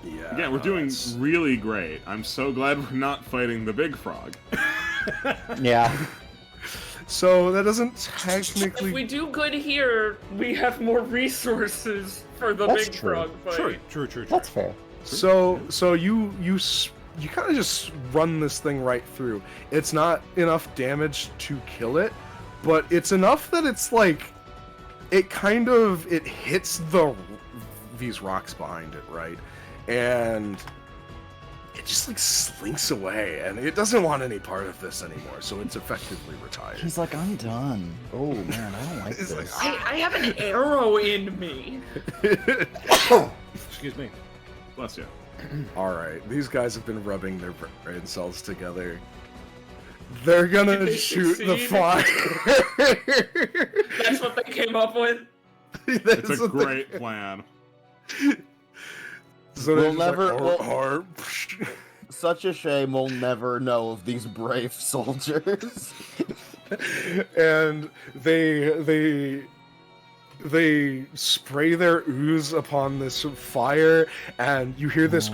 Yeah.
Yeah, we're doing
that's-
really great. I'm so glad we're not fighting the big frog.
Yeah.
So that doesn't
If
technically.
we do good here, we have more resources for the
That's
big
true.
frog fight.
True.
That's fair.
So you kind of just run this thing right through. It's not enough damage to kill it, but it's enough that it's like it hits these rocks behind it, right? And it just like slinks away, and it doesn't want any part of this anymore, so it's effectively retired.
He's like, I'm done. Oh man, I don't like
It's
this.
like,
I have an arrow in me.
Excuse me.
Bless you.
Alright, these guys have been rubbing their brain cells together. They're gonna
Did they
shoot the
succeed?
fire.
That's what they came up with.
It's a great plan.
So
We'll
they're just
never-
like,
we'll-
"Arr,
Such a shame we'll never know of these brave soldiers.
and they spray their ooze upon this fire, and you hear this,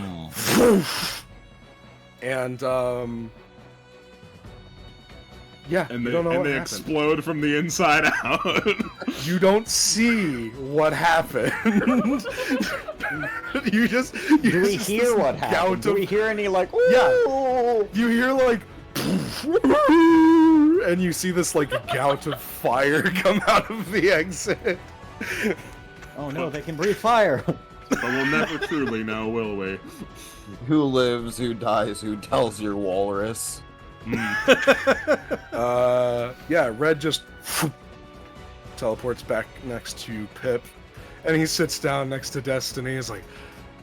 and yeah,
And
you
they,
don't know
and
what
they
happened.
explode from the inside out.
You don't see what happened. you just
Do we hear what happened? Do we hear any like? Ooh!
You hear like, and you see this like gout of fire come out of the exit.
Oh no, they can breathe fire.
But we'll never truly know, will we?
Who lives, who dies, who tells your walrus?
Yeah, Red just teleports back next to Pip, and he sits down next to Destiny. He's like,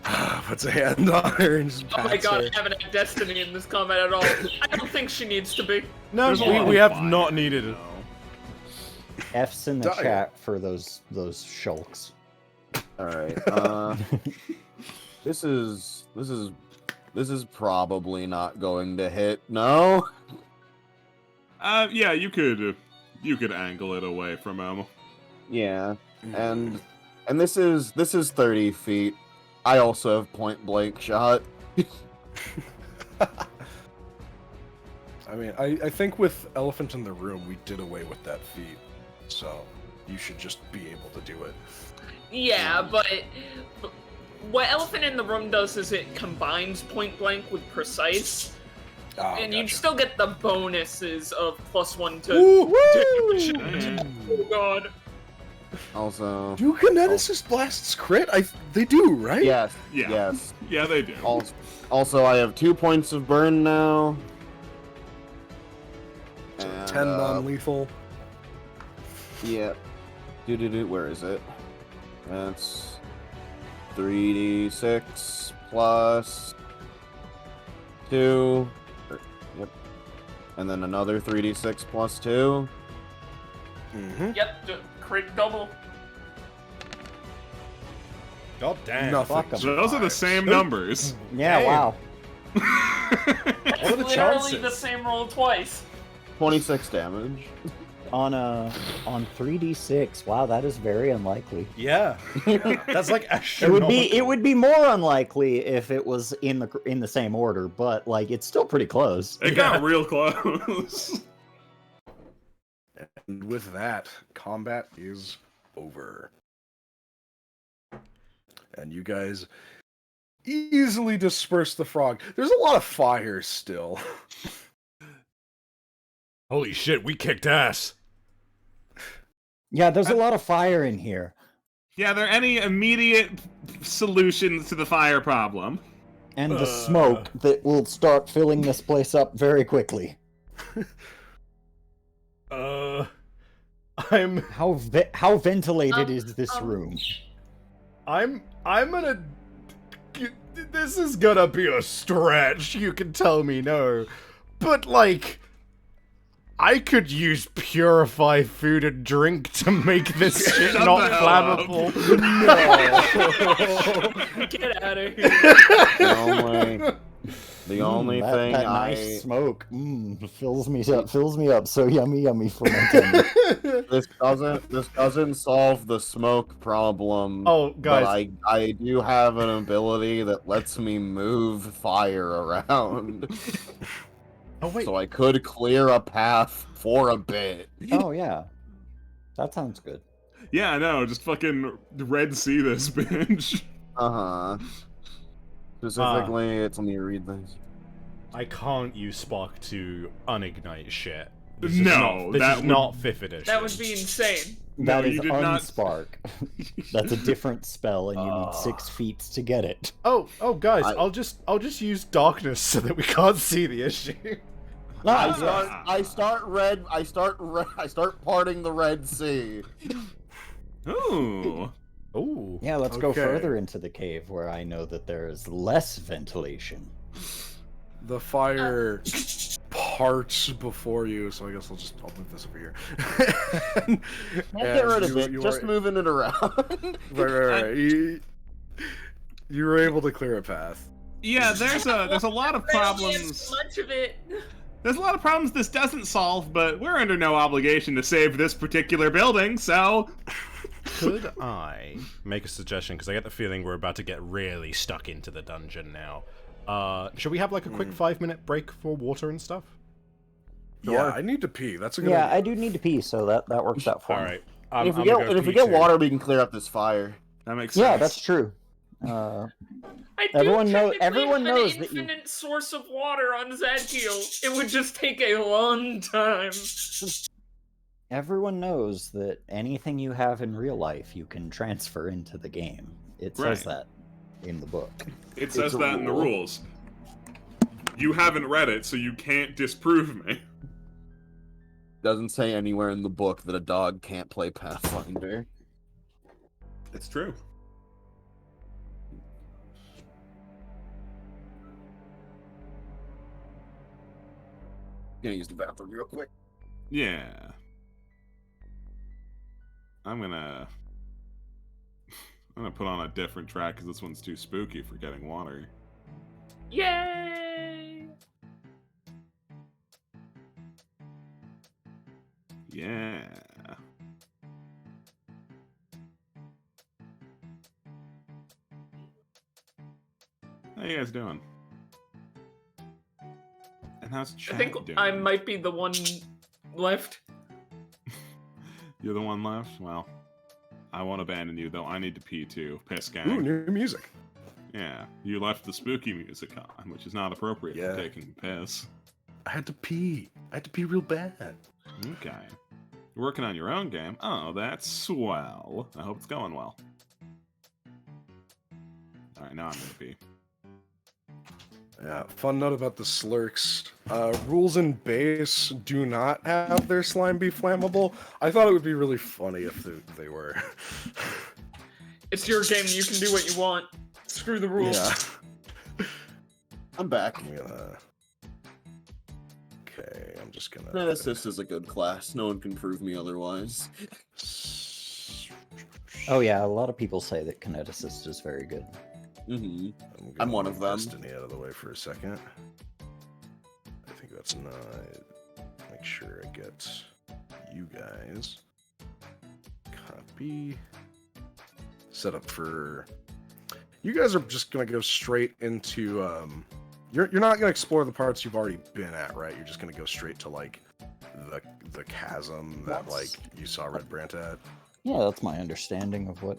puts a hand on her and just
Oh my
pats
god,
her.
I haven't had Destiny in this combat at all. I don't think she needs to be.
No,
There's a lot
we
of
have
fire,
not needed it.
though.
F's in the
Die.
chat for those shulks.
All right. This is probably not going to hit. No.
Yeah, you could angle it away from him.
Yeah. And this is 30 feet. I also have point blank shot.
I mean, I think with Elephant in the Room, we did away with that feat, so you should just be able to do it.
Yeah, but what Elephant in the Room does is it combines point blank with precise,
Ah,
and you
gotcha.
still get the bonuses of +1 to
Woo!
damage. Oh god.
Also,
Do Kineticist blasts crit? They do, right?
yes,
Yeah.
yes.
Yeah, they do.
Also, I have 2 points of burn now.
So
And,
10 non-lethal.
Yeah. Where is it? That's 3d6 plus 2. Yep. And then another 3d6 plus 2.
Mm-hmm.
Yep, crit double.
God damn.
Nothing.
Fuck 'em.
So those are the same numbers.
Yeah,
Damn.
wow.
It's
What are the
literally
chances?
the same roll twice.
26 damage.
On 3d6. Wow, that is very unlikely.
Yeah. That's like
It
astronomical.
would be more unlikely if it was in the same order, but like it's still pretty close.
It got real close.
And with that, combat is over. And you guys easily disperse the frog. There's a lot of fire still.
Holy shit, we kicked ass.
Yeah, there's a lot of fire in here.
Yeah, are there any immediate solutions to the fire problem?
And the smoke that will start filling this place up very quickly.
I'm
How ventilated is this
um,
room?
I'm gonna. This is gonna be a stretch. You can tell me no, but like, I could use purify food and drink to make this shit
Shut
not
the hell up.
flammable.
Get out of here.
The only
that,
thing
that
I
nice smoke fills me up so yummy for my tummy.
this doesn't solve the smoke problem.
Oh, guys.
But I do have an ability that lets me move fire around.
Oh wait.
So I could clear a path for a bit.
Oh yeah, that sounds good.
Yeah, I know. Just fucking Red Sea this bitch.
Uh-huh. Specifically, let me read this.
I can't use Spark to unignite shit.
No,
this
that
is
would-
not 5th edition.
That would be insane.
No,
That
you
is
did not-
unspark. That's a different spell, and you need 6 feet to get it.
Oh, guys,
I-
I'll just use darkness so that we can't see the issue.
Nice.
I start parting the Red Sea.
Ooh.
Ooh.
Yeah, let's go
Okay.
further into the cave where I know that there is less ventilation.
The fire parts before you, so I guess I'll move this over here. And
Get rid of
you-
it.
you
Just
are-
moving it around.
Right. You were able to clear a path.
Yeah, there's a lot of
I only have
problems.
so much of it.
There's a lot of problems this doesn't solve, but we're under no obligation to save this particular building, so
Could I make a suggestion? Because I get the feeling we're about to get really stuck into the dungeon now. Should we have like a quick 5-minute break for water and stuff?
Yeah, I need to pee. That's a good
Yeah,
idea.
I do need to pee, so that works out for
All
me.
right.
if we get water, we can clear up this fire.
that makes sense.
Yeah, that's true.
I do
Everyone
technically
knows
have
that you-
an infinite source of water on Zadkiel. It would just take a long time.
Everyone knows that anything you have in real life you can transfer into the game. It says
Right.
that in the book.
It says
a
that in the
rule.
rules. You haven't read it, so you can't disprove me.
Doesn't say anywhere in the book that a dog can't play Pathfinder.
It's true.
Gonna use the bathroom real quick.
Yeah. I'm gonna put on a different track because this one's too spooky for getting water.
Yay!
Yeah. How you guys doing? And how's
I
chat
think
doing?
I might be the one left.
You're the one left? Well, I won't abandon you, though I need to pee too. Piss
Ooh,
gang.
new music.
Yeah, you left the spooky music on, which is not appropriate
Yeah.
for taking a piss.
I had to pee. I had to pee real bad.
Okay. Working on your own game? Oh, that's swell. I hope it's going well. Alright, now I'm gonna pee.
Yeah, fun note about the slurks. Rules in base do not have their slime be flammable. I thought it would be really funny if they were.
It's your game. You can do what you want. Screw the rules.
Yeah.
I'm back.
I'm gonna... Okay, I'm just gonna...
Kineticist is a good class. No one can prove me otherwise.
Oh yeah, a lot of people say that Kineticist is very good.
Mm-hmm.
I'm
I'm one of them.
Destiny out of the way for a second. I think that's not... Make sure I get you guys. Copy. Set up for... You guys are just gonna go straight into... You're not gonna explore the parts you've already been at, right? You're just gonna go straight to, like, the chasm that, like, you saw Red Brant at?
Yeah, that's my understanding of what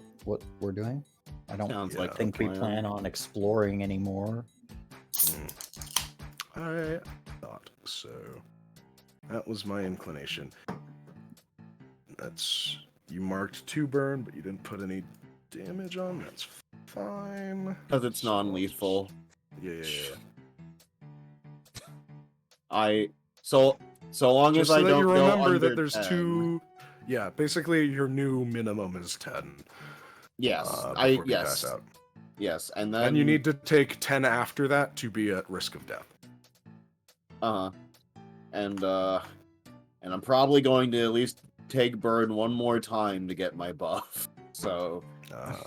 we're doing. I don't
Sounds like the
think we
plan.
plan on exploring anymore.
I thought so. That was my inclination. That's... You marked 2 burn, but you didn't put any damage on. That's fine.
Because it's non-lethal.
Yeah.
So long
Just
as
so
I
that
don't
you
go
remember
under
that there's
10.
2... Yeah, basically your new minimum is 10.
Yes,
Before you pass out.
Yes, and then
And you need to take 10 after that to be at risk of death.
and I'm probably going to at least take burn one more time to get my buff. So
Okay.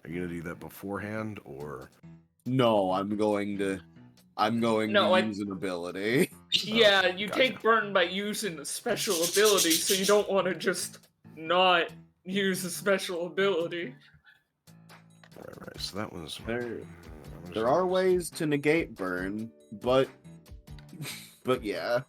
Are you gonna do that beforehand or?
no, I'm going to use an ability.
Yeah, you
gotcha.
take burn by using a special ability, so you don't want to just not use a special ability.
Right. So that was.
There are ways to negate burn, but yeah.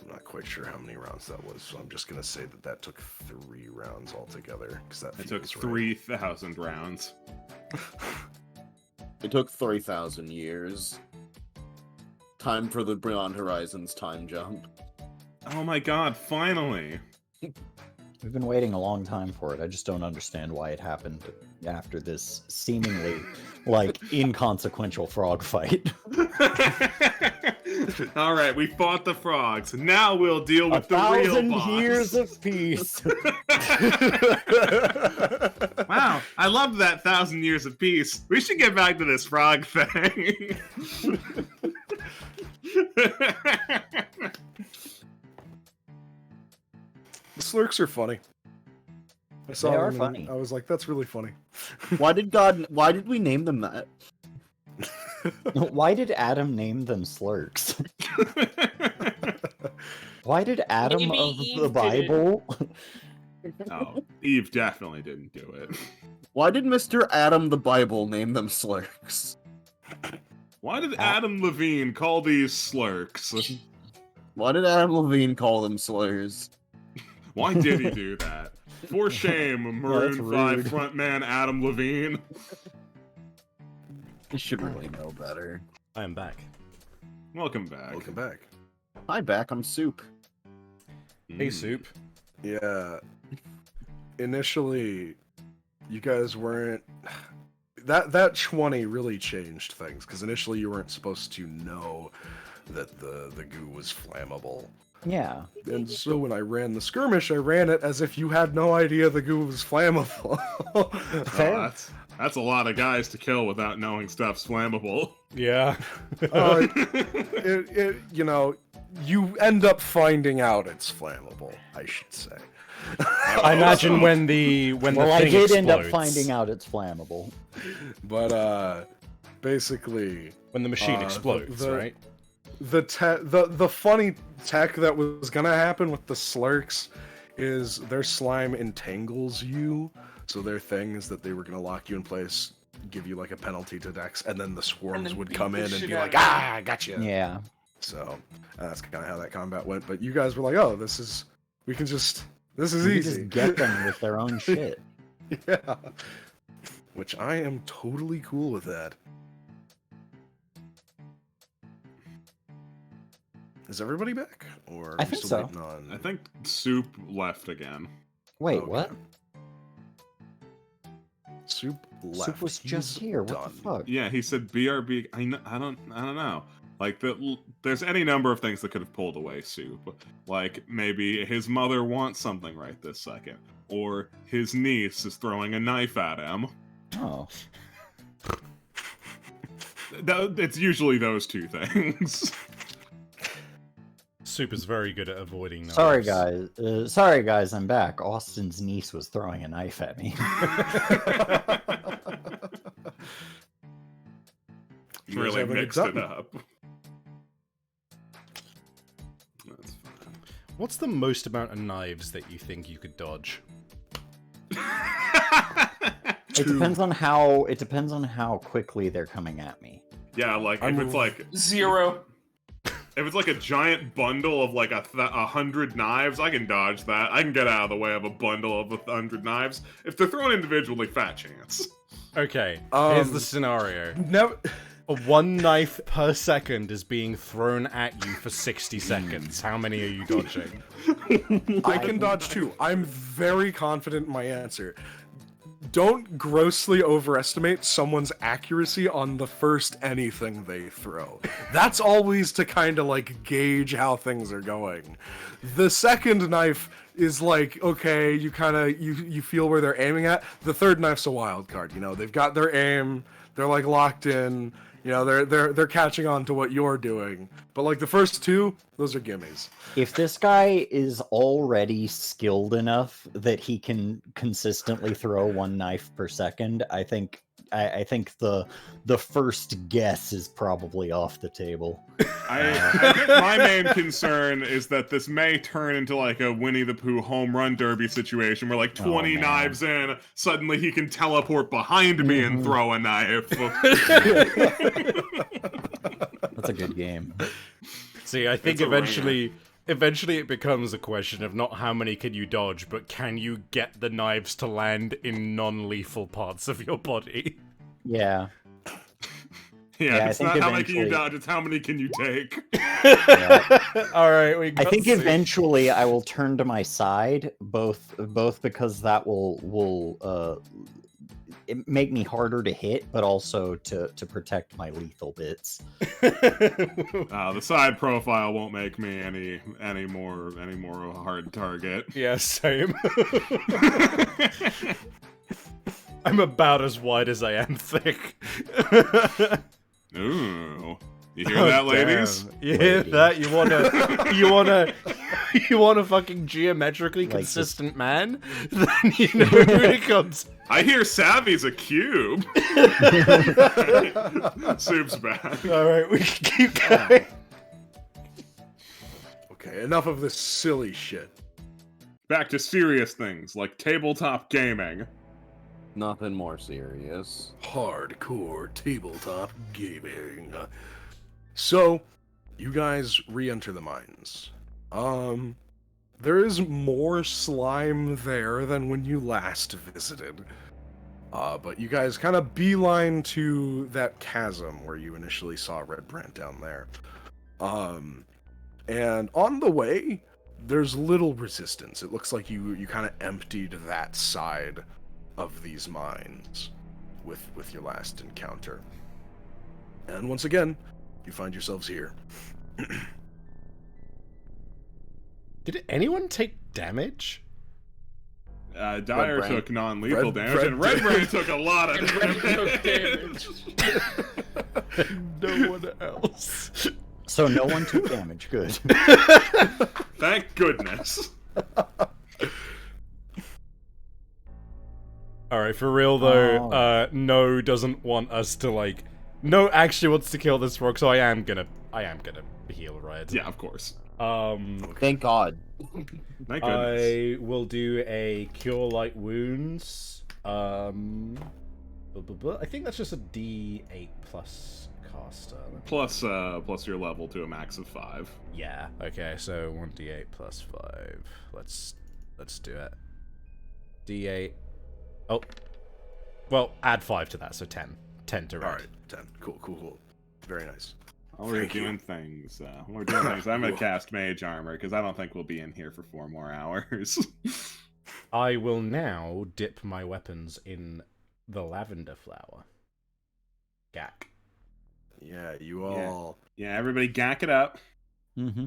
I'm not quite sure how many rounds that was, so I'm just gonna say that took 3 rounds altogether because that
It took
feels
3,000 rounds.
It took 3,000 years. Time for the Beyond Horizons time jump.
Oh my god, finally!
We've been waiting a long time for it. I just don't understand why it happened after this seemingly like inconsequential frog fight.
Alright, we fought the frogs. Now we'll deal with the real boss.
years of peace.
Wow, I loved that 1,000 years of peace. We should get back to this frog thing.
The slurks are funny. I saw
They are
them and
funny.
I was like, that's really funny.
Why did we name them that?
Why did Adam name them Slurks? Why did Adam
Maybe
of
Eve
the
did it.
Bible?
Oh, Eve definitely didn't do it.
Why did Mr. Adam the Bible name them slurks?
Why did Adam Levine call these slurks?
Why did Adam Levine call them slurs?
Why did he do that? For shame, Maroon 5
rude.
frontman Adam Levine.
You should really know better.
I am back.
Welcome back.
Welcome back.
Hi, back. I'm Soup.
Hey,
Mm.
Soup.
Yeah. Initially, you guys weren't. That 20 really changed things because initially you weren't supposed to know that the goo was flammable.
Yeah.
And so when I ran the skirmish, I ran it as if you had no idea the goo was flammable.
Oh, that's a lot of guys to kill without knowing stuff's flammable.
Yeah.
You know, you end up finding out it's flammable, I should say.
I imagine when the
Well, I
thing
did end up
explodes,
finding out it's flammable.
But basically,
when the machine
the-
explodes,
the-
right?
the funny tech that was gonna happen with the slurks is their slime entangles you, so their thing is that they were gonna lock you in place, give you like a penalty to Dex, and then the swarms
then
would
beat
come
the
in and
shit
be
out
like,
of you.
"Ah, I got you."
Yeah.
So that's kind of how that combat went. But you guys were like, "Oh, this is this is
We can
easy."
just get them with their own shit.
Yeah, which I am totally cool with that. Is everybody back? Or are
I
we
think
still
so.
waiting on...
I think Soup left again.
Wait,
Okay.
what?
Soup left.
Soup was just
He's
here. What
done.
the fuck?
Yeah, he said BRB. I don't know. Like there's any number of things that could have pulled away Soup. Like maybe his mother wants something right this second, or his niece is throwing a knife at him.
Oh.
It's usually those two things.
Soup is very good at avoiding knives.
Sorry guys, I'm back. Austin's niece was throwing a knife at me.
You guys
Really
having a good
mixed it
time?
up. That's fine.
What's the most amount of knives that you think you could dodge?
It depends on how quickly they're coming at me.
Yeah, like
I
if
move-
it's like
0.
if it's like a giant bundle of like 100 knives, I can dodge that. I can get out of the way of a bundle of 100 knives. If they're thrown individually, fat chance.
Okay, here's the
Um,
scenario.
Never.
One knife per second is being thrown at you for 60 seconds. How many are you dodging?
I can dodge too. I'm very confident in my answer. Don't grossly overestimate someone's accuracy on the first anything they throw. That's always to kind of like gauge how things are going. The second knife is like, okay, you kind of you feel where they're aiming at. The third knife's a wild card. You know, they've got their aim. They're like locked in. You know, they're catching on to what you're doing. But like the first two, those are gimmies.
If this guy is already skilled enough that he can consistently throw one knife per second, I think the first guess is probably off the table.
I think my main concern is that this may turn into like a Winnie the Pooh home run derby situation where like 20
man.
knives in, suddenly he can teleport behind me and throw a knife.
That's a good game.
See, I think
It's a
eventually it becomes a question of not how many can you dodge, but can you get the knives to land in non-lethal parts of your body?
Yeah.
Yeah,
I
it's
think
not how many can you
eventually-
dodge, it's how many can you take.
All right, we
I
got
think
Soup.
eventually I will turn to my side, both because that will make me harder to hit, but also to protect my lethal bits.
The side profile won't make me any more a hard target.
Yeah, same. I'm about as wide as I am thick.
Ooh. You hear that, ladies?
Damn. You hear
Ladies.
that? You want a fucking geometrically
Like this-
consistent man? Then you know who it comes.
I hear Savvy's a cube. Soup's back.
All right, we can keep going.
Okay, enough of this silly shit.
Back to serious things like tabletop gaming.
Nothing more serious.
Hardcore tabletop gaming. So, you guys re-enter the mines. There is more slime there than when you last visited. But you guys kind of beeline to that chasm where you initially saw Red Brant down there. And on the way, there's little resistance. It looks like you kind of emptied that side of these mines with your last encounter. And once again, you find yourselves here.
Did anyone take damage?
Dyer
Brand-
took non-lethal
Red-
damage,
Red-
and Red Brand took a lot of
And Red took
damage.
No one else.
So no one took damage. Good.
Thank goodness.
All right, for real though,
Oh.
No doesn't want us to like. No actually wants to kill this frog, so I am gonna heal Red.
Yeah, of course.
Thank God.
Thank goodness.
I will do a cure light wounds. I think that's just a D8 plus caster.
Plus your level to a max of 5.
Yeah. Okay, so 1d8 plus 5. Let's do it. D8. Oh. Well, add 5 to that, so 10. 10 to red.
Alright, 10. Cool. Very nice.
While we're
Thank you.
doing things, I'm gonna cast Mage Armor because I don't think we'll be in here for 4 more hours.
I will now dip my weapons in the lavender flower. Gak.
Yeah, you all.
Yeah, everybody gack it up.
Mm-hmm.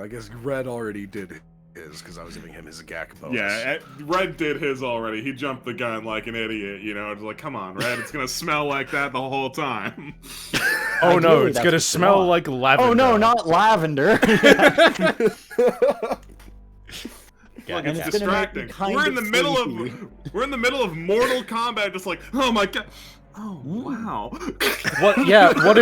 I guess Red already did his because I was giving him his GAC bonus.
Yeah, Red did his already. He jumped the gun like an idiot, you know. It's like, come on, Red, it's gonna smell like that the whole time.
Oh no,
Ideally,
it's
that's
gonna
what you
smell
want.
like lavender.
Oh no, not lavender.
Look,
And
it's
it's gonna make me
distracting.
kind
We're in
of
the middle
sleepy.
we're in the middle of Mortal Kombat, just like, oh my god. Oh
Mm.
wow.
What? Yeah. What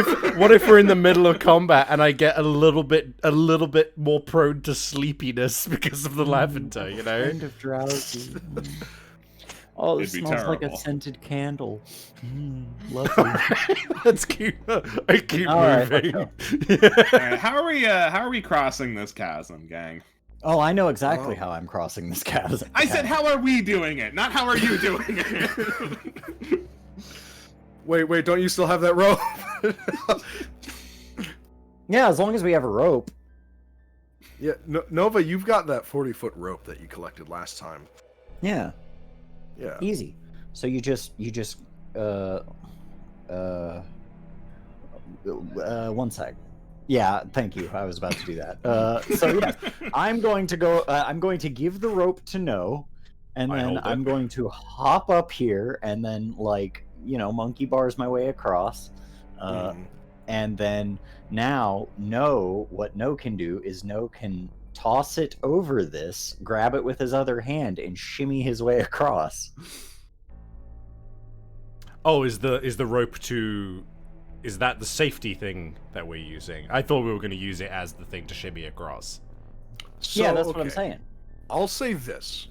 if we're in the middle of combat and I get a little bit more prone to sleepiness because of the lavender? You know.
Kind of drowsy. Oh, it
It'd be
smells like a
terrible.
scented candle. Lovely.
Let's keep. I keep
All right, let's
moving.
Alright, how are we crossing this chasm, gang?
Oh, I know exactly
Oh.
how I'm crossing this chasm.
I said, how are we doing it? Not how are you doing it?
Wait, don't you still have that rope?
Yeah, as long as we have a rope.
Yeah, Nova, you've got that 40-foot rope that you collected last time.
Yeah,
Yeah.
easy. So you just one sec. Yeah, thank you. I was about to do that. So yes, I'm going to go. I'm going to give the rope to No, and
I
then
hold it.
I'm going to hop up here, and then monkey bars my way across.
Mhm.
And then now what No can do is No can toss it over this, grab it with his other hand, and shimmy his way across.
Oh, is the rope to? Is that the safety thing that we're using? I thought we were going to use it as the thing to shimmy across.
So,
Yeah, that's what I'm
okay,
saying.
I'll say this.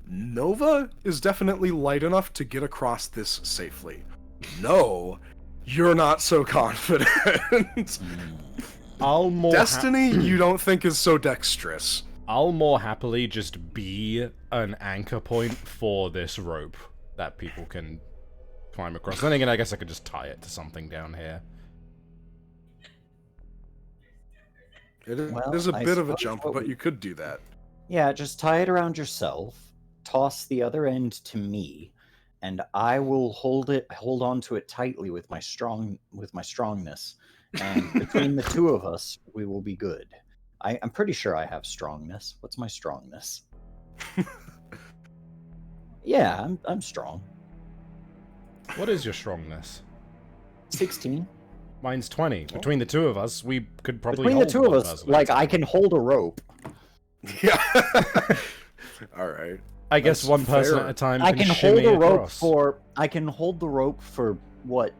Nova is definitely light enough to get across this safely. No, you're not so confident.
I'll more
Destiny, you don't think is so dexterous.
I'll more happily just be an anchor point for this rope that people can climb across. Then again, I guess I could just tie it to something down here.
It is,
Well,
it is a
I
bit of a
suppose
jump,
what
but
we-
you could do that.
Yeah, just tie it around yourself, toss the other end to me, and I will hold on to it tightly with my strongness. And between the two of us, we will be good. I'm pretty sure I have strongness. What's my strongness? Yeah, I'm strong.
What is your strongness?
16.
Mine's 20. Between the two of us, we could probably
Between the
hold
two of
one
us,
person at a
I
time.
can hold a rope.
Yeah. All right.
I guess
That's
one person
fair.
at a time
I
can
can hold
shimmy
a rope
across.
for. I can hold the rope for what?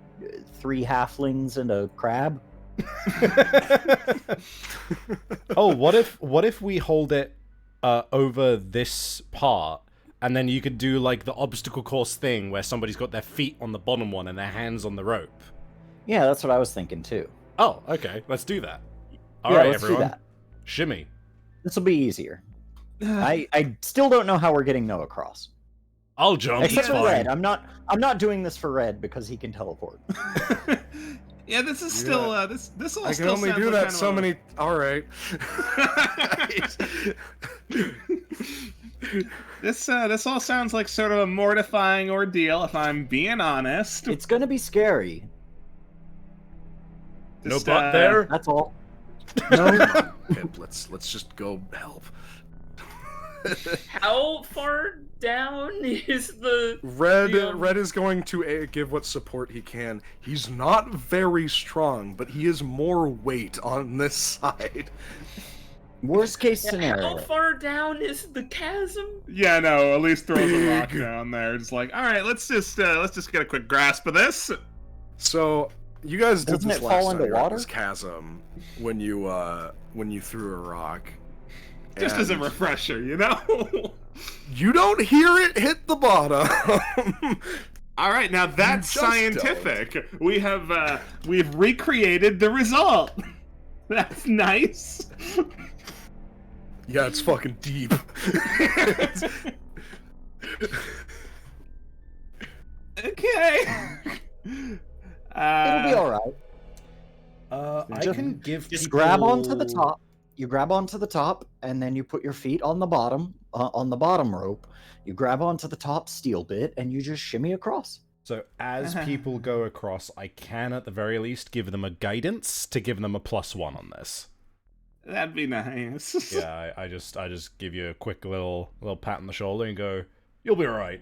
3 halflings and a crab.
Oh, what if we hold it over this part, and then you could do like the obstacle course thing where somebody's got their feet on the bottom one and their hands on the rope.
Yeah, that's what I was thinking too.
Oh, okay, let's do that. All
Yeah,
right,
let's
everyone,
do that.
shimmy.
This will be easier. I still don't know how we're getting Noah across.
I'll jump.
Except
it's
for
fine.
Red. I'm not doing this for Red because he can teleport.
Yeah, this is still this all
I can
still
only
sounds
do
like
that
kind of
so
a-
many. All right.
This all sounds like sort of a mortifying ordeal, if I'm being honest.
It's gonna be scary.
No
Just,
butt there.
That's all. No.
Okay, let's just go help.
How far down is the?
Red
Yeah.
Red is going to give what support he can. He's not very strong, but he is more weight on this side.
Worst case
How
scenario.
far down is the chasm?
Yeah, no, at least throws a rock
Big.
down there. Just like, all right, let's just get a quick grasp of this.
So you guys did
Doesn't
this
it
last
fall
time
into
you were at
water?
this chasm when you threw a rock.
Just as a
And
refresher, you know.
you don't hear it hit the bottom.
All right, now that's
You just
scientific. We've recreated the result. That's nice.
Yeah, it's fucking deep.
Okay.
It'll be all right.
I
Just-
can give
Just
people...
grab onto the top. You grab onto the top, and then you put your feet on the bottom rope. You grab onto the top steel bit, and you just shimmy across.
So as people go across, I can at the very least give them a guidance to give them a +1 on this.
That'd be nice.
Yeah, I just give you a quick little pat on the shoulder and go, "You'll be all right."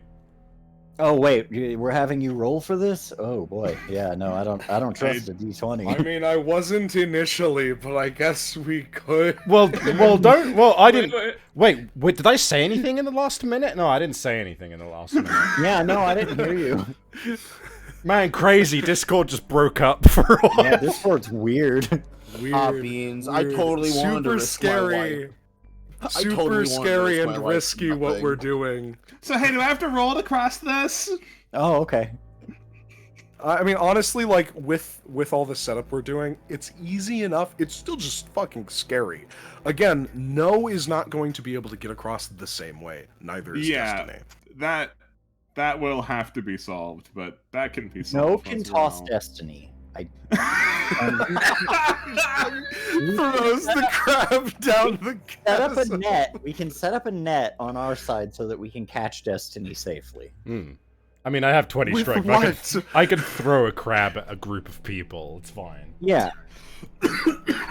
Oh wait, we're having you roll for this? Oh boy, yeah, no, I don't trust a d20.
I mean, I wasn't initially, but I guess we could.
Well, don't. Well, I didn't.
Wait.
Wait, did I say anything in the last minute? No, I didn't say anything in the last minute.
Yeah, no, I didn't hear you.
Man, crazy. Discord just broke up for a while.
Yeah, this word's weird.
Weird.
Beans. I totally wanted to
Super
risk my
scary.
life. I
Super
totally wanted to
scary
risk my
and
life
risky
for
what
nothing.
we're doing.
So hey, do I have to roll to cross this?
Oh, okay.
I mean, honestly, like with all the setup we're doing, it's easy enough. It's still just fucking scary. Again, No is not going to be able to get across the same way. Neither is
Yeah.
Destiny.
That will have to be solved, but that can be
No
solved.
can
once we're
toss
all-
Destiny.
Throws the crab down the
Set up a
chasm.
net. We can set up a net on our side so that we can catch Destiny safely.
I mean, I have 20
With
strength. but
what?
I can throw a crab at a group of people. It's fine.
Yeah.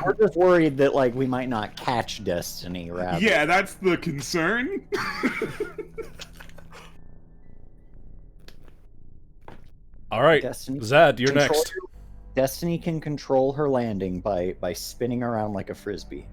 We're just worried that like we might not catch Destiny rather.
Yeah, that's the concern.
All right,
Destiny
Zad, you're
control-
next.
Destiny can control her landing by spinning around like a frisbee.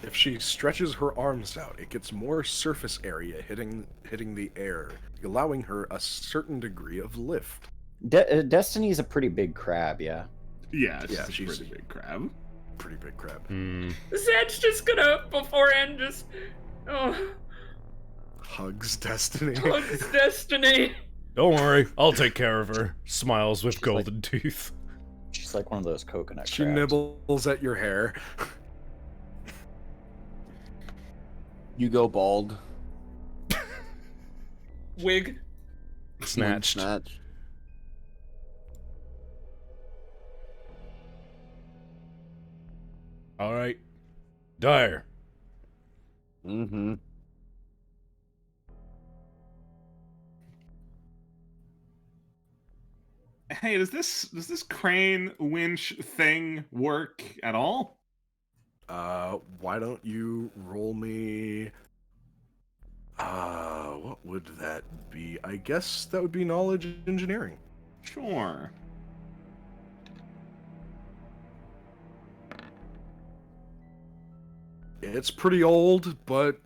If she stretches her arms out, it gets more surface area hitting the air, allowing her a certain degree of lift.
Destiny is a pretty big crab, yeah.
Yeah, it's
Yeah,
just a
she's-
pretty big crab.
Pretty big crab.
Zed's just gonna beforehand just
Hugs Destiny.
hugs Destiny.
Don't worry, I'll take care of her. Smiles with
She's
golden tooth.
She's like one of those coconut
She
crabs.
nibbles at your hair.
You go bald.
Wig.
Snatched.
Snatch.
All right, Dire.
Mm-hmm.
Hey, does this crane winch thing work at all?
Why don't you roll me? What would that be? I guess that would be knowledge engineering.
Sure.
It's pretty old, but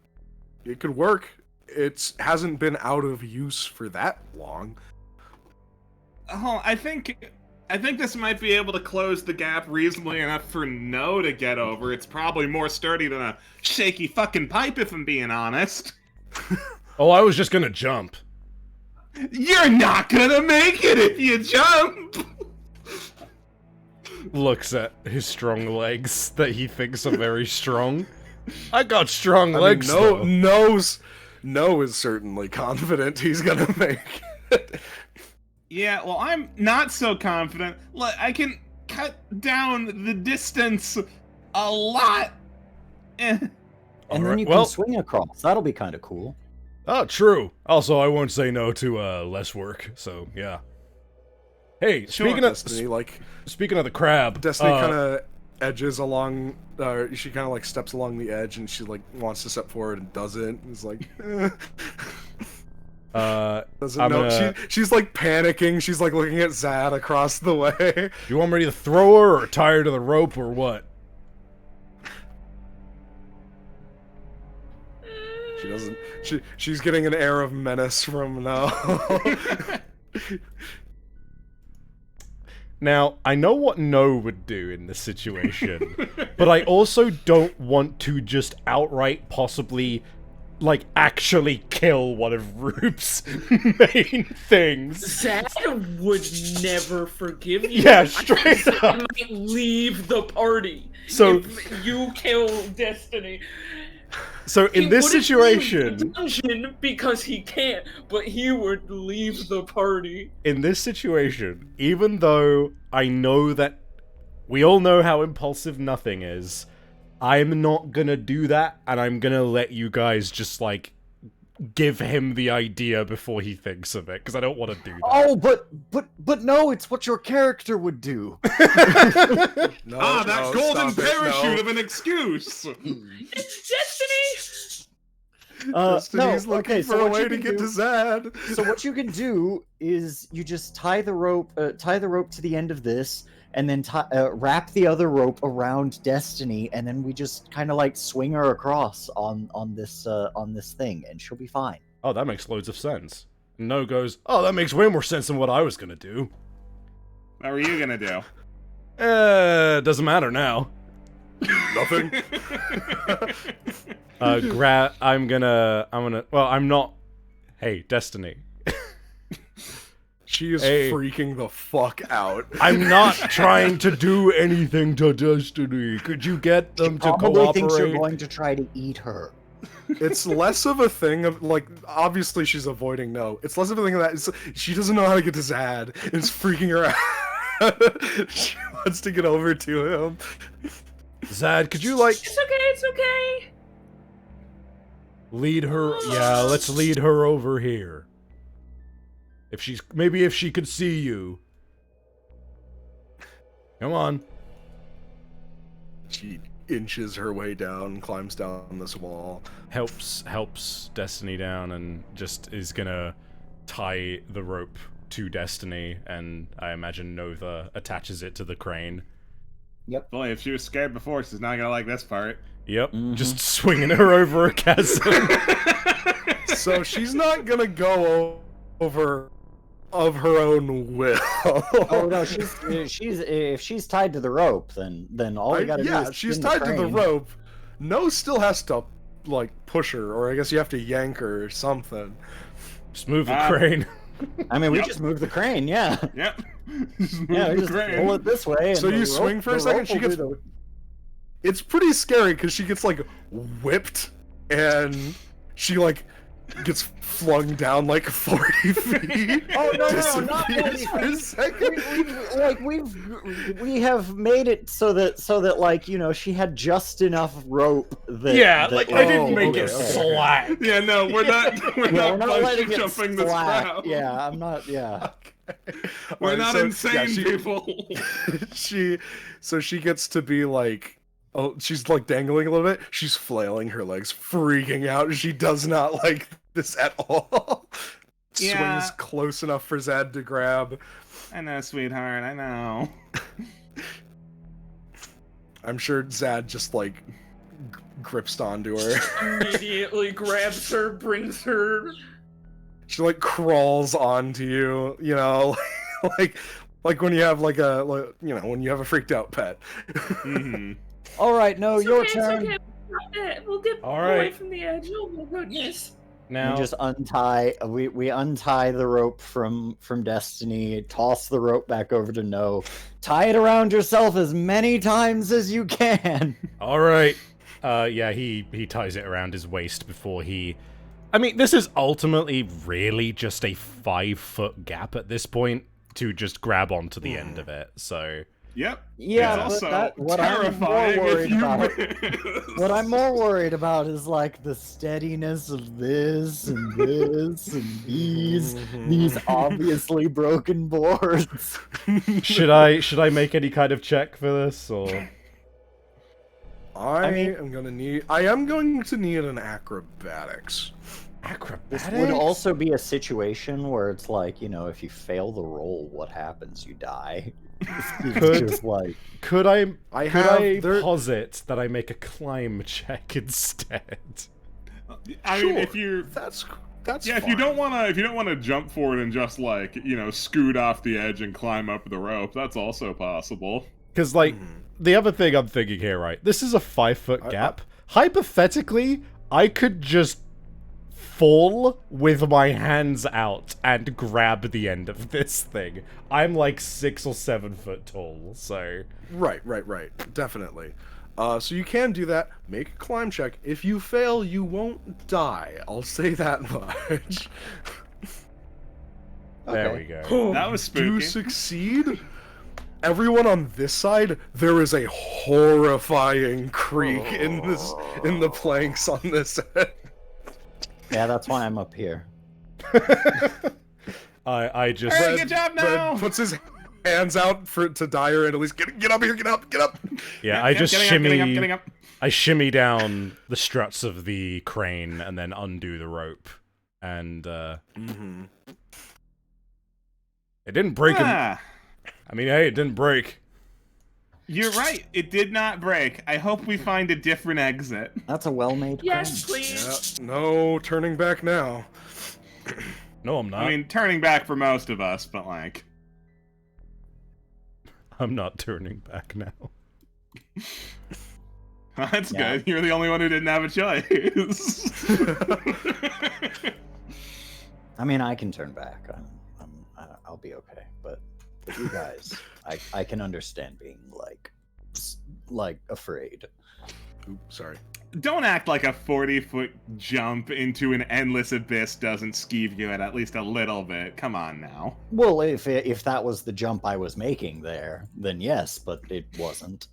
it could work. It hasn't been out of use for that long.
Oh, I think this might be able to close the gap reasonably enough for No to get over. It's probably more sturdy than a shaky fucking pipe, if I'm being honest.
Oh, I was just gonna jump.
You're not gonna make it if you jump!
Looks at his strong legs that he thinks are very strong. I got strong
I mean,
legs. though.
No is certainly confident he's gonna make it.
Yeah, well, I'm not so confident. Look, I can cut down the distance a lot.
And then
Alright,
you
well-
can swing across. That'll be kind of cool.
Oh, true. Also, I won't say no to less work. So yeah. Hey, speaking of
Destiny, like
speaking of the crab,
Destiny kind of edges along. She kind of like steps along the edge, and she like wants to step forward and doesn't. It's like doesn't
I'm
know.
gonna-
She's like panicking. She's like looking at Zad across the way.
you want me to throw her or tie her to the rope or what?
She doesn't. She's getting an air of menace from now.
Now, I know what No would do in this situation, but I also don't want to just outright possibly, like, actually kill one of Roop's main things.
Zed would never forgive you.
Yeah, straight
I
up.
might leave the party
So-
if you kill Destiny.
So in
He
this
wouldn't
situation,
leave the dungeon because he can't, but he would leave the party.
even though I know that we all know how impulsive nothing is, I'm not gonna do that, and I'm gonna let you guys just, like, give him the idea before he thinks of it, because I don't want to do that.
Oh, but no, it's what your character would do.
No,
That
no,
golden
stop it,
parachute
no.
of an excuse.
It's Destiny!
Destiny's
no,
looking
okay,
for
so
a
what
way
you
to
can
get
do-
to Zad.
So what you can do is you just tie the rope to the end of this, and then wrap the other rope around Destiny, and then we just kind of like swing her across on this thing, and she'll be fine.
Oh, that makes loads of sense. No goes, oh, that makes way more sense than what I was gonna do.
What were you gonna do?
Doesn't matter now.
Nothing.
I'm gonna, well, I'm not, hey, Destiny.
She is
Hey.
freaking the fuck out.
I'm not trying to do anything to Destiny. Could you get them to
Probably
cooperate?
thinks you're going to try to eat her.
It's less of a thing of, like, obviously she's avoiding no. It's less of a thing of that. She doesn't know how to get to Zad. It's freaking her out. She wants to get over to him.
Zad, could you, like,
It's okay.
lead her? Yeah, let's lead her over here. Maybe if she could see you. Come on.
She inches her way down, climbs down this wall.
Helps Destiny down and just is gonna tie the rope to Destiny, and I imagine Nova attaches it to the crane.
Boy, if she was scared before, she's not gonna like this part.
Yep, just swinging her over a chasm.
So she's not gonna go over of her own will.
Oh no, she's if she's tied to the rope, then all we gotta do is
she's
spin
tied to the
crane.
rope. No still has to, like, push her, or I guess you have to yank her or something.
Just move the crane.
I mean, we
Yep.
just move the crane, yeah.
Yep.
Yeah, we just pull it this way.
So
and
you
the
swing
rope-
for a
the
second,
rope
she
will do
gets-
the-
It's pretty scary because she gets, like, whipped, and she, like, gets flung down like 40 feet.
Oh no, not 40
disappears for a
feet.
second.
We have made it so that like, you know, she had just enough rope that
Yeah,
that,
like I didn't
Oh,
make
okay,
it
okay.
flat.
Yeah, no, we're not. We're
Yeah,
not,
we're not letting it
jumping this
splat.
crowd.
Yeah, I'm not. Yeah.
We're
Alright,
not
so,
insane
yeah, she-
people.
she gets to be like, oh, she's like dangling a little bit. She's flailing her legs, freaking out. She does not like this at all.
Yeah.
Swings close enough for Zad to grab.
I know, sweetheart. I know.
I'm sure Zad just like grips onto her.
Immediately grabs her, brings her.
She like crawls onto you, you know, like when you have like when you have a freaked out pet.
Mhm.
All right, no,
It's
your
okay,
turn.
It's okay. We'll get
All
away
right.
from the edge. Oh my goodness.
Now,
We just untie. We untie the rope from Destiny. Toss the rope back over to No. Tie it around yourself as many times as you can.
all right. Yeah, he ties it around his waist before he. I mean, this is ultimately really just a 5-foot gap at this point to just grab onto the end of it. So
Yep.
Yeah,
It's
but
also
what I'm more
terrifying
worried
if you
about.
miss.
What I'm more worried about is like the steadiness of this and this and these obviously broken boards.
should I make any kind of check for this or?
I
mean-
I am going to need an acrobatics.
This would also be a situation where it's like, you know, if you fail the roll, what happens? You die. It's
Could-
just like
Could I
There-
posit that I make a climb check instead?
I mean, if you
That's
yeah, if you don't wanna jump forward and just like scoot off the edge and climb up the rope, that's also possible.
Because like the other thing I'm thinking here, right? This is a 5-foot gap. Hypothetically, I could just fall with my hands out and grab the end of this thing. I'm like 6 or 7 foot tall, so
Right, definitely. So you can do that. Make a climb check. If you fail, you won't die. I'll say that much.
There
Okay.
we go.
That was
Do you
spooky.
succeed? Everyone on this side, there is a horrifying creak in the planks on this end.
Yeah, that's why I'm up here.
I just
Hey, good job now.
Red puts his hands out to Dyer and at least get up here, get up.
yeah, I just
getting
shimmy.
Up, getting up.
I shimmy down the struts of the crane and then undo the rope, and
Mm-hmm.
it didn't break.
Ah,
I mean, hey, it didn't break.
you're right. It did not break. I hope we find a different exit.
That's a well-made
Yes,
crane.
please.
Yeah, no turning back now.
No, I'm not.
I mean, turning back for most of us, but like,
I'm not turning back now.
that's
Yeah.
good. You're the only one who didn't have a choice.
I mean, I can turn back. I'll be okay. But you guys, I can understand being like afraid.
Oops, sorry.
Don't act like a 40-foot jump into an endless abyss doesn't skeeve you at least a little bit. Come on now.
Well, if that was the jump I was making there, then yes, but it wasn't.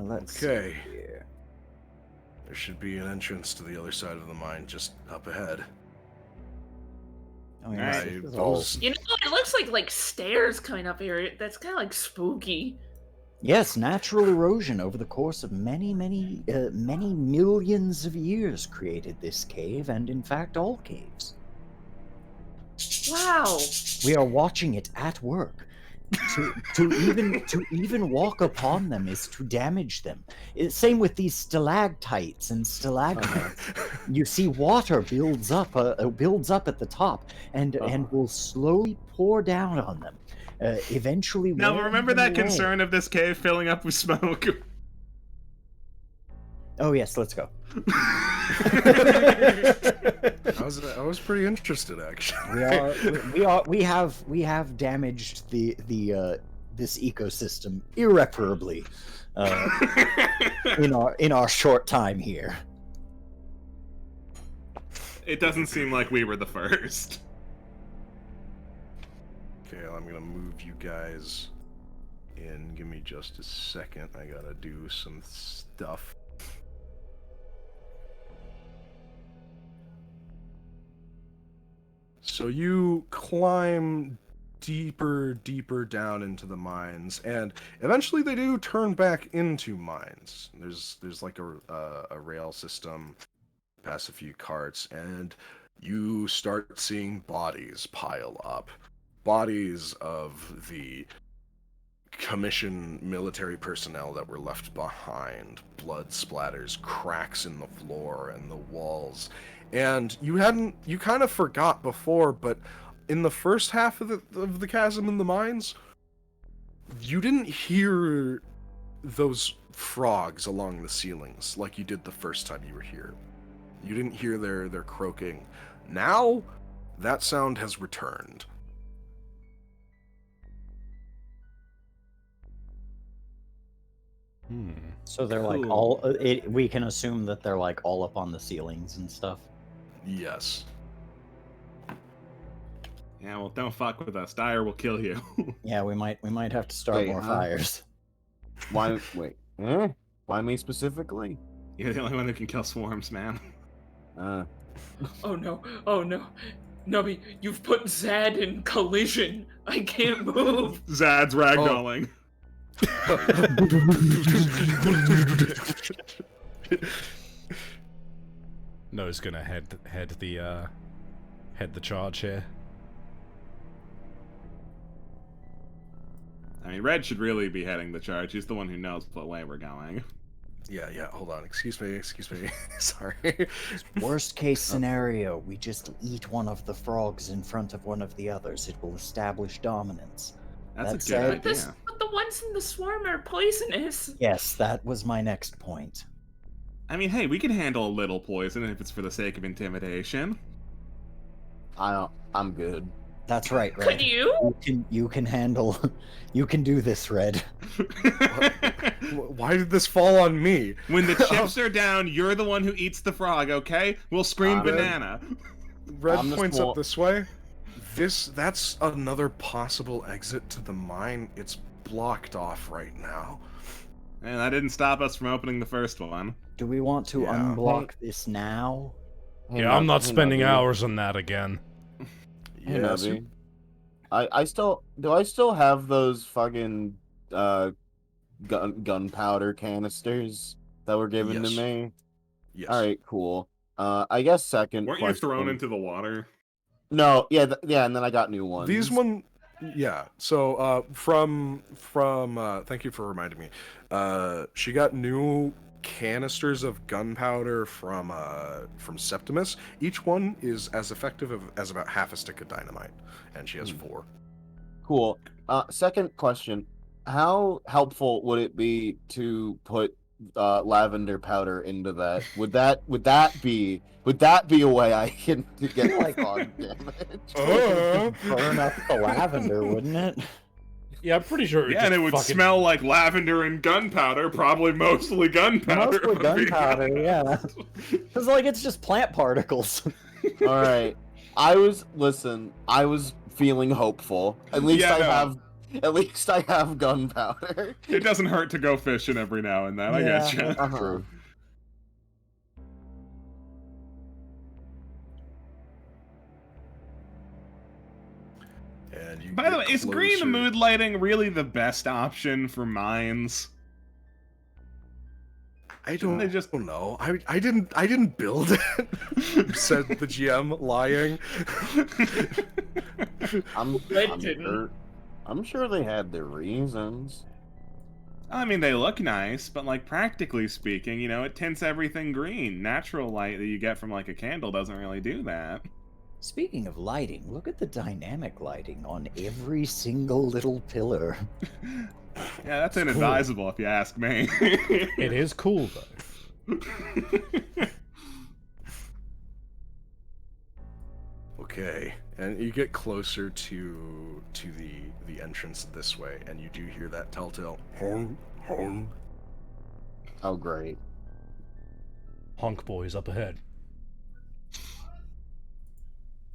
Let's
Okay.
see here.
There should be an entrance to the other side of the mine just up ahead.
Oh,
Alright,
this is all-
You know, it looks like stairs coming up here. That's kind of like spooky.
Yes, natural erosion over the course of many millions of years created this cave, and in fact, all caves.
Wow.
We are watching it at work. To even walk upon them is to damage them. Same with these stalactites and stalagmites. You see, water builds up at the top, and will slowly pour down on them. Eventually,
Now,
wearing
remember
them
that
away.
concern of this cave filling up with smoke?
Oh yes, let's go.
I was pretty interested actually.
We have damaged the this ecosystem irreparably in our short time here.
It doesn't seem like we were the first.
Okay, I'm gonna move you guys in. Give me just a second. I gotta do some stuff. So you climb deeper down into the mines, and eventually they do turn back into mines. There's like a rail system, past a few carts, and you start seeing bodies pile up. Bodies of the commission military personnel that were left behind. Blood splatters, cracks in the floor and the walls. And you kind of forgot before, but in the first half of the chasm in the mines, you didn't hear those frogs along the ceilings like you did the first time you were here. You didn't hear their croaking. Now, that sound has returned.
So they're like
Cool.
all. We can assume that they're like all up on the ceilings and stuff.
Yes.
Yeah, well, don't fuck with us. Dyer will kill you.
Yeah, we might have to start
Wait,
more
huh?
fires.
Why? Wait. Eh? Why me specifically?
You're the only one who can kill swarms, man.
Oh no. Oh no. Nubby, you've put Zad in collision. I can't move.
Zad's ragdolling.
No's gonna head the charge here.
I mean, Red should really be heading the charge. He's the one who knows what way we're going.
Yeah, hold on. Excuse me. Sorry.
Worst case scenario, we just eat one of the frogs in front of one of the others. It will establish dominance.
That's
That
a
said-
good idea.
But the ones in the swarm are poisonous.
Yes, that was my next point.
I mean, hey, we can handle a little poison if it's for the sake of intimidation.
I'm good.
That's right,
Could
Red.
you?
You can handle. You can do this, Red.
Why did this fall on me?
When the chips are down, you're the one who eats the frog, okay? We'll scream
Red.
banana.
Red
I'm the
points
small-
up this way. That's another possible exit to the mine. It's blocked off right now.
And that didn't stop us from opening the first one.
Do we want to
Yeah.
unblock this now?
Hey,
Yeah, I'm not
hey,
spending
Nubby.
hours on that again.
Hey,
Yes.
Nubby. I still have those fucking gunpowder canisters that were given
Yes.
to me.
Yes.
All right, cool. I guess second.
Weren't you
question-
thrown into the water?
No, yeah, yeah, and then I got new ones.
These yeah. So from thank you for reminding me. She got new canisters of gunpowder from Septimus. Each one is as effective as about half a stick of dynamite, and she has 4.
Cool. Second question: how helpful would it be to put lavender powder into that? Would that be a way I can get like on damage?
Burn up the lavender, wouldn't it?
Yeah, I'm pretty sure.
Yeah, and it would smell like lavender and gunpowder, probably mostly gunpowder.
Mostly
if I'm being
gunpowder,
honest.
yeah. Because like it's just plant particles.
All right. I was feeling hopeful. At least
Yeah,
I
no.
have gunpowder.
It doesn't hurt to go fishing every now and then. I
Yeah.
get you.
Uh-huh.
And you
By the way,
get
is green
closer.
mood lighting really the best option for mines?
I don't
They just-
know. I didn't build it. Said the GM, lying.
I'm sure they had their reasons.
I mean, they look nice, but like practically speaking, it tints everything green. Natural light that you get from like a candle doesn't really do that.
Speaking of lighting, look at the dynamic lighting on every single little pillar.
Yeah, that's inadvisable if you ask me.
It is cool though.
Okay, and you get closer to the entrance this way, and you do hear that telltale hong hong.
Oh, great.
Honk boys up ahead.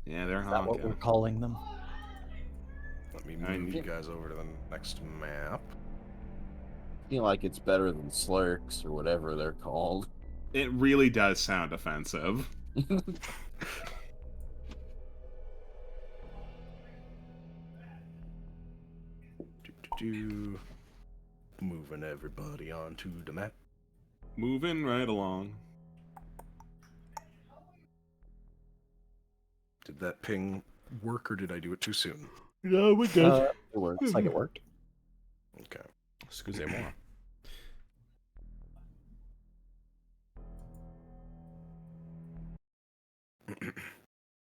Yeah, they're
Is that what we're
honking.
calling them?
Let me
I
move
need-
you guys over to the next map.
I feel like it's better than slurks or whatever they're called.
It really does sound offensive.
Moving everybody onto the map.
Moving right along.
Did that ping work, or did I do it too soon?
No, we're good.
It works like it worked.
Okay.
Excusez-moi.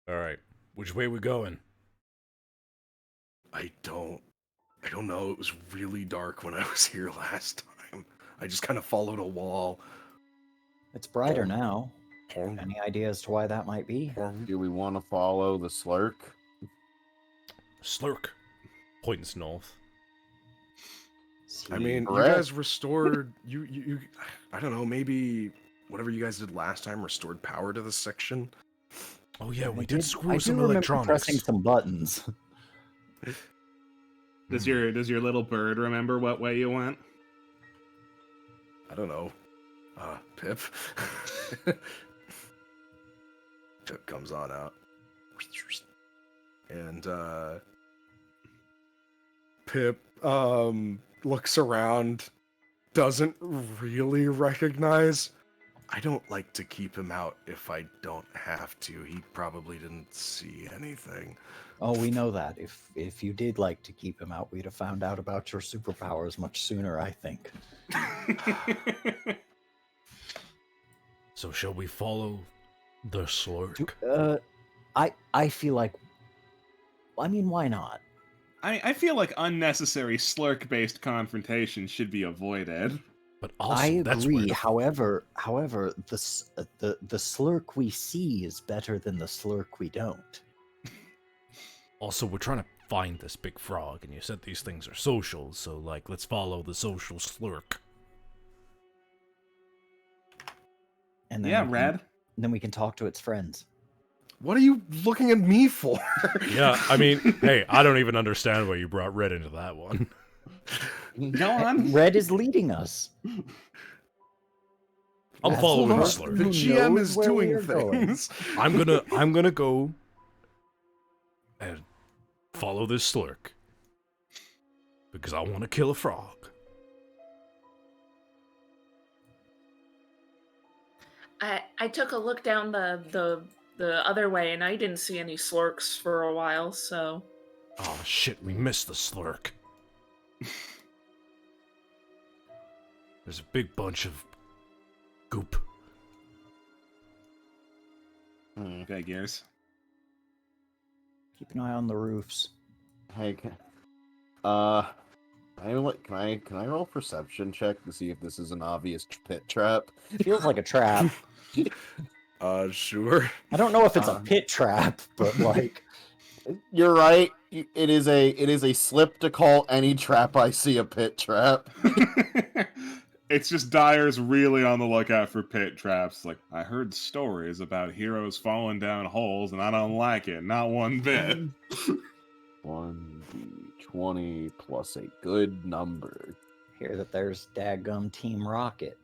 All right, which way we going?
I don't know. It was really dark when I was here last time. I just kind of followed a wall.
It's brighter now.
Hong,
Any idea as to why that might be?
hong.
Do we want to follow the slurk?
Slurk. Points north.
I mean, you
Correct.
guys restored you I don't know, maybe whatever you guys did last time restored power to this section.
Oh yeah, we
I
did screw
I
some
do remember
electronics.
pressing some buttons.
Does your little bird remember what way you went?
I don't know. Pip. Pip comes on out. And Pip looks around, doesn't really recognize. I don't like to keep him out if I don't have to. He probably didn't see anything.
Oh, we know that. If you did like to keep him out, we'd have found out about your superpowers much sooner, I think.
So shall we follow the slurk?
I feel like. I mean, why not?
I feel like unnecessary slurk-based confrontation should be avoided.
But also,
I
that's where
agree.
the-
However, the slurk we see is better than the slurk we don't.
Also, we're trying to find this big frog, and you said these things are social, so, like, let's follow the social slurk.
And then
Yeah,
we can-
Red.
Then we can talk to its friends.
What are you looking at me for?
Yeah, I mean, hey, I don't even understand why you brought Red into that one.
Go on.
Red is leading us.
I'm
That's
following the
not-
slurk.
The
Who
GM
knows
is
where we
doing
are going?
things.
I'm gonna go and follow this slurk because I want to kill a frog.
I took a look down the other way, and I didn't see any slurks for a while. So
Oh shit, we missed the slurk. There's a big bunch of goop.
Figures.
Keep an eye on the roofs.
Hey, can I roll perception check to see if this is an obvious pit trap?
Feels like a trap.
Sure.
I don't know if it's a pit trap, but like
You're right. It is a slip to call any trap I see a pit trap.
It's just Dyer's really on the lookout for pit traps. Like, I heard stories about heroes falling down holes, and I don't like it, not one bit.
1d20 plus a good number.
hear that there's daggum Team Rocket.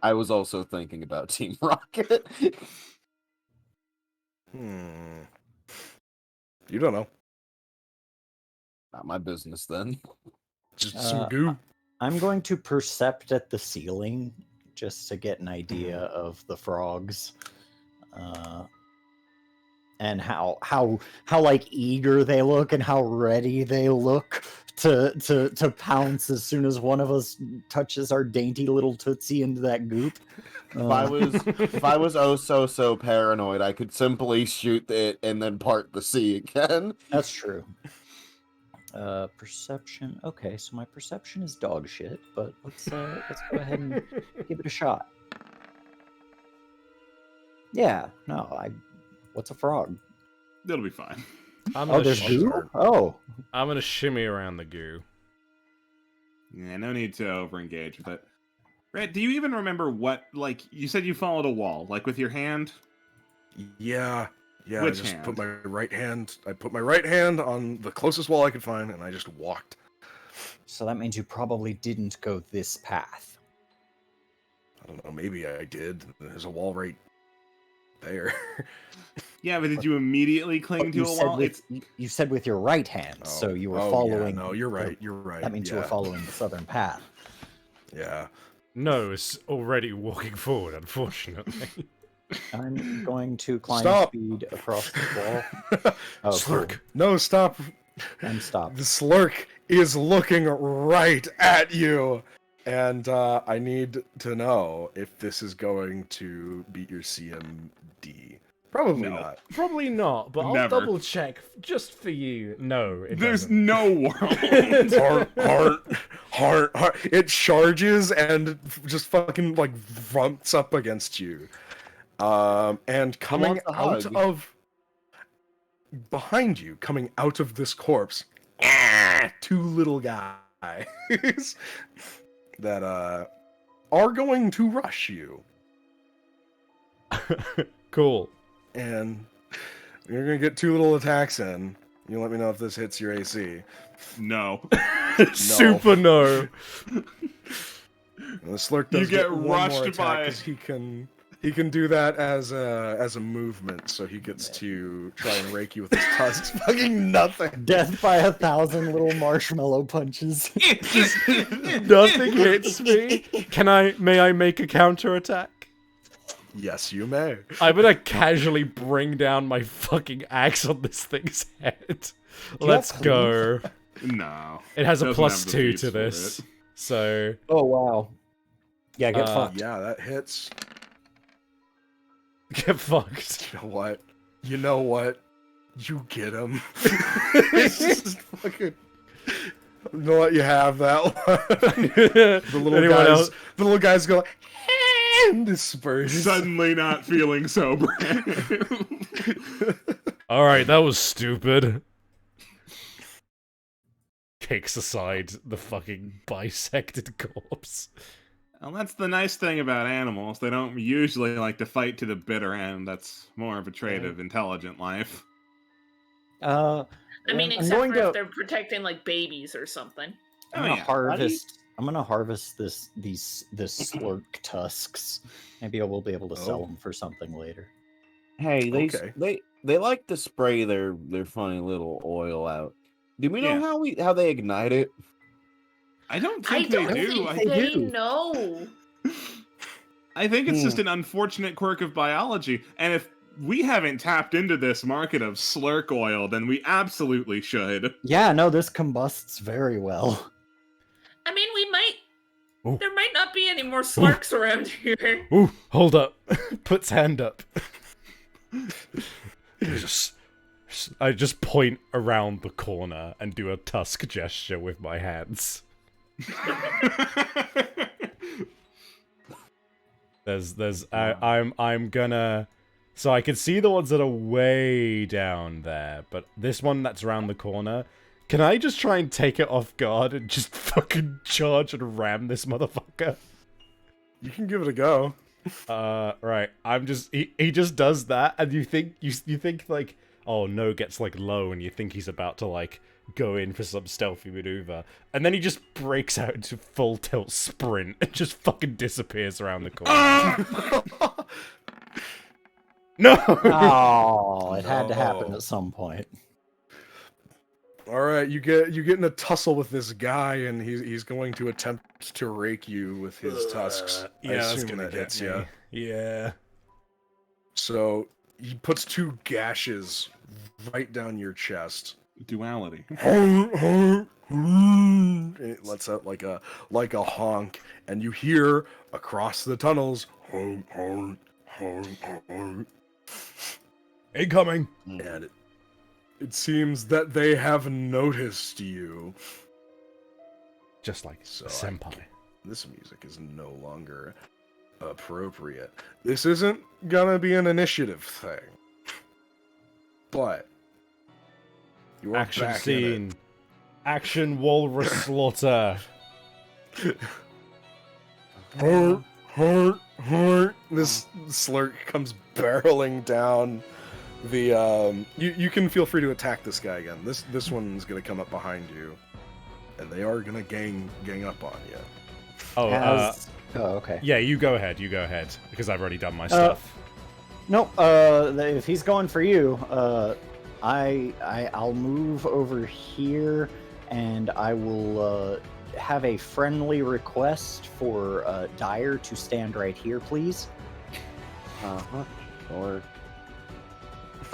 I was also thinking about Team Rocket.
You don't know.
Not my business then.
Just some goo.
I'm going to percept at the ceiling just to get an idea of the frogs, and how like eager they look and how ready they look to pounce as soon as one of us touches our dainty little tootsie into that goop.
If I was oh so paranoid, I could simply shoot it and then part the sea again.
That's true. Perception. Okay, so my perception is dog shit, but let's go ahead and give it a shot. Yeah, no, what's a frog?
It'll be fine.
I'm
Oh,
gonna
there's goo? Oh,
I'm gonna shimmy around the goo.
Yeah, no need to overengage with it. Red, do you even remember what, like, you said you followed a wall, like with your hand?
Yeah. Yeah,
Which
I just
hand?
put my right hand. I put my right hand on the closest wall I could find, and I just walked.
so that means you probably didn't go this path.
I don't know. Maybe I did. There's a wall right there.
Yeah, but did you immediately cling to
you
a
said
wall?
with you said with your right hand, so you were
Oh,
following.
Yeah, no, you're
the-
right. You're right.
That means you were
yeah.
following the southern path.
Yeah.
No, it's already walking forward, unfortunately.
I'm going to climb
Stop.
speed across the wall. Oh,
Slurk.
No, stop.
cool. And stop.
The slurk is looking right at you. And I need to know if this is going to beat your CMD. Probably
No.
not.
Probably not, but I'll
Never.
double check just for you. No, it
There's
doesn't.
no world.
Heart. It charges and just fucking like rumps up against you. And coming
wants a
out
hug?
of behind you, coming out of this corpse, two little guys that are going to rush you.
Cool.
And you're gonna get two little attacks in. You let me know if this hits your AC.
No.
Super no.
And the slurk does
You get
one more
rushed
attack
by-
'cause he can do that as a movement, so he gets to try and rake you with his tusks. Fucking nothing.
Death by 1,000 little marshmallow punches.
Nothing hits me. May I make a counterattack?
Yes, you may.
I'm gonna casually bring down my fucking axe on this thing's head. Let's
have
go.
No.
It has a
Doesn't
plus
have the
2
feats
to
for
this.
it.
So,
Oh wow. Yeah, get fucked.
Yeah, that hits.
get fucked.
You know what? You know what? You get him. It's just fucking. I'm gonna let you have that one. The little
Anyone
guys.
else?
The little guys go and disperse.
Suddenly not feeling sober.
Alright, that was stupid. Kicks aside the fucking bisected corpse.
Well, that's the nice thing about animals. They don't usually like to fight to the bitter end. That's more of a trait of intelligent life.
I mean,
I'm
except
going
for if
to-
they're protecting like babies or something.
I'm
Oh,
gonna
yeah.
harvest. I'm gonna harvest this slurk tusks. Maybe I will be able to sell
Oh.
them for something later.
Hey,
Okay.
they like to spray their funny little oil out. Do we know
Yeah.
how they ignite it?
I don't
I
think they
don't
do.
think they
do.
know.
I think it's just an unfortunate quirk of biology. And if we haven't tapped into this market of slurk oil, then we absolutely should.
Yeah, no, this combusts very well.
I mean, we might.
Ooh.
There might not be any more slarks around here.
Ooh, hold up. Puts hand up. I just point around the corner and do a tusk gesture with my hands. I'm gonna. So I can see the ones that are way down there, but this one that's around the corner. Can I just try and take it off guard and just fucking charge and ram this motherfucker?
You can give it a go.
Right. I'm just he just does that, and you think like, oh no, gets like low, and you think he's about to like go in for some stealthy maneuver, and then he just breaks out into full tilt sprint and just fucking disappears around the corner. No.
Oh, it had to happen
No.
at some point.
All right, you get in a tussle with this guy, and he's going to attempt to rake you with his tusks. I
Yeah, that's
assume
gonna
that
get
hits
me.
ya.
Yeah.
So he puts 2 gashes right down your chest.
Duality.
It lets out like a honk, and you hear across the tunnels.
Incoming.
And it seems that they have noticed you.
Just like
So
a senpai.
This music is no longer appropriate. This isn't gonna be an initiative thing. But you're
Action
back in
scene. Action walrus slaughter.
it. This slurk comes barreling down the you can feel free to attack this guy again. This one's gonna come up behind you, and they are gonna gang up on you.
Oh,
Okay.
yeah, you go ahead, because I've already done my stuff.
Nope. If he's going for you, I'll move over here, and I will have a friendly request for Dyer to stand right here, please.
Or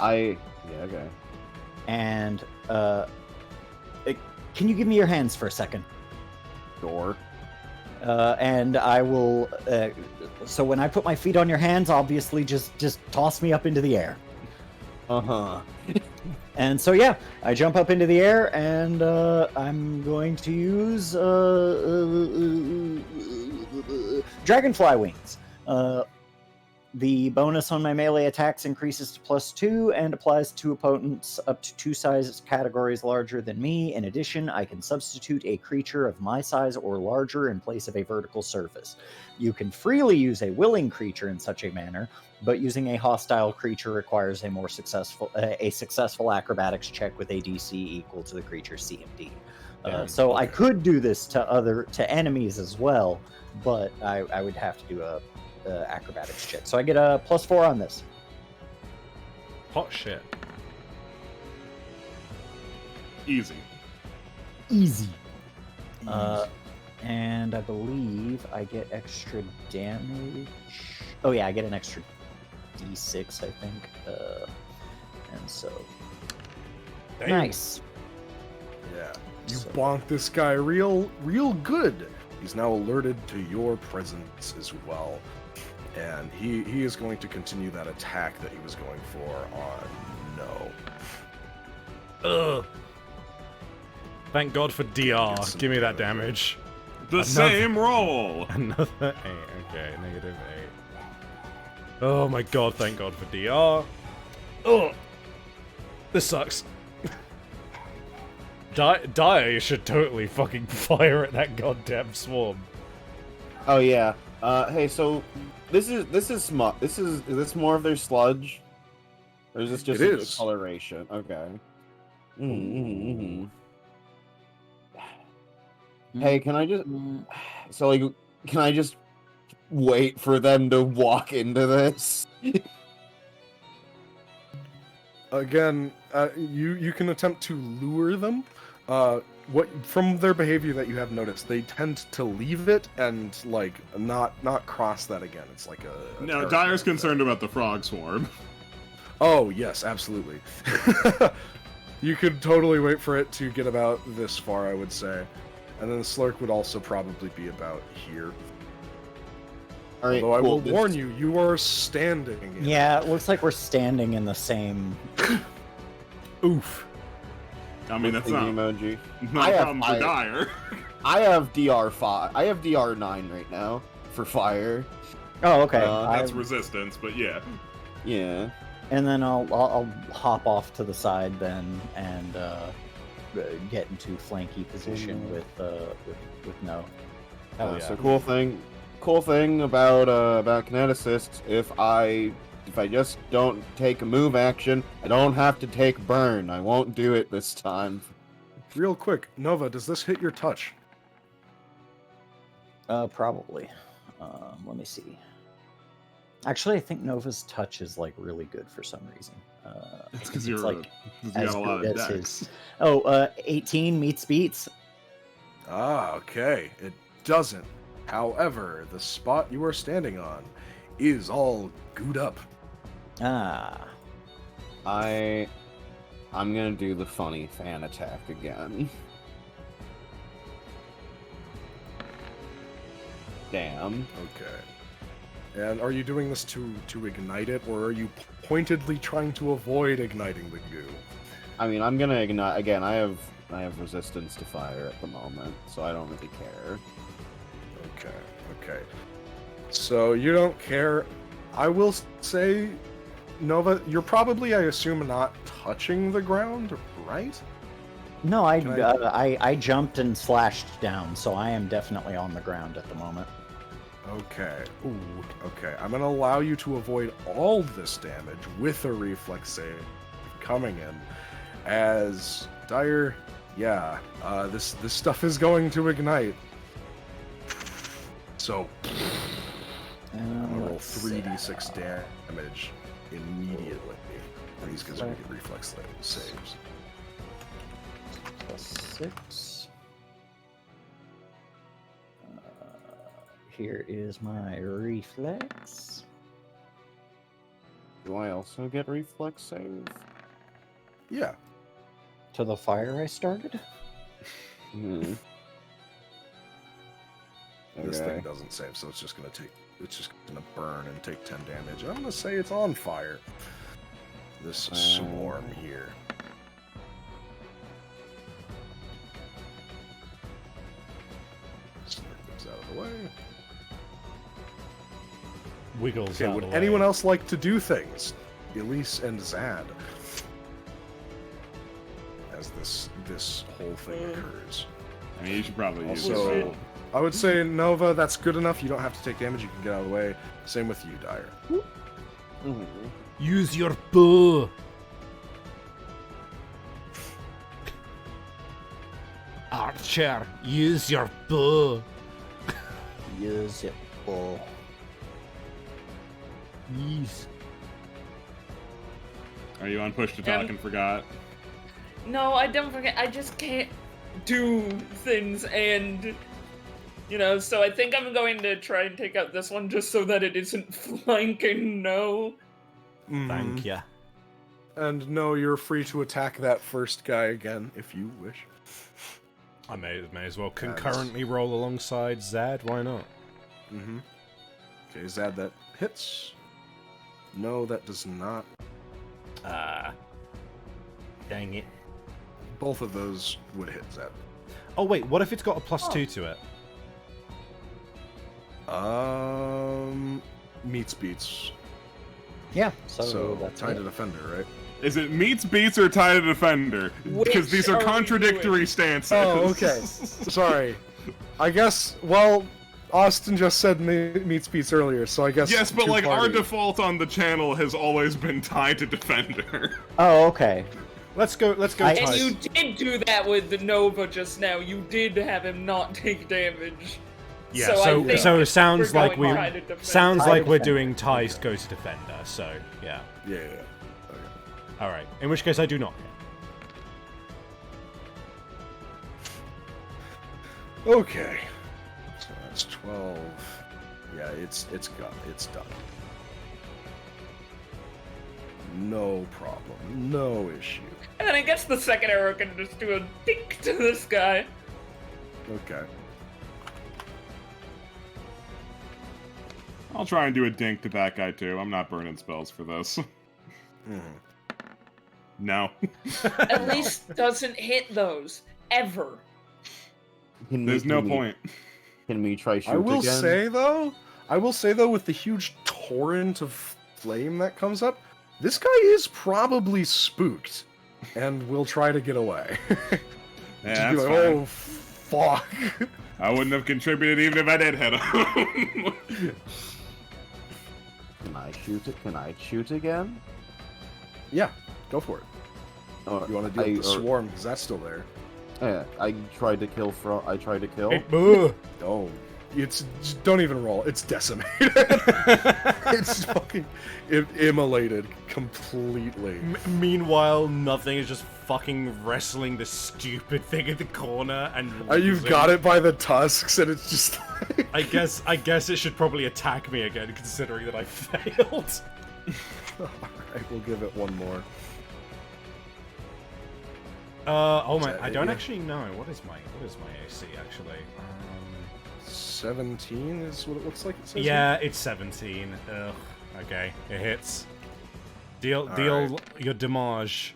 okay.
And can you give me your hands for a second?
Sure.
And I will. So when I put my feet on your hands, obviously just toss me up into the air. And so yeah, I jump up into the air, and I'm going to use dragonfly wings. The bonus on my melee attacks increases to +2 and applies to opponents up to 2 size categories larger than me. In addition, I can substitute a creature of my size or larger in place of a vertical surface. You can freely use a willing creature in such a manner, but using a hostile creature requires a successful acrobatics check with a DC equal to the creature's CMD. So I could do this to enemies as well, but I would have to do a acrobatics check. So I get a +4 on this.
Hot shit.
Easy.
Easy. And I believe I get extra damage. Oh yeah, I get an extra D6, I think. And so
Damn.
nice.
Yeah. You
So-
bonk this guy real good. He's now alerted to your presence as well. And he is going to continue that attack that he was going for on no.
Ugh. Thank God for DR.
Get some
Give me that
damage.
damage.
The same roll.
Another 8. Okay, -8. Oh my God! Thank God for DR. Oh. This sucks. Dyer should totally fucking fire at that goddamn swarm.
Oh yeah. Hey, so this is is this more of their sludge, or is this just
It
a
is.
coloration? Okay. Mm-hmm. Hey, can I just so like can I just wait for them to walk into this?
Again, you can attempt to lure them. What from their behavior that you have noticed, they tend to leave it and like not cross that again. It's like a
No,
territory
Dyer's
thing.
concerned about the frog swarm.
Oh yes, absolutely. You could totally wait for it to get about this far, I would say, and then the Slurk would also probably be about here.
All right,
Although I will
cool.
warn you, you are standing. In
Yeah, it looks like we're standing in the same.
Oof.
I mean, that's
Thingy
not
emoji.
no
I have
problem for
fire.
Dyer.
I have DR5. I have DR9 right now for fire.
Oh, okay.
That's
I-
resistance, but yeah.
Yeah.
and then I'll hop off to the side then and get into flanky position with no.
Hell yeah.
So cool thing about kineticists, if I just don't take a move action, I don't have to take burn. I won't do it this time.
Real quick, Nova, does this hit your touch?
Probably. Let me see. Actually, I think Nova's touch is like really good for some reason.
It's because
it's
you're
like
you
as
got a lot
good
of
as
decks.
his. Oh, 18 meets beats.
Ah, okay. It doesn't. However, the spot you are standing on is all gooed up.
Ah.
I'm gonna do the funny fan attack again. Damn.
Okay. And are you doing this to ignite it, or are you pointedly trying to avoid igniting the goo?
I mean, I'm gonna ignite again. I have resistance to fire at the moment, so I don't really care.
Okay. So you don't care. I will say, Nova, you're probably, I assume, not touching the ground, right?
No, I,
Can I-
I jumped and slashed down, so I am definitely on the ground at the moment.
Okay.
Ooh.
Okay. I'm gonna allow you to avoid all this damage with a reflex save coming in, as Dyer. Yeah. This stuff is going to ignite. So I'm gonna roll
Let's see.
3d6 damage immediately. These guys are gonna get reflex saves.
Plus 6. Here is my reflex.
Do I also get reflex save?
Yeah.
To the fire I started?
Hmm.
This
Okay.
thing doesn't save, so it's just gonna burn and take 10 damage. I'm gonna say it's on fire. This swarm here. Slurp moves out of the way.
Wiggles
Okay,
out
would
the way.
anyone else like to do things? Elise and Zad. As this whole thing occurs.
I mean, you should probably use
So,
it.
I would say, Nova, that's good enough. You don't have to take damage. You can get out of the way. Same with you, Dyer.
Mhm.
Use your bow. Archer, use your bow.
Use it. Oh.
Yes.
Are you on push to talk and forgot?
No, I don't forget. I just can't do things, and so I think I'm going to try and take out this one just so that it isn't flanking. No.
Thank ya.
And no, you're free to attack that first guy again if you wish.
I may as well concurrently roll alongside Zad. Why not?
Mm-hmm. Okay, Zad, that hits. No, that does not.
Dang it.
Both of those would hit Zad.
Oh wait, what if it's got a +2 to it?
Meets beats.
Yeah,
So,
so that's
tied
it.
to defender, right?
Is it meets, beats, or tie to defender? Because
Which
these are
are we
contradictory
doing?
stances.
Oh, okay. Sorry. I guess, well, Austin just said meets beats earlier, so I guess.
Yes, but like our
two-party.
default on the channel has always been tied to defender.
Oh, okay.
Let's go. Let's go.
I-
And
Tice.
you did do that with the Nova just now. You did have him not take damage.
Yeah.
So I
So
think
so it sounds
we're
like
going
we
tie to defender.
sounds
Tie
like we're
defender.
doing ties goes to defender. So yeah.
Yeah. Okay.
All right. In which case I do not.
Okay. So that's 12. Yeah, it's done. No problem. No issue.
And then I guess the second arrow can just do a dink to this guy.
Okay.
I'll try and do a dink to that guy too. I'm not burning spells for this.
Mhm.
No.
At least doesn't hit those. Ever.
Can
There's
we-
no
can we-
point.
Can we try shoot
I will
again?
say though, with the huge torrent of flame that comes up, this guy is probably spooked, and will try to get away.
Yeah,
Just be
that's
like,
fine.
oh fuck.
I wouldn't have contributed even if I did hit him.
Can I shoot it? Can I shoot again?
Yeah, go for it.
Or
You want to deal with the
or-
swarm because that's still there.
Yeah, I tried to kill. I tried to kill.
Ugh.
Oh, it's just don't even roll. It's decimated. It's fucking immolated completely.
Meanwhile, nothing is just fucking wrestling the stupid thing in the corner, and
You've got it by the tusks, and it's just.
I guess it should probably attack me again, considering that I failed.
Alright, we'll give it one more.
Oh my!
that
I
it,
don't
yeah?
actually know what is my AC actually.
17 is what it looks like. It says
Yeah, it's 17. Ugh. Okay, it hits. Deal
Alright.
your damage.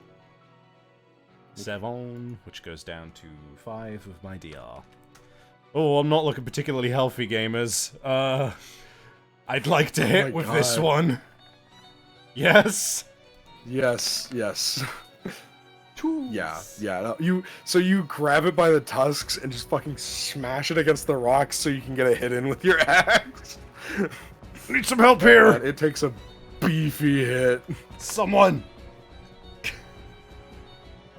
7, which goes down to 5 with my DR. Oh, I'm not looking particularly healthy, gamers. I'd like to hit
my
with this
God.
one. Yes.
Yes, yes. Yeah, yeah. No, you grab it by the tusks and just fucking smash it against the rocks so you can get a hit in with your axe.
Need some help
And
here.
it takes a beefy hit.
Someone.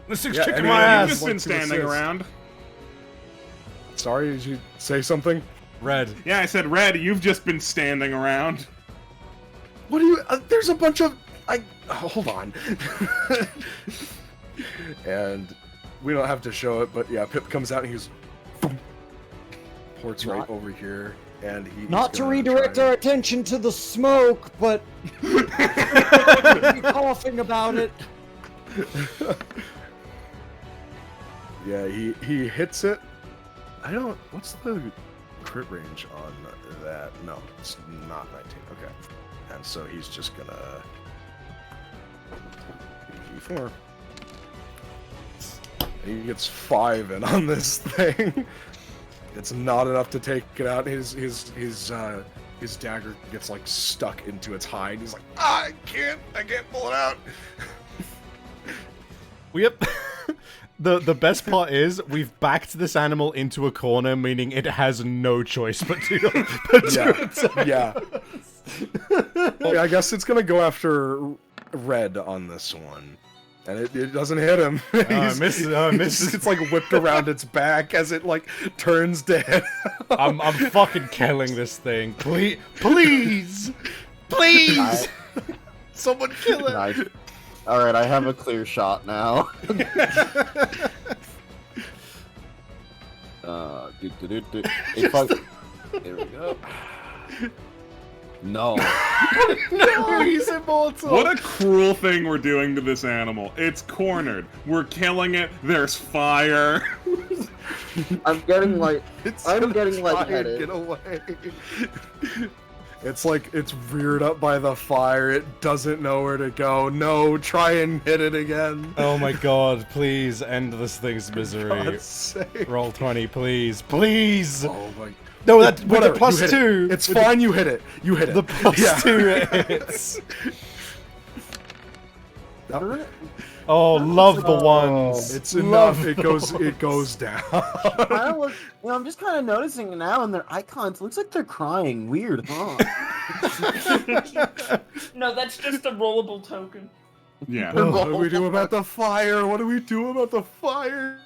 This thing's
Yeah,
kicking
anyone
my
who
You've
ass.
just
like
been
to
standing
assist.
around.
Sorry, did you say something?
Red.
Yeah, I said, Red, you've just been standing around.
What do you? There's a bunch of. Hold on. And we don't have to show it, but yeah, Pip comes out and he's ports right
Not-
over here, and he's
Not to
gonna
redirect
try
our attention to the smoke, but be coughing about it.
Yeah, he hits it. I don't. What's the crit range on that? No, it's not 19. Okay, and so he's just gonna. E4. And he gets 5 in on this thing. It's not enough to take it out. His dagger gets like stuck into its hide. He's like, I can't pull it out.
Yep. The best part is we've backed this animal into a corner, meaning it has no choice but to attack.
Yeah. Okay, I guess it's gonna go after Red on this one. And it doesn't hit him.
I missed. I missed.
It's like whipped around its back as it like turns to hit.
I'm fucking killing this thing. Please, please, please. Someone kill it.
Nice. All right, I have a clear shot now. If I- There we go. No.
No, he's immortal.
What a cruel thing we're doing to this animal. It's cornered. We're killing it. There's fire.
I'm getting like I'm
gonna
getting
try and
lightheaded.
Get away. It's like it's reared up by the fire. It doesn't know where to go. No, try and hit it again.
Oh my god, please end this thing's misery.
God's sake.
Roll 20, please. Please!
Oh my.
No, that with
Whatever,
the plus
you hit it.
2.
It's
with
fine. You hit it. You hit it.
The plus
Yeah.
2 hits. Oh, love the ones.
It's
Love
enough. It goes down.
I'm just kind of noticing it now, and their icons looks like they're crying. Weird, huh?
No, that's just a rollable token.
Yeah.
What do we do about the fire? What do we do about the fire?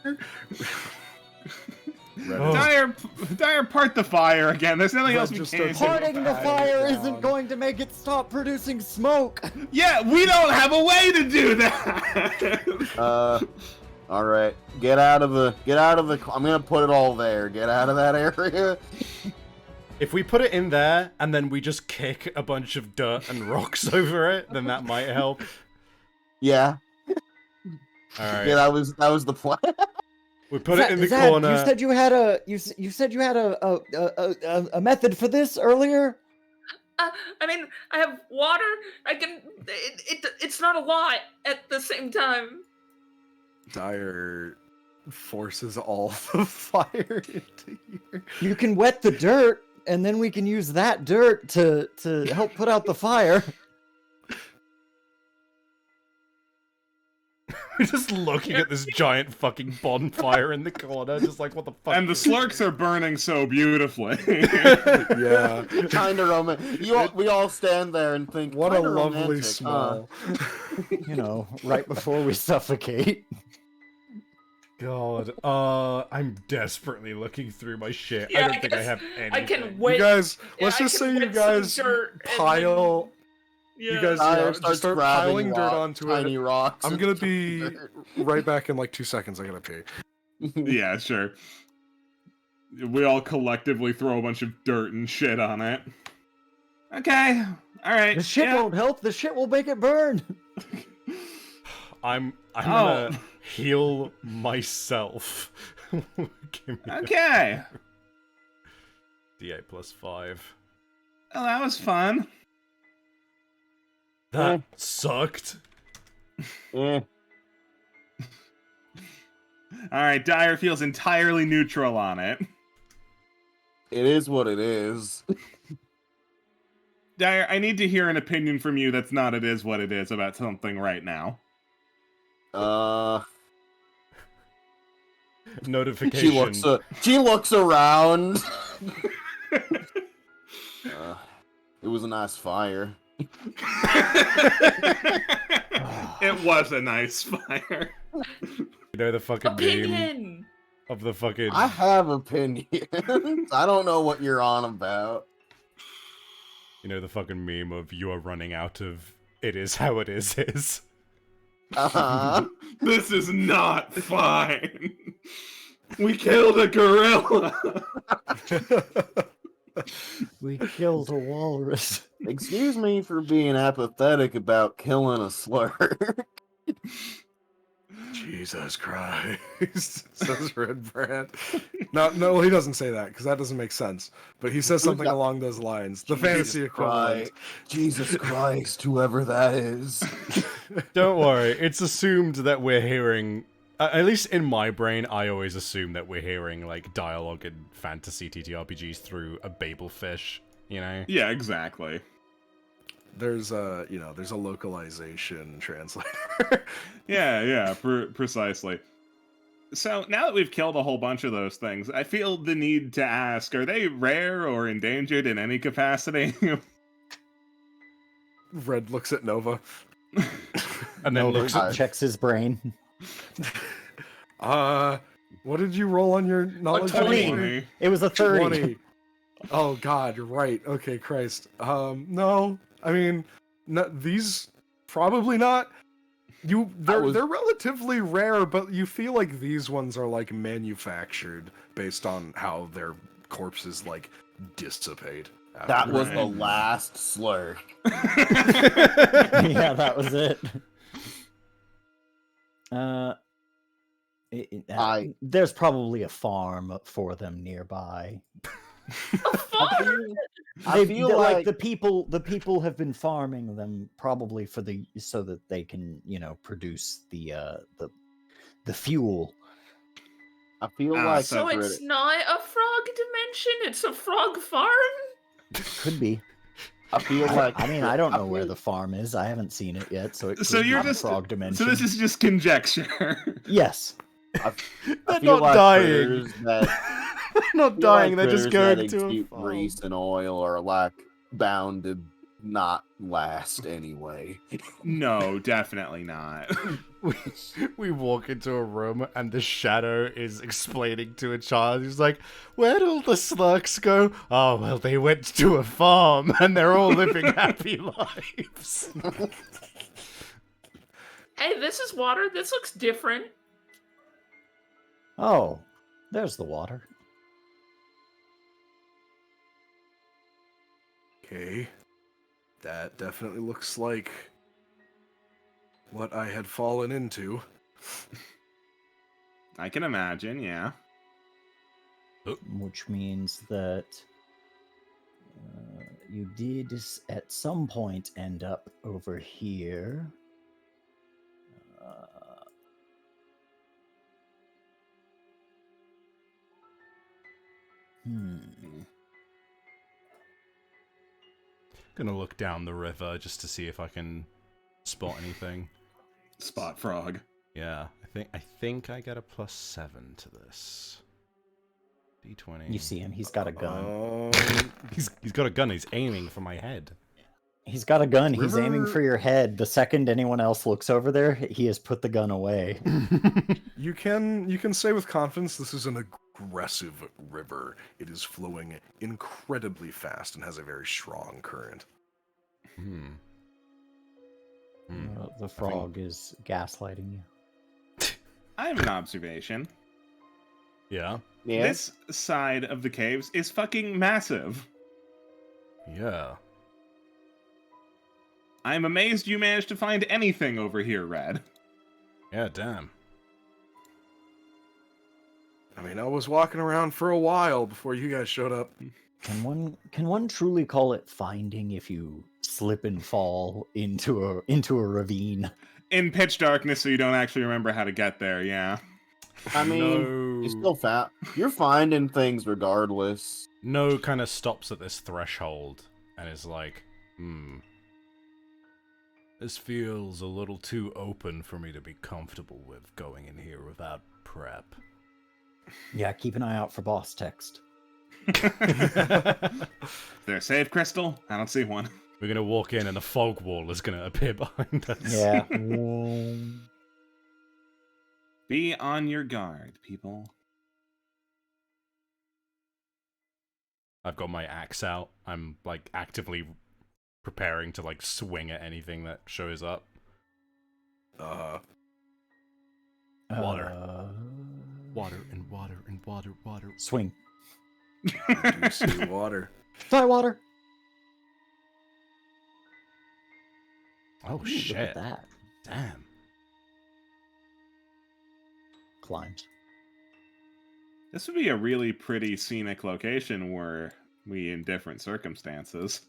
Dyer, part the fire again. There's nothing else we
just
can
starts
do.
Parting the fire
down.
isn't going to make it stop producing smoke.
Yeah, we don't have a way to do that.
All right, get out of the. I'm gonna put it all there. Get out of that area.
If we put it in there and then we just kick a bunch of dirt and rocks over it, then that might help.
Yeah,
All right.
yeah, that was the plan.
We put it in the
Zad,
corner.
You said you had a method for this earlier.
I mean, I have water. I can. It's not a lot at the same time.
Dyer forces all the fire into here.
You can wet the dirt, and then we can use that dirt to help put out the fire.
We're just looking at this giant fucking bonfire in the corner, just like, what the fuck?
And the slurks are burning so beautifully.
Yeah.
Kind of romantic. We all stand there and think,
What a
"Kinda
lovely
romantic,
smell.
You know, right before we suffocate.
God, I'm desperately looking through my shit.
Yeah,
I don't think I
guess
have anything.
I can
You
wait.
guys,
Yeah,
let's
I
just
can
say you
wet some
guys
dirt and then-
pile.
Yeah.
You guys
Dyer
just
starts
start
grabbing
piling dirt onto
tiny
it.
rocks.
I'm
and
gonna
stuffing
be
dirt.
right back in like 2 seconds. I gotta pee.
Yeah, sure. We all collectively throw a bunch of dirt and shit on it. Okay. All right.
The shit
yeah.
won't help. The shit will make it burn.
I'm gonna heal myself. Give me
Okay.
D8 plus 5.
Well, that was fun.
That sucked.
Eh.
All right, Dyer feels entirely neutral on it.
It is what it is.
Dyer, I need to hear an opinion from you that's not it is what it is about something right now.
Notification.
She looks around. It was a nice fire.
It was a nice fire.
You know the fucking meme
Opinion.
of the fucking...
I have opinions. I don't know what you're on about.
You know the fucking meme of you are running out of it is how it is.
Uh-huh.
This is not fine. We killed a gorilla.
We killed a walrus.
Excuse me for being apathetic about killing a slur.
Jesus Christ, says Red Brand. No, he doesn't say that because that doesn't make sense. But he says something along those lines. The fantasy equivalent.
Jesus Christ, whoever that is.
Don't worry, it's assumed that we're hearing... at least in my brain, I always assume that we're hearing, like, dialogue in fantasy TTRPGs through a babelfish, you know?
Yeah, exactly.
There's a localization translator.
Yeah, precisely. So now that we've killed a whole bunch of those things, I feel the need to ask, are they rare or endangered in any capacity?
Red looks at Nova.
And then looks at...
Checks his brain.
What did you roll on your knowledge?
20.
It was a 30.
20. Oh God, you're right. Okay, Christ. No, I mean, these probably not. They're relatively rare, but you feel like these ones are like manufactured based on how their corpses like dissipate.
That was
Right.
the last slur.
Yeah, that was it. There's probably a farm for them nearby.
I feel like
the people have been farming them probably so that they can produce the fuel.
I feel
Ah,
like
So it's not a frog dimension, it's a frog farm?
Could be.
I feel like
I mean, I don't know where
feel-
the farm is. I haven't seen it yet, so it
So
could
you're
be
just
frog dimension.
So this is just conjecture.
Yes.
I
They're
feel
not
like
dying.
critters that
They're not
feel
dying.
like
They're just
critters
going
that
to a
exude
farm.
grease and oil are like bound to not last anyway.
No, definitely not.
We walk into a room and the shadow is explaining to a child. He's like, "Where'd all the slurks go? Oh, well, they went to a farm and they're all living happy lives."
Hey, this is water. This looks different.
Oh, there's the water.
Okay. That definitely looks like what I had fallen into.
I can imagine, yeah.
Which means that you did at some point end up over here.
Gonna look down the river just to see if I can spot anything.
Spot frog.
Yeah, I think I get a +7 to this. D20.
You see him. He's got a gun.
He's got a gun. He's aiming for my head.
He's got a gun. He's aiming
River-
for your head. The second anyone else looks over there, he has put the gun away.
You can say with confidence this is an aggressive river. It is flowing incredibly fast and has a very strong current.
Hmm.
The frog is gaslighting you.
I have an observation.
Yeah.
Yeah.
This side of the caves is fucking massive.
Yeah.
I'm amazed you managed to find anything over here, Red.
Yeah, damn.
I mean, I was walking around for a while before you guys showed up.
Can one truly call it finding if you slip and fall into a ravine?
In pitch darkness, so you don't actually remember how to get there, yeah.
I mean, you still fat. You're finding things regardless.
No kind of stops at this threshold and is like, this feels a little too open for me to be comfortable with going in here without prep.
Yeah, keep an eye out for boss text.
Is there a save crystal? I don't see one.
We're gonna walk in and a fog wall is gonna appear behind us.
Yeah.
Be on your guard, people.
I've got my axe out. I'm like actively preparing to like swing at anything that shows up. Water. Water and water and water, water.
Swing.
I do see water.
Fly water.
Oh
Ooh,
shit.
Look at that.
Damn.
Climbs.
This would be a really pretty scenic location were we in different circumstances.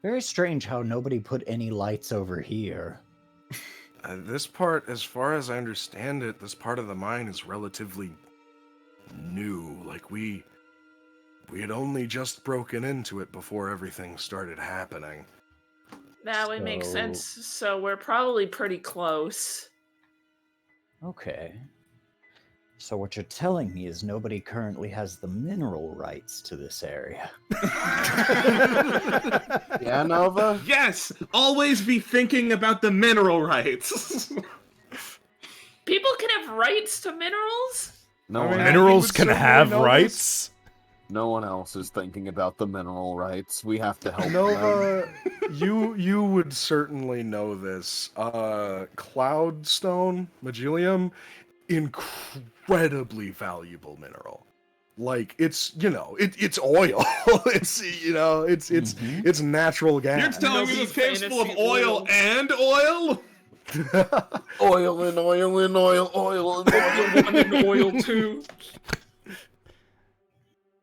Very strange how nobody put any lights over here.
This part, as far as I understand it, this part of the mine is relatively new. Like, we had only just broken into it before everything started happening.
That would make
So-
sense. So we're probably pretty close.
Okay. So what you're telling me is nobody currently has the mineral rights to this area.
Yeah, Nova?
Yes! Always be thinking about the mineral rights.
People can have rights to minerals?
No,
I
one,
mean,
Minerals
would
can
certainly
have
know
rights.
no one else is thinking about the mineral rights. We have to help them.
Nova, you would certainly know this. Cloudstone, Magillium, incredibly valuable mineral. Like, it's, it's oil. It's it's natural gas.
You're telling me this cave's full of
Fantasy
oil
oil.
and oil?
Oil and oil and oil, oil and oil.
One in oil too.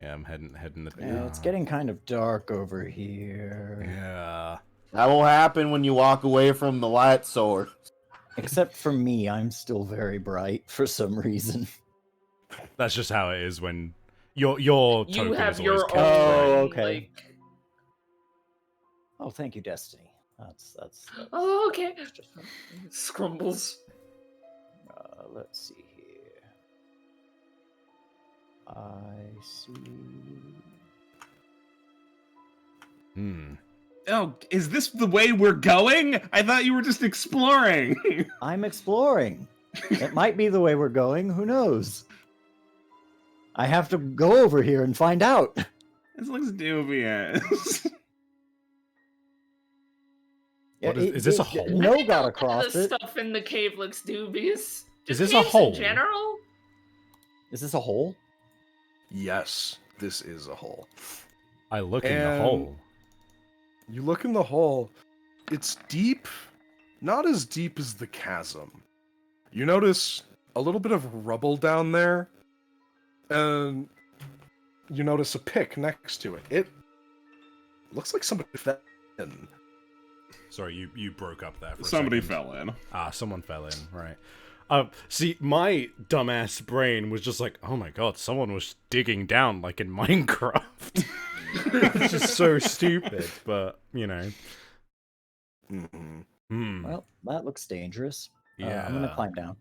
Yeah, I'm heading the.
Yeah, it's getting kind of dark over here.
Yeah.
That will happen when you walk away from the light source.
Except for me, I'm still very bright for some reason.
That's just how it is when your
You
token
have
is
your
always
own.
kept
Oh,
bright.
okay.
Like,
Oh, thank you, Destiny. That's
Oh, okay.
that's just
Scrumbles.
let's see here. I see.
Oh, is this the way we're going? I thought you were just exploring.
I'm exploring. It might be the way we're going. Who knows? I have to go over here and find out.
This looks dubious.
What is this a hole?
No,
I think
got
a lot
across
of the
it.
stuff in the cave looks dubious.
Is
Just
this a
caves
hole?
in general?
Is this a hole?
Yes, this is a hole.
I look in the
And-
hole.
You look in the hole. It's deep, not as deep as the chasm. You notice a little bit of rubble down there, and you notice a pick next to it. It looks like somebody fell in.
Sorry, you broke up there for a
Somebody
second.
fell in.
Ah, someone fell in, right. See, my dumbass brain was just like, oh my god, someone was digging down like in Minecraft. It's just so stupid, but, you know.
Mm-hmm.
Well, that looks dangerous.
Yeah.
I'm gonna climb down.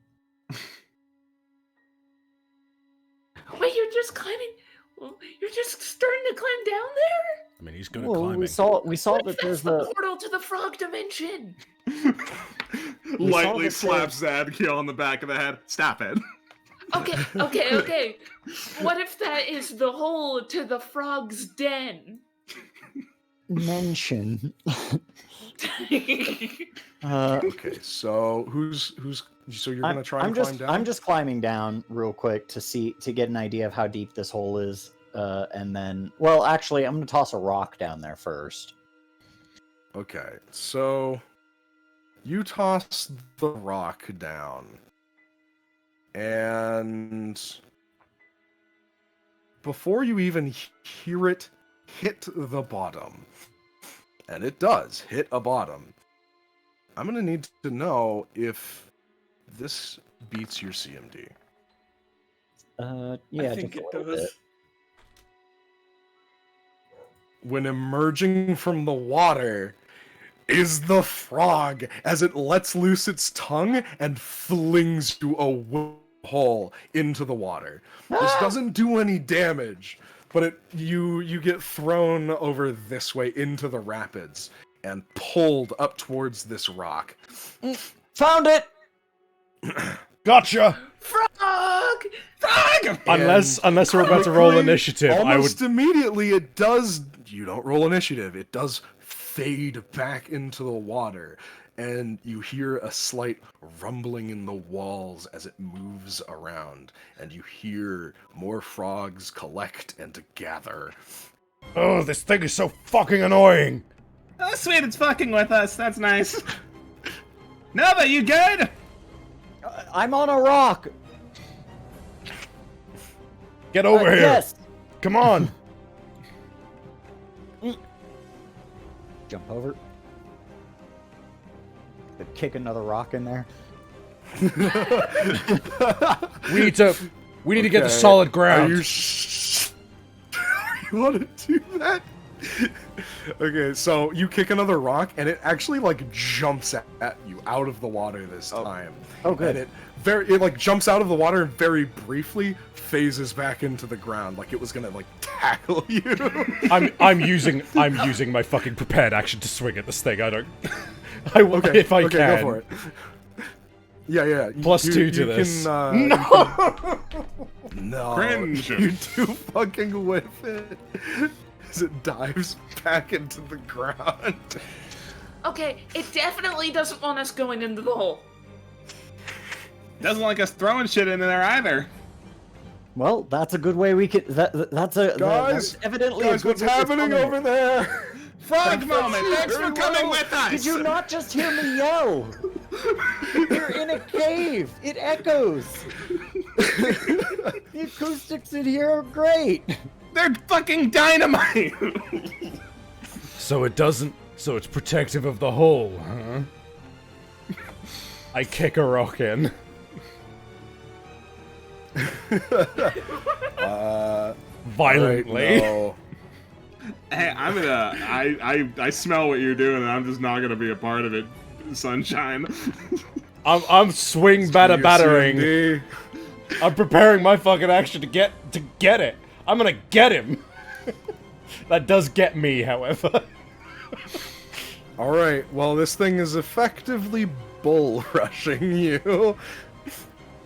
Wait, you're just climbing? You're just starting to climb down there?
I mean, he's good at
Well,
climbing.
we saw
What
that
if
there's
that's the
the
portal to the frog dimension?
Lightly
that
slaps Zadkiel on the back of the head. Stop it.
Okay. What if that is the hole to the frog's den?
mention.
Okay, so who's so you're gonna try and climb down?
I'm just climbing down real quick to get an idea of how deep this hole is, and then, well, actually, I'm gonna toss a rock down there first.
Okay, so you toss the rock down, and before you even hear it hit the bottom, and it does hit a bottom, I'm gonna need to know if this beats your CMD.
Yeah,
I think
just
it
a little
does.
bit.
When emerging from the water is the frog as it lets loose its tongue and flings you a hole into the water. This doesn't do any damage, but you get thrown over this way into the rapids and pulled up towards this rock.
Found it.
Gotcha!
Frog!
Frog!
Unless we're about to roll
Quickly,
initiative, I would...
almost immediately it does. You don't roll initiative. It does fade back into the water, and you hear a slight rumbling in the walls as it moves around, and you hear more frogs collect and gather.
Oh, this thing is so fucking annoying!
Oh, sweet, it's fucking with us. That's nice. Nova, you good?
I'm on a rock.
Get over here!
Yes.
Come on!
Jump over. Kick another rock in there.
We need to get to
Okay,
solid
Are
ground.
you you want to do that? Okay, so you kick another rock, and it actually like jumps at you out of the water this time.
Oh, good.
And it like jumps out of the water and very briefly phases back into the ground, like it was gonna like tackle you.
I'm using my fucking prepared action to swing at this thing. I don't. I will
Okay,
if I
okay,
can.
go for it. Yeah.
Plus 2 to
you
this.
Can,
No!
no,
Cringe.
you do fucking whiff it as it dives back into the ground.
Okay, it definitely doesn't want us going into the hole.
Doesn't like us throwing shit in there either.
Well, that's a good way we could. That's
Guys,
evidently
Guys,
a good
what's
way of
happening
filming
over
it.
there?
Frog moment. Thanks for coming with us.
Did you not just hear me yell? We're in a cave. It echoes. The acoustics in here are great.
They're fucking dynamite.
So it's protective of the hole, huh? I kick a rock in.
Alright,
Violently.
no.
Hey, I'm gonna. I smell what you're doing, and I'm just not gonna be a part of it. Sunshine.
I'm swing batter battering.
CMD.
I'm preparing my fucking action to get it. I'm gonna get him. That does get me, however.
Alright, well, this thing is effectively bull rushing you.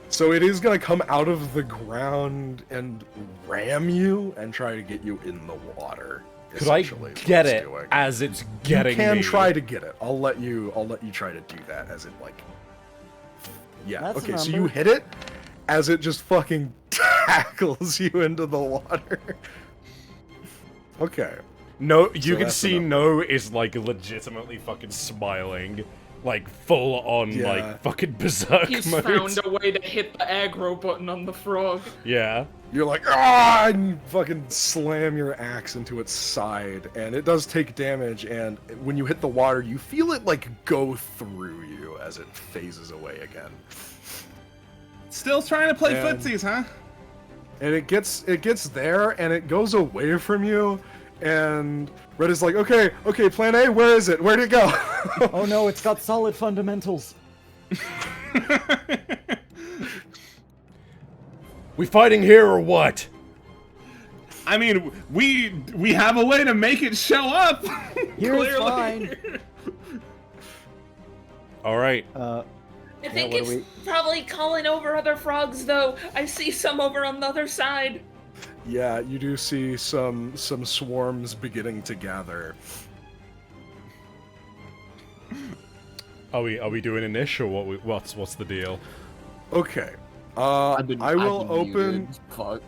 So it is gonna come out of the ground and ram you and try to get you in the water.
Could I
essentially, is what
get
it's
it
doing.
as it's getting
You can
me?
try to get it. I'll let you try to do that as it like. Yeah.
That's a
okay. So
number.
you hit it as it just fucking tackles you into the water. Okay.
No, you
So
can
that's
see
enough.
No is like legitimately fucking smiling, like full on
Yeah.
like fucking berserk
He's
mode.
found a way to hit the aggro button on the frog.
Yeah.
You're like, ah, and you fucking slam your axe into its side, and it does take damage. And when you hit the water, you feel it like go through you as it phases away again.
Still trying to play
And-
footsies, huh?
And it gets there, and it goes away from you. And Red is like, okay, plan A, where is it? Where'd it go?
Oh no, it's got solid fundamentals.
We fighting here or what?
I mean, we have a way to make it show up.
Here's
Clearly.
fine.
All right.
I think
what
it's
do we-
probably calling over other frogs, though. I see some over on the other side.
Yeah, you do see some swarms beginning to gather.
Are we doing an ish or what's the deal?
Okay.
I've been
open.
muted. Fuck.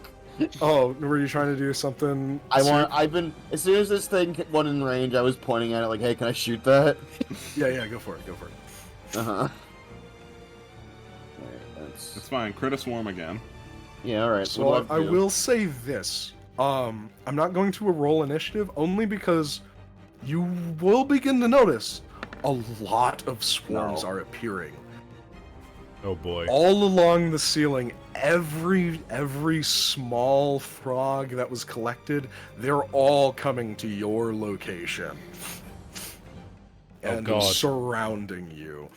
Oh, were you trying to do something?
I've been. As soon as this thing went in range, I was pointing at it like, "Hey, can I shoot that?"
Yeah, go for it.
Uh huh. That's...
It's fine. Crit a swarm again.
Yeah, all right.
So
what do
I
I do?
will say this. I'm not going to roll initiative only because you will begin to notice a lot of swarms
No.
are appearing
Oh boy.
all along the ceiling. Every small frog that was collected, they're all coming to your location
Oh,
and
God.
surrounding you,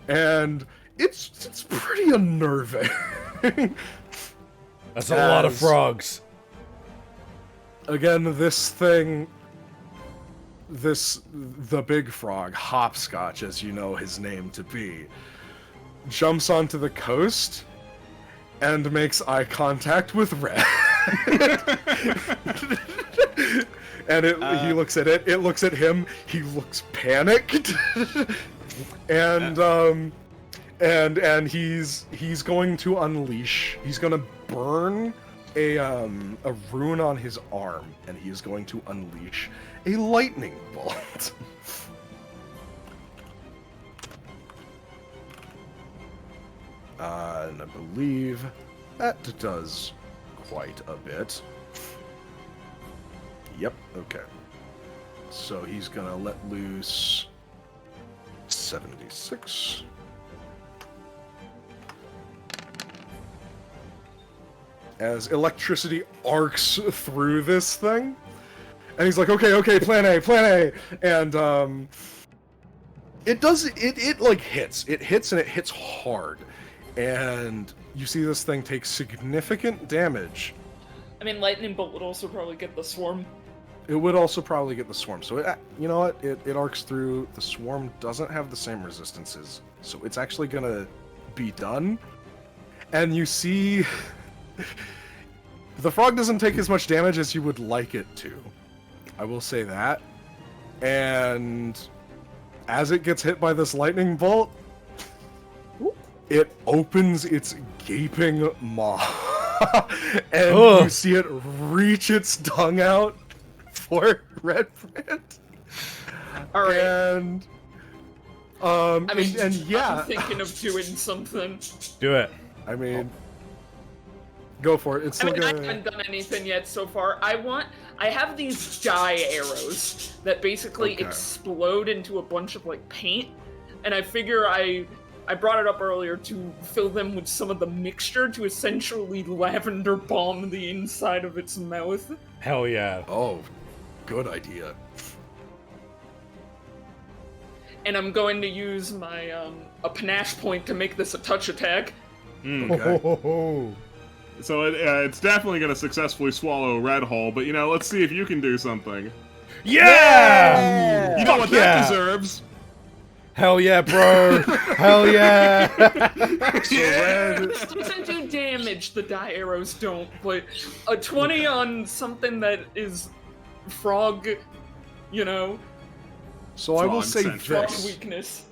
and it's pretty unnerving.
That's a lot of
as-
frogs.
Again, the big frog, Hopscotch, as you know his name to be, jumps onto the coast and makes eye contact with Red. And he looks at it, it looks at him, he looks panicked. and he's going to unleash, he's gonna burn a rune on his arm, and he is going to unleash a lightning bolt. And I believe that does quite a bit. Yep, okay. So he's gonna let loose 76. As electricity arcs through this thing. And he's like, okay, plan A. And it like hits. It hits and it hits hard. And you see this thing take significant damage.
I mean, lightning bolt would also probably get the swarm.
It would also probably get the swarm. So you know what? It arcs through. The swarm doesn't have the same resistances. So it's actually gonna be done. And you see the frog doesn't take as much damage as you would like it to. I will say that. And as it gets hit by this lightning bolt, it opens its gaping maw. And
Ugh.
you see it reach its tongue out for Red Brand.
All right.
And
I mean,
and yeah,
I'm thinking of doing something.
Do it.
I mean, go for it. It's
I
like
mean, I
a
haven't done anything yet so far. I have these dye arrows that basically
Okay.
explode into a bunch of like paint, and I figure I brought it up earlier to fill them with some of the mixture to essentially lavender bomb the inside of its mouth.
Hell yeah.
oh, Good idea.
And I'm going to use my a panache point to make this a touch attack.
Okay.
So it's definitely going to successfully swallow Red Hole, but let's see if you can do something.
Yeah!
You know
Fuck
what
yeah!
that deserves?
Hell yeah, bro! Hell yeah!
This doesn't do damage, the die arrows don't, but a 20 on something that is frog,
So I will say
Frog-centric.
this.
weakness.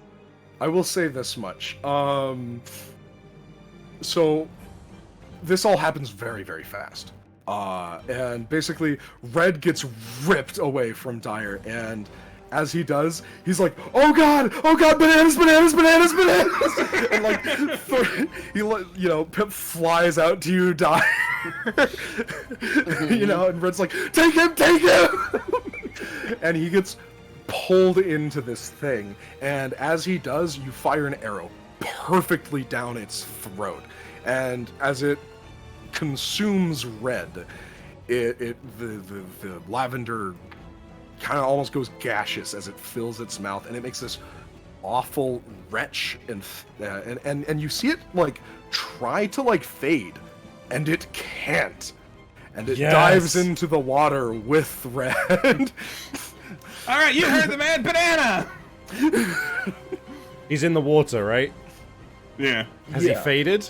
I will say this much. So this all happens very, very fast. And basically, Red gets ripped away from Dyer, and as he does, he's like, "Oh god, bananas, bananas, bananas, bananas!" And Pip flies out to you, Dyer. And Red's like, "Take him, take him!" And he gets pulled into this thing, and as he does, you fire an arrow perfectly down its throat, and as it consumes Red, the lavender kind of almost goes gaseous as it fills its mouth, and it makes this awful retch, and you see it try to fade, and it can't, and it dives into the water with Red.
All right, you heard the man, banana.
He's in the water, right?
Yeah.
Has he faded?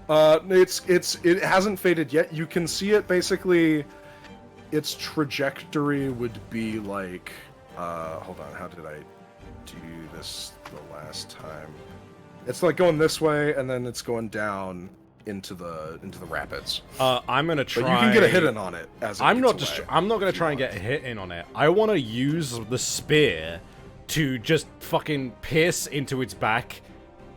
It hasn't faded yet. You can see it basically. Its trajectory would be like. Hold on. How did I do this the last time? It's going this way, and then it's going down into the rapids.
I'm gonna try.
But you can get a hit in on it as it
I'm not
gets away.
I'm not gonna try and get a hit in on it. I want to use the spear to just fucking pierce into its back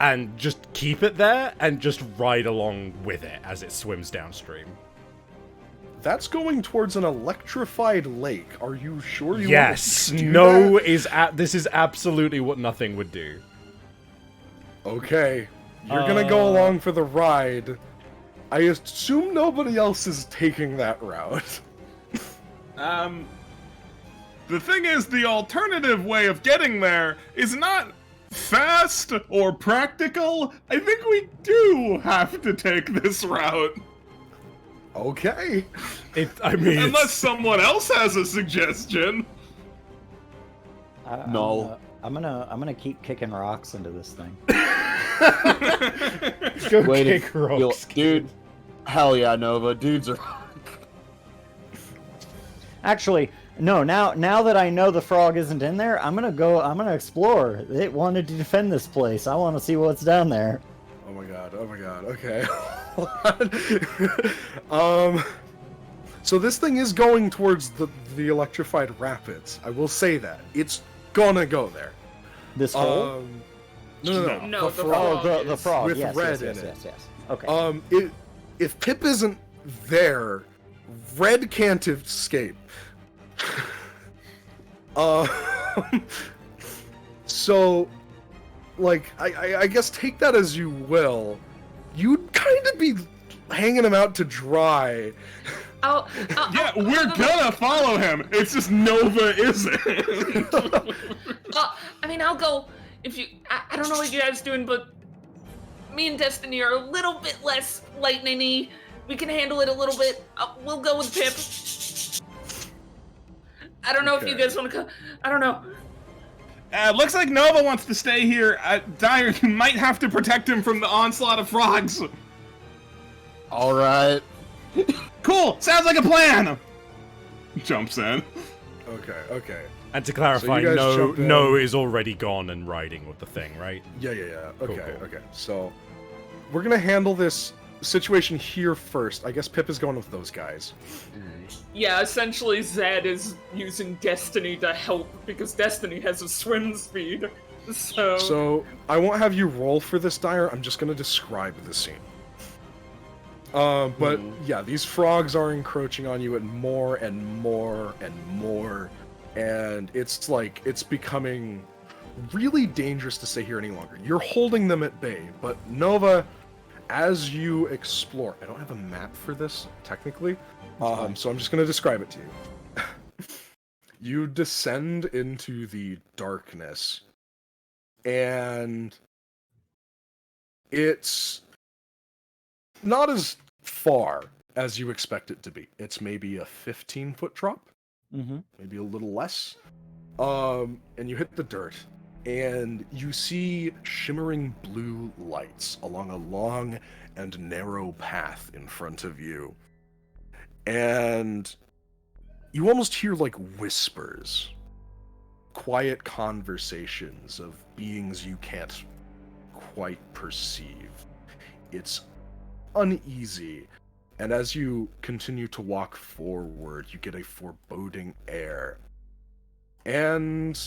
and just keep it there and just ride along with it as it swims downstream.
That's going towards an electrified lake. Are you sure you
Yes.
want to do
No
that?
this is absolutely what nothing would do.
Okay. You're gonna go along for the ride. I assume nobody else is taking that route.
The thing is, the alternative way of getting there is not fast or practical. I think we do have to take this route.
Okay.
Unless someone else has a suggestion.
No.
I'm gonna keep kicking rocks into this thing.
Go
Wait,
kick rocks.
dude. Hell yeah, Nova. Dudes are.
Actually, no. Now that I know the frog isn't in there, I'm gonna explore. It wanted to defend this place. I want to see what's down there.
Oh my god. Okay. So this thing is going towards the electrified rapids. I will say that. It's gonna go there.
This hole.
No.
No,
The
the
frog.
frog.
the frog.
With
yes,
red
yes,
in
yes,
it.
yes. Okay.
If Pip isn't there, Red can't escape. So, I guess take that as you will. You'd kind of be hanging him out to dry.
Yeah, we're gonna follow him. It's just Nova isn't.
I'll go. If you, I don't know what you guys doing, but me and Destiny are a little bit less lightning-y. We can handle it a little bit. We'll go with Pip. I don't know if you
Okay.
guys want to come. I don't know.
Looks like Nova wants to stay here. Dyer, you might have to protect him from the onslaught of frogs.
All right.
Cool, sounds like a plan. Jumps in.
Okay.
And to clarify,
So you guys jump in.
no is already gone and riding with the thing, right?
Yeah.
Cool.
Okay. So, we're gonna handle this situation here first. I guess Pip is going with those guys.
Yeah, essentially Zed is using Destiny to help because Destiny has a swim speed.
So, I won't have you roll for this, Dyer. I'm just gonna describe the scene. But yeah, these frogs are encroaching on you and more and more and more, and it's becoming really dangerous to stay here any longer. You're holding them at bay, but Nova, as you explore, I don't have a map for this technically, so I'm just going to describe it to you. You descend into the darkness, and it's not as far as you expect it to be. It's maybe a 15-foot drop, maybe a little less. And you hit the dirt, and you see shimmering blue lights along a long and narrow path in front of you. And you almost hear like whispers, quiet conversations of beings you can't quite perceive. It's uneasy, and as you continue to walk forward, you get a foreboding air. And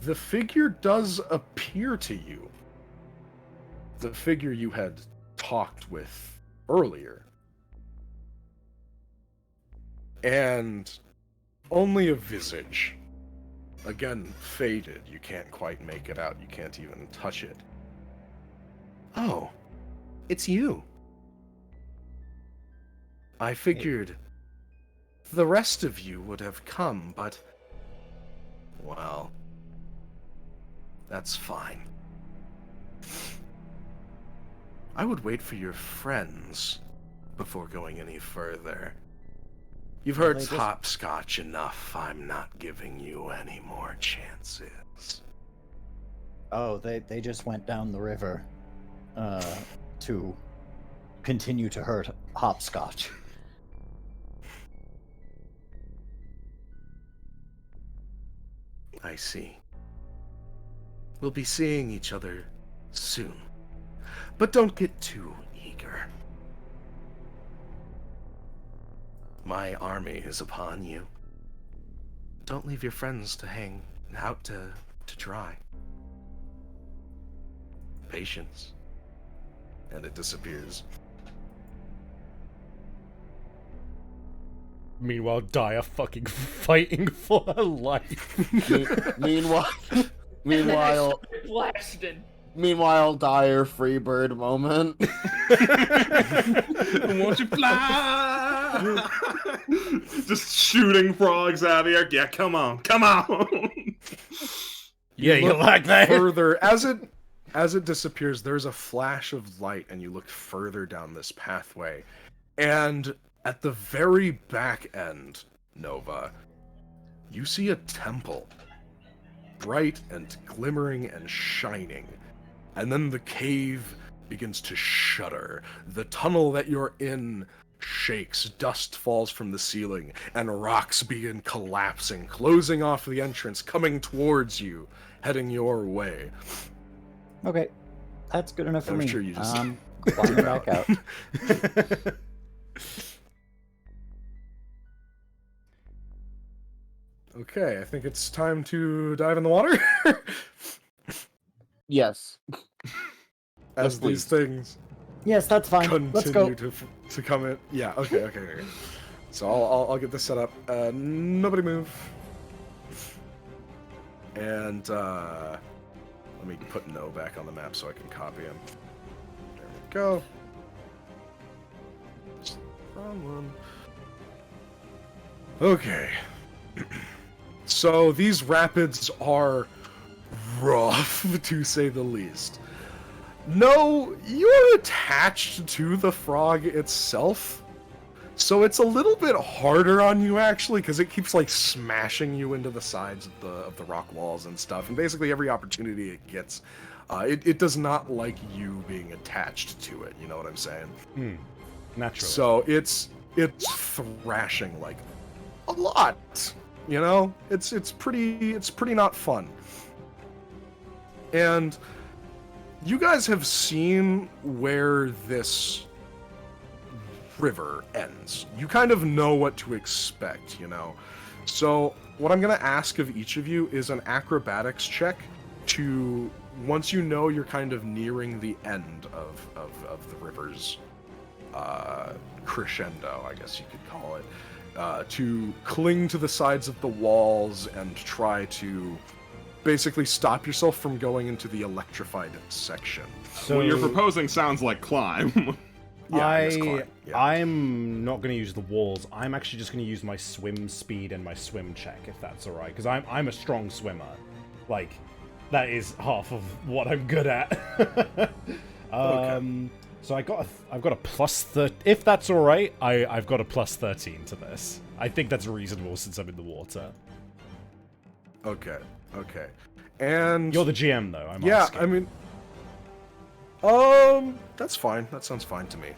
the figure does appear to you. The figure you had talked with earlier. And only a visage. Again, faded. You can't quite make it out. You can't even touch it. Oh, it's you. I figured the rest of you would have come, but... well... that's fine. I would wait for your friends before going any further. You've heard hopscotch enough. I'm not giving you any more chances.
Oh, they just went down the river to continue to hurt hopscotch.
I see. We'll be seeing each other soon. But don't get too eager. My army is upon you. Don't leave your friends to hang out to dry. Patience. And it disappears.
Meanwhile, Daya fucking fighting for her life.
Meanwhile,
Blasted.
Meanwhile, dire Freebird moment.
Won't you fly? Just shooting frogs out of here. Yeah, come on.
Yeah, you like that?
Further, as it disappears, there's a flash of light, and you look further down this pathway. And at the very back end, Nova, you see a temple. Bright and glimmering and shining. And then the cave begins to shudder. The tunnel that you're in shakes. Dust falls from the ceiling, and rocks begin collapsing, closing off the entrance, coming towards you, heading your way.
Okay, that's good enough for
I'm
me.
sure you just
Climbing back out.
Okay, I think it's time to dive in the water.
Yes.
As these things
Yes, that's fine. Let's go.
continue to come in. Yeah, okay. So I'll get this set up. Nobody move. And let me put No back on the map so I can copy him. There we go. Wrong one. Okay. So these rapids are rough, to say the least. No, you're attached to the frog itself, so it's a little bit harder on you actually, because it keeps like smashing you into the sides of the rock walls and stuff, and basically every opportunity it gets, it does not like you being attached to it. You know what I'm saying?
Naturally.
So it's thrashing like a lot. You know, it's pretty not fun. And you guys have seen where this river ends. You kind of know what to expect, you know. So what I'm going to ask of each of you is an acrobatics check to, once you know you're kind of nearing the end of the river's crescendo, I guess you could call it, to cling to the sides of the walls and try to basically stop yourself from going into the electrified section.
So
What you're proposing sounds like climb.
Yeah, guess climb. Yeah.
I'm not going to use the walls. I'm actually just going to use my swim speed and my swim check, if that's all right, because I'm a strong swimmer. Like, that is half of what I'm good at.
Okay.
So I've got a plus 30. If that's all right, I've got a plus 13 to this. I think that's reasonable since I'm in the water.
Okay. Okay. And
You're the GM though. I'm
yeah,
asking.
I mean, that's fine. That sounds fine to me.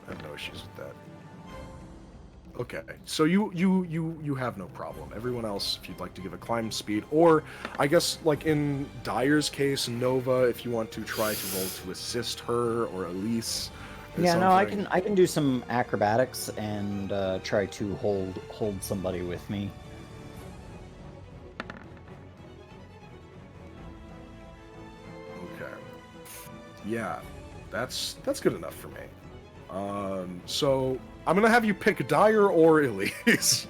I have no issues with that. Okay, so you have no problem. Everyone else, if you'd like to give a climb speed, or I guess like in Dyer's case, Nova, if you want to try to roll to assist her or Elise. Or
Yeah, no,
something.
I can do some acrobatics and try to hold somebody with me.
Okay. Yeah, that's good enough for me. So I'm gonna have you pick Dyer or Elise.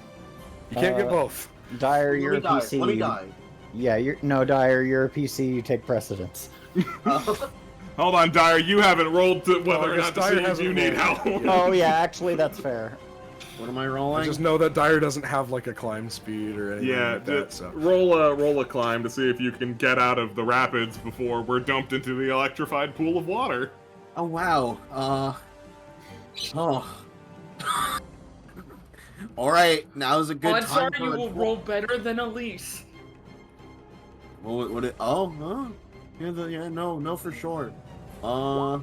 You can't get both.
Dyer, you're a
die.
PC.
Let me
you-
die.
Yeah, Dyer, you're a PC. You take precedence.
Hold on, Dyer. You haven't rolled to
I
whether or
guess
not to
Dyer
see if
hasn't
you need
rolled.
help.
Yeah.
Oh yeah, actually that's fair.
What am I
I
rolling?
just know that Dyer doesn't have like a climb speed or anything
Yeah,
like that. So
roll a climb to see if you can get out of the rapids before we're dumped into the electrified pool of water.
Oh wow. Oh. All right, now's a good
Odds
time
are
for
you
a
will roll better than Elise.
No, for sure.
Whoa!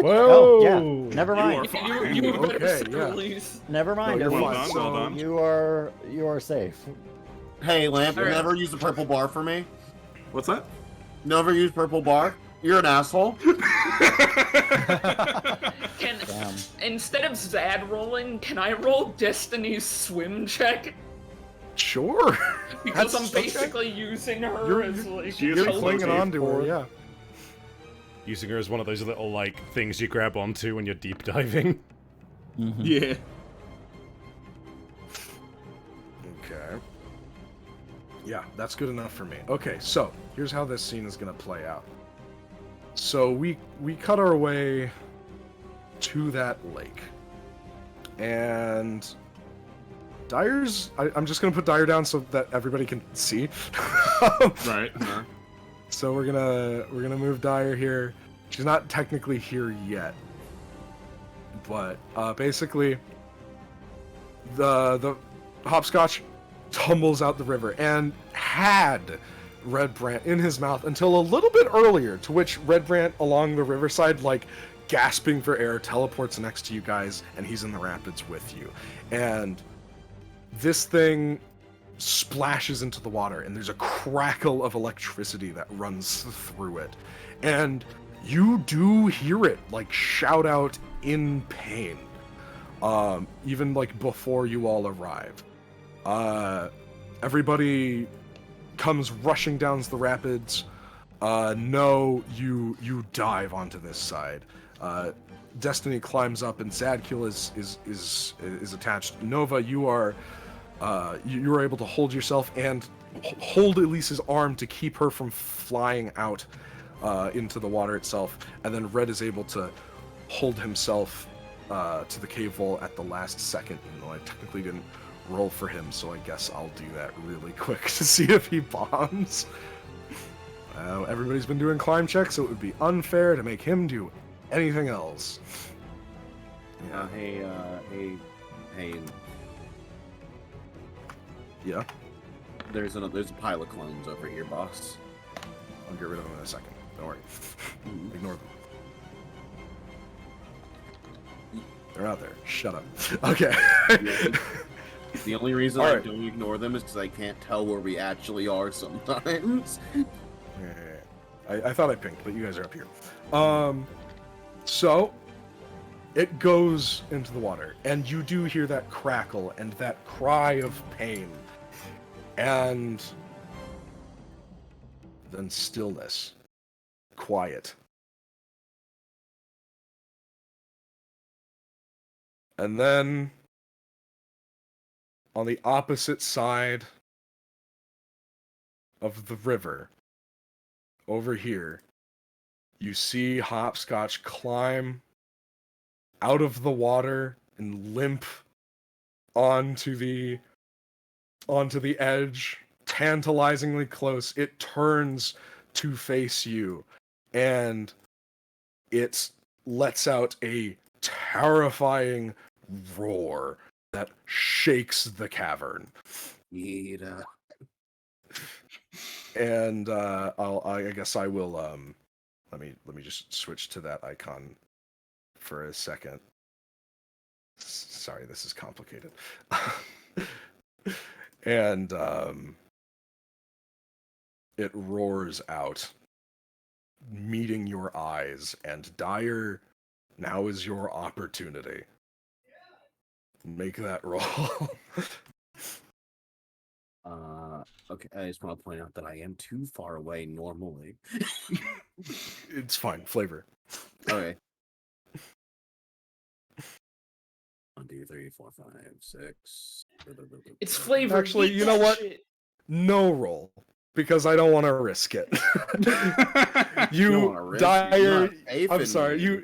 Oh yeah, never
You
mind.
are fine.
You better
Okay,
say
yeah.
Elise.
Never mind.
you're
Elise.
fine.
Well done.
You are safe.
Hey, Lamp,
Alright.
never use a purple bar for me.
What's that?
Never use purple bar. You're an asshole.
Can
Damn.
instead of Zad rolling, can I roll Destiny's swim check?
sure.
Because I'm
That's okay.
basically using her
You're-
as like
She is
You're
a
a
clinging
floaty.
on to her, yeah.
Using her as one of those little like things you grab onto when you're deep diving.
Mhm.
Yeah.
Okay. Yeah, that's good enough for me. Okay, so here's how this scene is gonna play out. So we cut our way to that lake, and Dyer's. I'm just gonna put Dyer down so that everybody can see.
Right.
So we're gonna move Dyer here. She's not technically here yet, but basically, the hopscotch tumbles out the river and had Red Brant in his mouth until a little bit earlier. To which Red Brant along the riverside, like gasping for air, teleports next to you guys, and he's in the rapids with you. And this thing splashes into the water, and there's a crackle of electricity that runs through it, and you do hear it like shout out in pain, even like before you all arrive. Everybody comes rushing down the rapids. No, you dive onto this side. Destiny climbs up, and Zadkiel is attached. Nova, you are able to hold yourself and hold Elise's arm to keep her from flying out into the water itself. And then Red is able to hold himself to the cave wall at the last second, even though I technically didn't roll for him, so I guess I'll do that really quick to see if he bombs. Everybody's been doing climb checks, so it would be unfair to make him do anything else. Yeah.
Hey.
Yeah.
There's a pile of clones over here, boss.
I'll get rid of them in a second. Don't worry. Ignore them. They're out there. Shut up. Okay.
The only reason
All
I
right.
don't ignore them is because I can't tell where we actually are sometimes.
Yeah. I thought I pinked, but you guys are up here. So it goes into the water, and you do hear that crackle and that cry of pain, and then stillness, quiet, and then on the opposite side of the river, over here, You see Hopscotch climb out of the water and limp onto the edge, tantalizingly close. It turns to face you, and it lets out a terrifying roar that shakes the cavern.
Yeah.
And I guess I will let me just switch to that icon for a second. Sorry, this is complicated. And it roars out, meeting your eyes, and Dyer, now is your opportunity. Make that roll.
Okay, I just want to point out that I am too far away normally.
It's fine. Flavor.
Okay. 1, 2, 3, 4, 5, 6.
It's flavor.
Actually,
eat
you know
that
what?
shit.
No roll, because I don't want to risk it. You, Dyer. I'm sorry.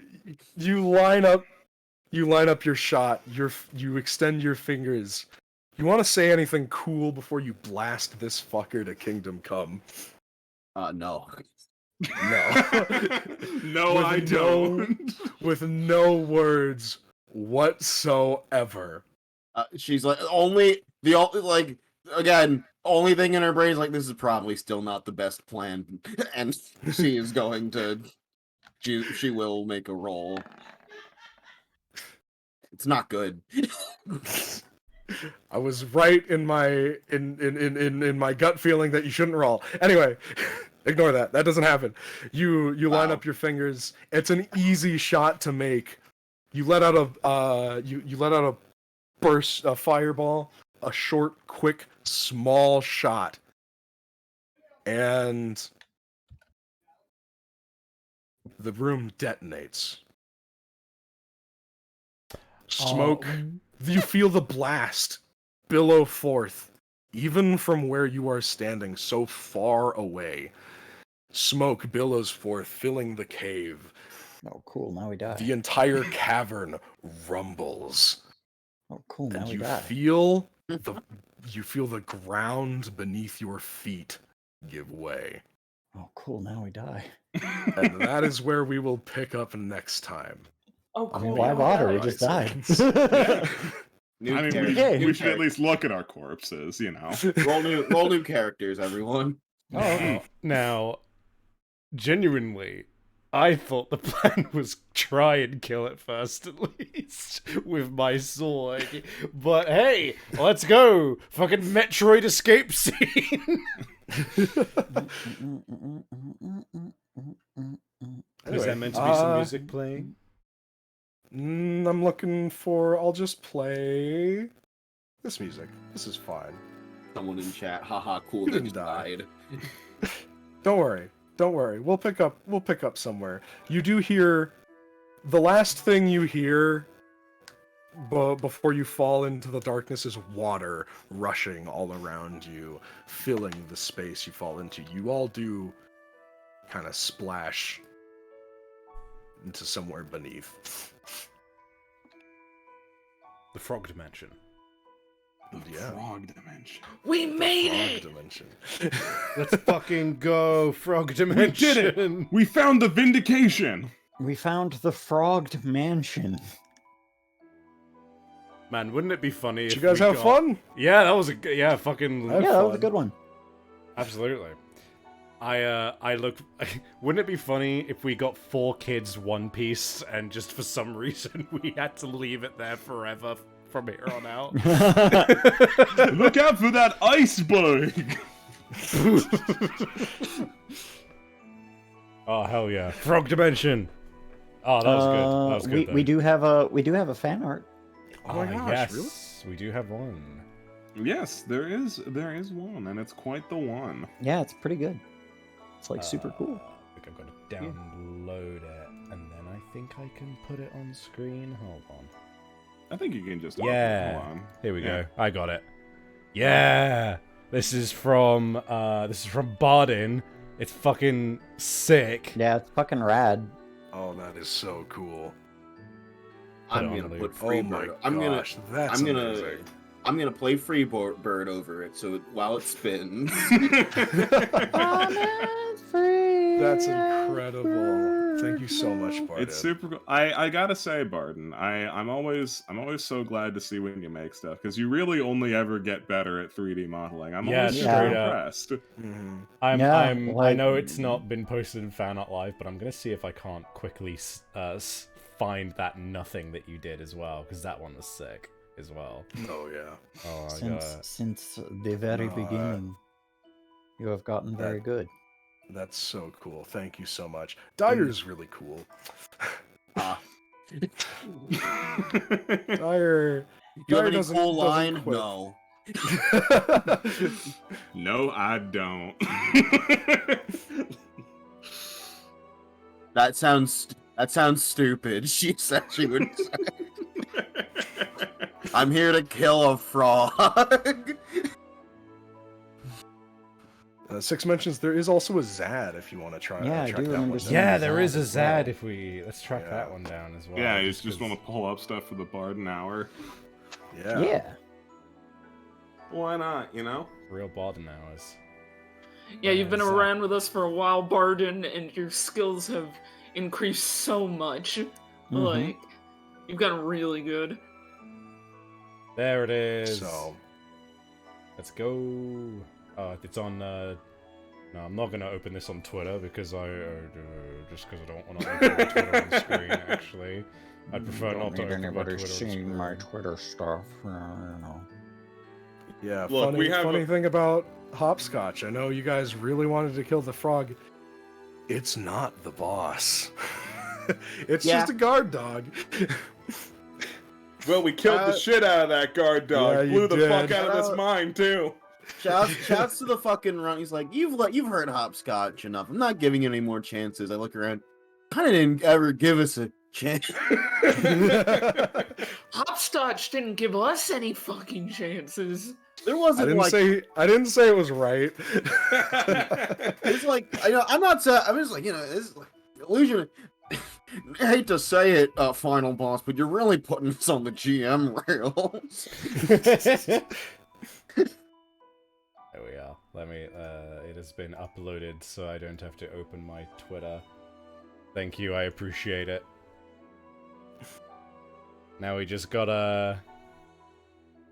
You line up your shot. You extend your fingers. You want to say anything cool before you blast this fucker to Kingdom Come?
No.
No.
No,
With
I don't.
With no words whatsoever.
She's like only only thing in her brain is like, this is probably still not the best plan, and she is going to. She will make a roll. It's not good.
I was right in my gut feeling that you shouldn't roll. Anyway, ignore that. That doesn't happen. You line
Wow.
up your fingers. It's an easy shot to make. You let out a burst, a fireball, a short, quick, small shot, and the room detonates. Smoke. You feel the blast billow forth, even from where you are standing so far away. Smoke billows forth, filling the cave.
Oh, cool. Now we die.
The entire cavern rumbles,
Oh, cool. Now
and
we
you
die.
feel the ground beneath your feet give way.
Oh, cool. Now we die.
And that is where we will pick up next time.
Oh,
I
cool.
mean, why
yeah,
bother?
yeah.
We just died.
New
I mean,
characters.
Okay.
we should at least look at our corpses, you know.
roll new characters, everyone.
Now, genuinely, I thought the plan was try and kill it first, at least, with my sword. But hey, let's go! Fucking Metroid escape scene! Is that meant to be some music playing?
I'm looking for. I'll just play this music. This is fine.
Someone in chat, haha, cool.
You
They
didn't
just
die.
died.
Don't worry. Don't worry. We'll pick up somewhere. You do hear the last thing you hear before you fall into the darkness is water rushing all around you, filling the space you fall into. You all do kind of splash into somewhere beneath.
The frog dimension.
Yeah.
Frog dimension.
We made
Frog
it.
dimension.
Let's fucking go, frog dimension!
We did it! We found the vindication!
We found the frogged mansion.
Man, wouldn't it be funny
Did
if
you guys
we
have
got-
fun?
Yeah, that was a good, yeah, fucking
Have
Yeah, that was a
fun.
good one.
absolutely. I look. Wouldn't it be funny if we got 4 kids One Piece and just for some reason we had to leave it there forever from here on out?
Look out for that iceberg!
Oh hell yeah, frog dimension. Oh, that was good. That was good.
we do have a fan art.
Oh my gosh,
yes,
really?
we do have one.
Yes, there is one, and it's quite the one.
Yeah, it's pretty good. It's like super cool.
I think I've got to download it, and then I think I can put it on screen. Hold on.
I think you can just
Yeah.
hold on.
Here we
Yeah.
go. I got it. Yeah. This is from Bardin. It's fucking sick.
Yeah, it's fucking rad.
Oh, that is so cool.
I'm
Put it
gonna
on
put
loop.
Free
Oh my
Bird.
gosh, that's amazing.
I'm gonna play Free Bird over it, so while it spins.
That's incredible. Thank you so much, Barden.
It's super cool. I gotta say, Barden, I'm always so glad to see when you make stuff, because you really only ever get better at 3D modeling. I'm
Yeah,
always super
straight up.
impressed.
Mhm.
Yeah,
I
like-
know it's not been posted in Fan Art Live, but I'm gonna see if I can't quickly find that nothing that you did as well, because that one was sick as well.
Oh yeah.
Oh my
Since
god.
since the very
No,
beginning, you have gotten very good.
That's so cool. Thank you so much. Dyer's really cool. Dyer.
You have any
doesn't-
cool
doesn't
line?
quit.
No.
No, I don't.
That sounds stupid. She said she would say. I'm here to kill a frog.
Six mentions there is also a Zad if you want to try.
Yeah, I
track
do
that
remember
one
seeing
down.
Yeah, there is a
as well.
Zad if let's track
Yeah.
that one down as well.
Yeah, you just
'cause
want to pull up stuff for the Barden hour.
Yeah.
Yeah.
Why not? You know.
real Barden hours.
Yeah, you've been
Zad.
around with us for a while, Barden, and your skills have increased so much. Like, you've gotten really good.
There it is.
So
Let's go. It's on. No, I'm not gonna open this on Twitter because just because I don't want to open the Twitter on screen. Actually, I'd prefer
Don't
not to
need
open my
anybody
Twitter on
seeing my
screen.
Twitter stuff. You know.
yeah,
Look,
funny,
we have
funny
a-
thing about hopscotch. I know you guys really wanted to kill the frog. It's not the boss. It's
Yeah.
just a guard dog.
Well, we killed the shit out of that guard dog.
Yeah, you
Blew the
did.
fuck out of
Shout
this
out-
mine too.
Shouts to the fucking run. He's like, you've heard hopscotch enough. I'm not giving you any more chances. I look around. Kind of didn't ever give us a chance.
Hopscotch didn't give us any fucking chances.
There
I
wasn't
didn't
like
say it was right.
it's like I'm not saying. I'm just like this is like illusion. I hate to say it, final boss, but you're really putting us on the GM rails.
There we are. Let me. It has been uploaded, so I don't have to open my Twitter. Thank you. I appreciate it. Now we just gotta.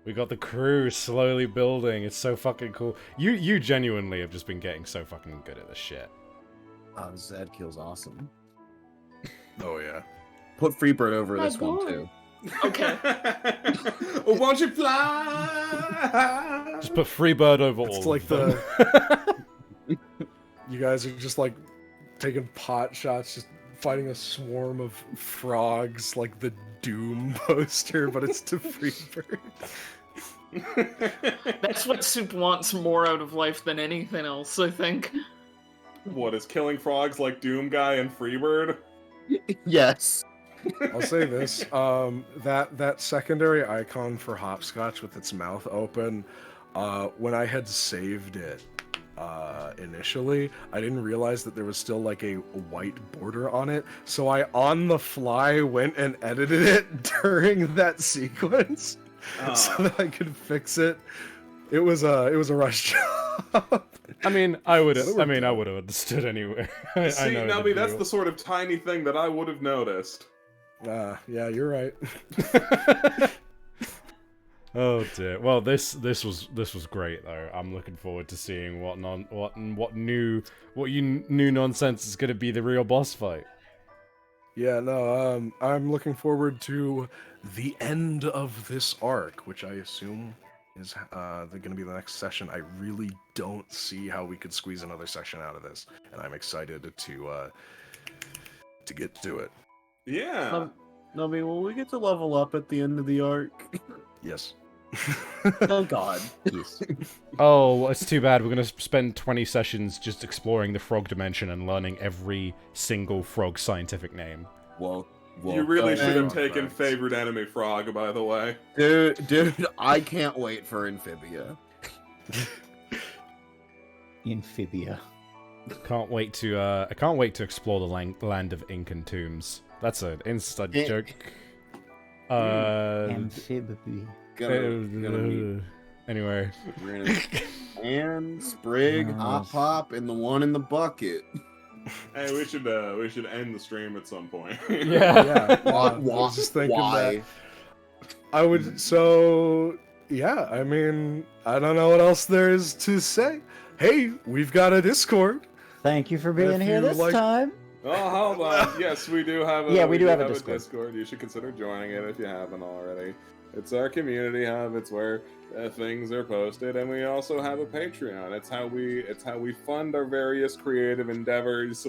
We got the crew slowly building. It's so fucking cool. You genuinely have just been getting so fucking good at this shit.
Zed kills awesome.
Oh yeah.
Put Freebird over
My
this one
boy.
too.
Okay.
Oh, won't you fly?
Just put Freebird over
It's
all
like
of them.
You guys are just like taking pot shots, just fighting a swarm of frogs like the Doom poster, but it's to Freebird.
That's what Soup wants more out of life than anything else, I think.
What is killing frogs like Doom Guy and Freebird?
Yes.
I'll say this: that secondary icon for hopscotch with its mouth open, when I had saved it initially, I didn't realize that there was still like a white border on it. So I, on the fly, went and edited it during that sequence so that I could fix it. It was a rush job.
I mean, I would have.
So
I mean, I would have understood anyway. I
See,
know
Nubby, that's
deal.
the sort of tiny thing that I would have noticed.
Yeah, you're right.
Oh dear. Well, this was great though. I'm looking forward to seeing what new nonsense is going to be the real boss fight.
Yeah, no, I'm looking forward to the end of this arc, which I assume is going to be the next session. I really don't see how we could squeeze another session out of this, and I'm excited to get to it.
Yeah.
No, I mean, will we get to level up at the end of the arc?
Yes.
Oh God.
Yes.
Oh, well, it's too bad. We're going to spend 20 sessions just exploring the frog dimension and learning every single frog scientific name.
Well,
You really should have
Frog
taken
friends.
favorite enemy frog, by the way.
dude, I can't wait for Amphibia.
Amphibia.
Can't wait to I can't wait to explore the land of ink and tombs. That's an inside
Eh.
joke.
Amphibious.
Gonna be
Anyway.
and Sprig,
Oh.
Hop Hop, and the one in the bucket.
Hey, we should end the stream at some point.
Yeah.
Why?
I was just thinking
why?
that. I would. So yeah. I mean, I don't know what else there is to say. Hey, we've got a Discord.
Thank you for being
If
here
you
this
like-
time.
Oh, hold on. Yes, we do have a
Yeah, we do have a Discord.
You should consider joining it if you haven't already. It's our community hub. It's where things are posted, and we also have a Patreon. It's how we fund our various creative endeavors.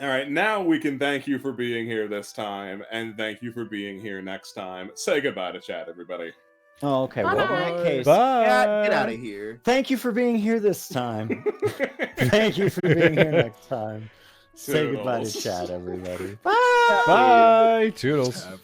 All right, now we can thank you for being here this time, and thank you for being here next time. Say goodbye to chat, everybody.
Oh, okay. Well, in that case,
Bye.
Get out of here.
thank you for being here this time. Thank you for being here next time. Say goodbye to
Toodles.
chat, everybody. Bye.
Bye. Toodles.
Happening.